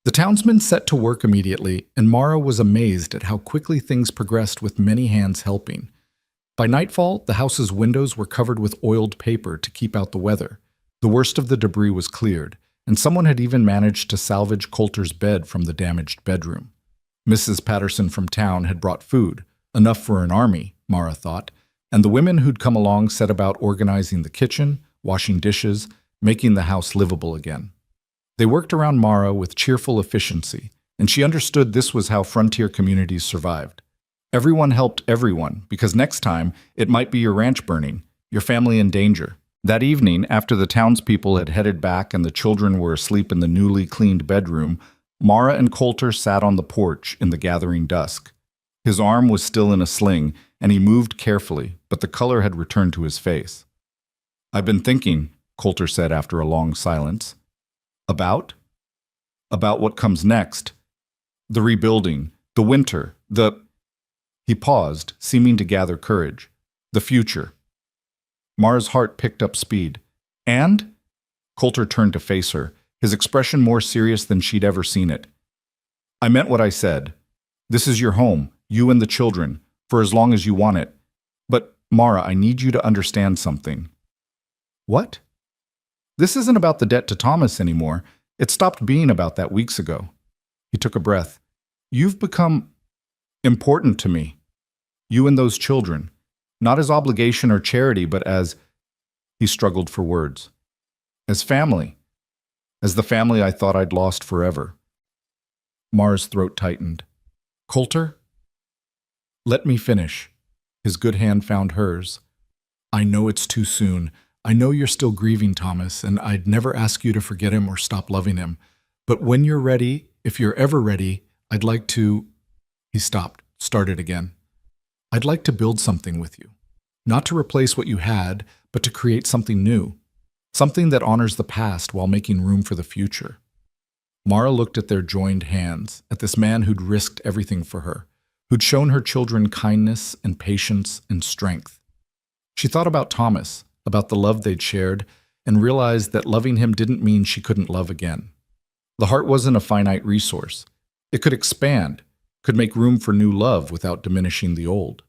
The townsmen set to work immediately, and Mara was amazed at how quickly things progressed with many hands helping. By nightfall, the house's windows were covered with oiled paper to keep out the weather. The worst of the debris was cleared, and someone had even managed to salvage Coulter's bed from the damaged bedroom. Mrs. Patterson from town had brought food, enough for an army, Mara thought, and the women who'd come along set about organizing the kitchen, washing dishes, making the house livable again. They worked around Mara with cheerful efficiency, and she understood this was how frontier communities survived. Everyone helped everyone, because next time it might be your ranch burning, your family in danger. That evening, after the townspeople had headed back and the children were asleep in the newly cleaned bedroom, Mara and Coulter sat on the porch in the gathering dusk. His arm was still in a sling, and he moved carefully, but the color had returned to his face. I've been thinking, Coulter said after a long silence. About? About what comes next. The rebuilding, the winter, He paused, seeming to gather courage. The future. Mara's heart picked up speed. And? Coulter turned to face her, his expression more serious than she'd ever seen it. I meant what I said. This is your home, you and the children, for as long as you want it. But, Mara, I need you to understand something. What? This isn't about the debt to Thomas anymore. It stopped being about that weeks ago. He took a breath. You've become important to me. You and those children. Not as obligation or charity, but as... He struggled for words. As family. As the family I thought I'd lost forever. Mara's throat tightened. Coulter? Let me finish. His good hand found hers. I know it's too soon. I know you're still grieving Thomas, and I'd never ask you to forget him or stop loving him. But when you're ready, if you're ever ready, I'd like to... He stopped, started again. I'd like to build something with you. Not to replace what you had, but to create something new. Something that honors the past while making room for the future. Mara looked at their joined hands, at this man who'd risked everything for her, who'd shown her children kindness and patience and strength. She thought about Thomas, about the love they'd shared, and realized that loving him didn't mean she couldn't love again. The heart wasn't a finite resource. It could expand, could make room for new love without diminishing the old.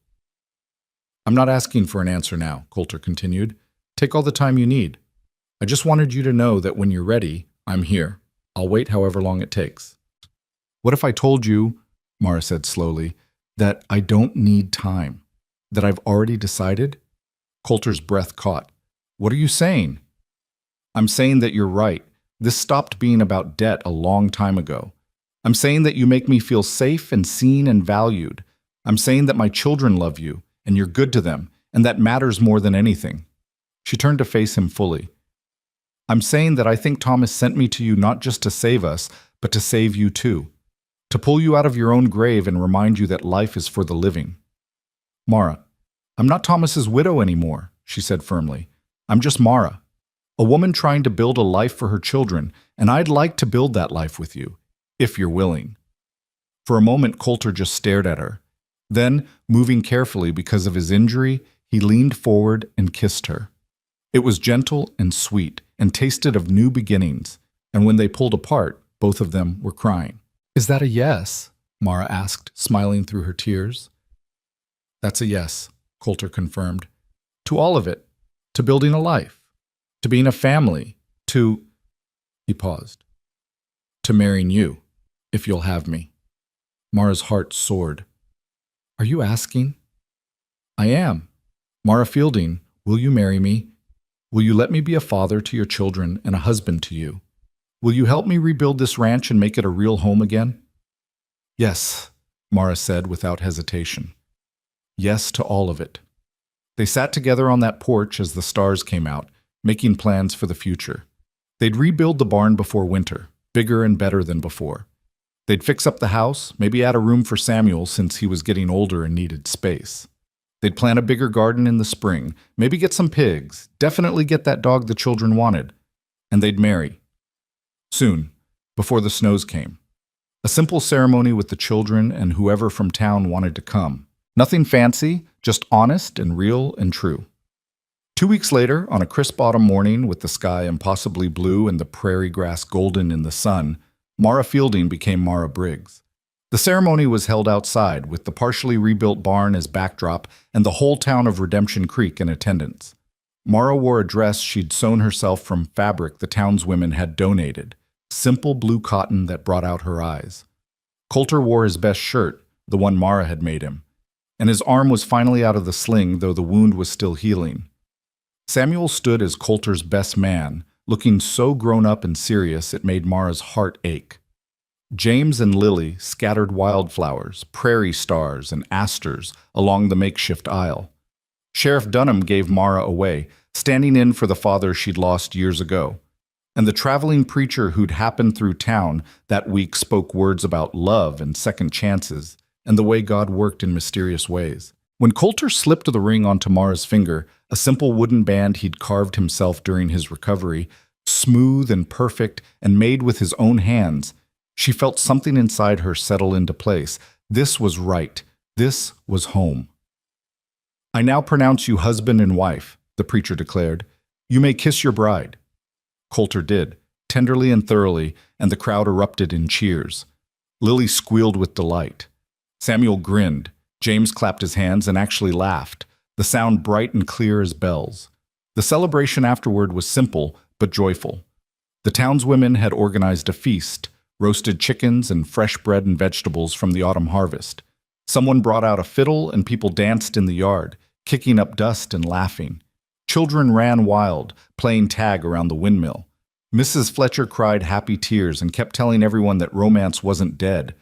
I'm not asking for an answer now, Coulter continued. Take all the time you need. I just wanted you to know that when you're ready, I'm here. I'll wait however long it takes. What if I told you, Mara said slowly, that I don't need time, that I've already decided? Coulter's breath caught. What are you saying? I'm saying that you're right. This stopped being about debt a long time ago. I'm saying that you make me feel safe and seen and valued. I'm saying that my children love you, and you're good to them, and that matters more than anything. She turned to face him fully. I'm saying that I think Thomas sent me to you not just to save us, but to save you too. To pull you out of your own grave and remind you that life is for the living. Mara, I'm not Thomas's widow anymore, she said firmly. I'm just Mara, a woman trying to build a life for her children, and I'd like to build that life with you, if you're willing. For a moment, Coulter just stared at her. Then, moving carefully because of his injury, he leaned forward and kissed her. It was gentle and sweet, and tasted of new beginnings, and when they pulled apart, both of them were crying. Is that a yes? Mara asked, smiling through her tears. That's a yes, Coulter confirmed. To all of it. To building a life. To being a family. To... He paused. To marrying you, if you'll have me. Mara's heart soared. Are you asking? I am. Mara Fielding, will you marry me? Will you let me be a father to your children and a husband to you? Will you help me rebuild this ranch and make it a real home again? Yes, Mara said without hesitation. Yes to all of it. They sat together on that porch as the stars came out, making plans for the future. They'd rebuild the barn before winter, bigger and better than before. They'd fix up the house, maybe add a room for Samuel since he was getting older and needed space. They'd plant a bigger garden in the spring, maybe get some pigs, definitely get that dog the children wanted. And they'd marry. Soon, before the snows came. A simple ceremony with the children and whoever from town wanted to come. Nothing fancy, just honest and real and true. 2 weeks later, on a crisp autumn morning with the sky impossibly blue and the prairie grass golden in the sun, Mara Fielding became Mara Briggs. The ceremony was held outside, with the partially rebuilt barn as backdrop and the whole town of Redemption Creek in attendance. Mara wore a dress she'd sewn herself from fabric the townswomen had donated, simple blue cotton that brought out her eyes. Coulter wore his best shirt, the one Mara had made him, and his arm was finally out of the sling, though the wound was still healing. Samuel stood as Coulter's best man, looking so grown up and serious it made Mara's heart ache. James and Lily scattered wildflowers, prairie stars, and asters along the makeshift aisle. Sheriff Dunham gave Mara away, standing in for the father she'd lost years ago. And the traveling preacher who'd happened through town that week spoke words about love and second chances, and the way God worked in mysterious ways. When Coulter slipped the ring onto Mara's finger, a simple wooden band he'd carved himself during his recovery, smooth and perfect and made with his own hands, she felt something inside her settle into place. This was right. This was home. I now pronounce you husband and wife, the preacher declared. You may kiss your bride. Coulter did, tenderly and thoroughly, and the crowd erupted in cheers. Lily squealed with delight. Samuel grinned. James clapped his hands and actually laughed, the sound bright and clear as bells. The celebration afterward was simple but joyful. The townswomen had organized a feast, roasted chickens and fresh bread and vegetables from the autumn harvest. Someone brought out a fiddle and people danced in the yard, kicking up dust and laughing. Children ran wild, playing tag around the windmill. Mrs. Fletcher cried happy tears and kept telling everyone that romance wasn't dead,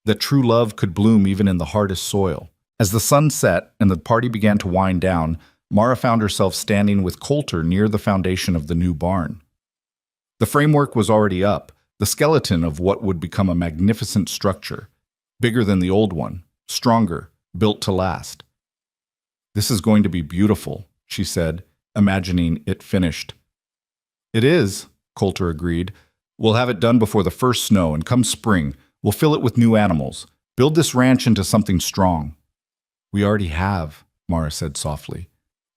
that true love could bloom even in the hardest soil. As the sun set and the party began to wind down, Mara found herself standing with Coulter near the foundation of the new barn. The framework was already up, the skeleton of what would become a magnificent structure, bigger than the old one, stronger, built to last. "This is going to be beautiful," she said, imagining it finished. "It is," Coulter agreed. "We'll have it done before the first snow, and come spring, we'll fill it with new animals, build this ranch into something strong." "We already have," Mara said softly.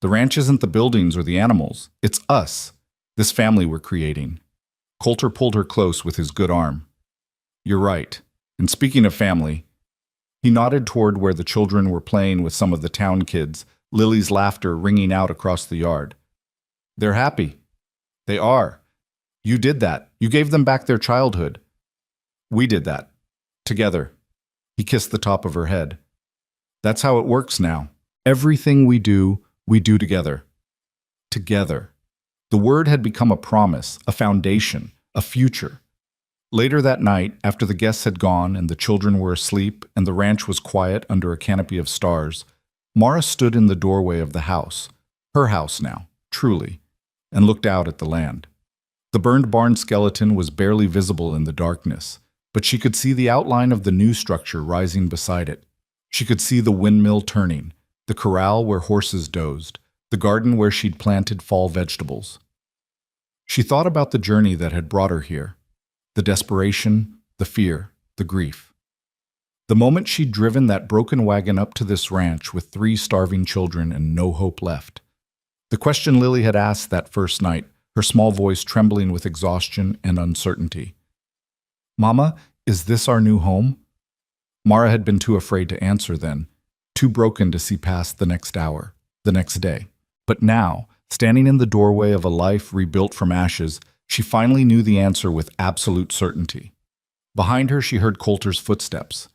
"The ranch isn't the buildings or the animals. It's us, this family we're creating." Coulter pulled her close with his good arm. "You're right. And speaking of family," he nodded toward where the children were playing with some of the town kids, Lily's laughter ringing out across the yard. "They're happy." "They are. You did that. You gave them back their childhood." "We did that. Together." He kissed the top of her head. "That's how it works now. Everything we do together." Together. The word had become a promise, a foundation, a future. Later that night, after the guests had gone and the children were asleep and the ranch was quiet under a canopy of stars, Mara stood in the doorway of the house, her house now, truly, and looked out at the land. The burned barn skeleton was barely visible in the darkness, but she could see the outline of the new structure rising beside it. She could see the windmill turning, the corral where horses dozed, the garden where she'd planted fall vegetables. She thought about the journey that had brought her here, the desperation, the fear, the grief. The moment she'd driven that broken wagon up to this ranch with 3 starving children and no hope left. The question Lily had asked that first night, her small voice trembling with exhaustion and uncertainty. "Mama, is this our new home?" Mara had been too afraid to answer then, too broken to see past the next hour, the next day. But now, standing in the doorway of a life rebuilt from ashes, she finally knew the answer with absolute certainty. Behind her, she heard Coulter's footsteps.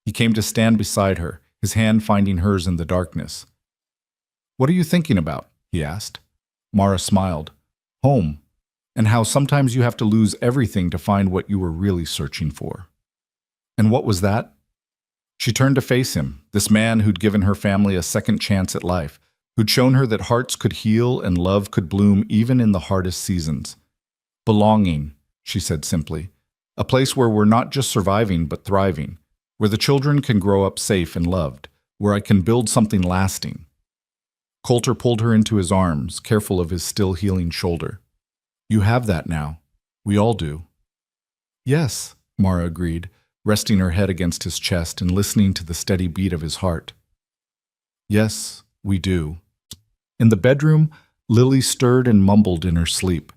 He came to stand beside her, his hand finding hers in the darkness. "What are you thinking about?" he asked. Mara smiled. "Home, and how sometimes you have to lose everything to find what you were really searching for." "And what was that?" She turned to face him, this man who'd given her family a second chance at life, who'd shown her that hearts could heal and love could bloom even in the hardest seasons. "Belonging," she said simply. "A place where we're not just surviving but thriving, where the children can grow up safe and loved, where I can build something lasting." Coulter pulled her into his arms, careful of his still healing shoulder. "You have that now. We all do." "Yes," Mara agreed, resting her head against his chest and listening to the steady beat of his heart. "Yes, we do." In the bedroom, Lily stirred and mumbled in her sleep.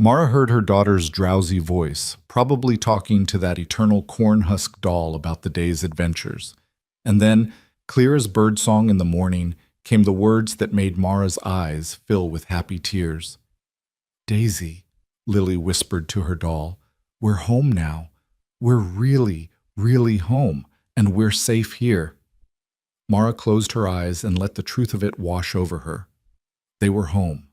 Mara heard her daughter's drowsy voice, probably talking to that eternal corn-husk doll about the day's adventures. And then, clear as birdsong in the morning, came the words that made Mara's eyes fill with happy tears. "Daisy," Lily whispered to her doll, "we're home now. We're really, really home, and we're safe here." Mara closed her eyes and let the truth of it wash over her. They were home.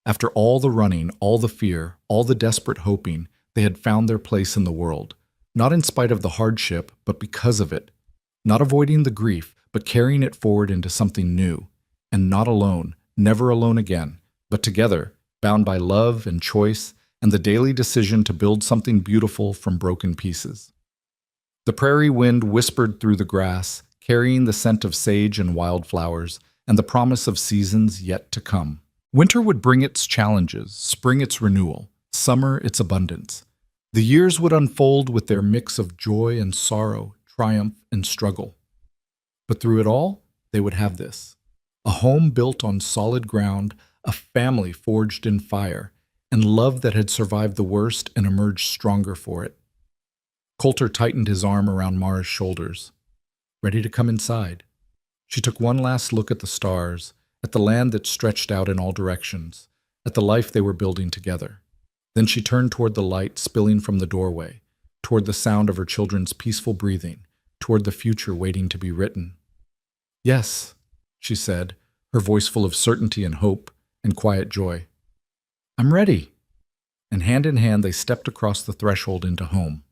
After all the running, all the fear, all the desperate hoping, they had found their place in the world, not in spite of the hardship, but because of it. Not avoiding the grief, but carrying it forward into something new. And not alone, never alone again, but together, bound by love and choice and the daily decision to build something beautiful from broken pieces. The prairie wind whispered through the grass, carrying the scent of sage and wildflowers, and the promise of seasons yet to come. Winter would bring its challenges, spring its renewal, summer its abundance. The years would unfold with their mix of joy and sorrow, triumph and struggle. But through it all, they would have this: a home built on solid ground, a family forged in fire, and love that had survived the worst and emerged stronger for it. Coulter tightened his arm around Mara's shoulders. Ready to come inside. She took one last look at the stars, at the land that stretched out in all directions, at the life they were building together. Then she turned toward the light spilling from the doorway, toward the sound of her children's peaceful breathing, toward the future waiting to be written. Yes, she said, her voice full of certainty and hope and quiet joy. I'm ready. And hand in hand they stepped across the threshold into home.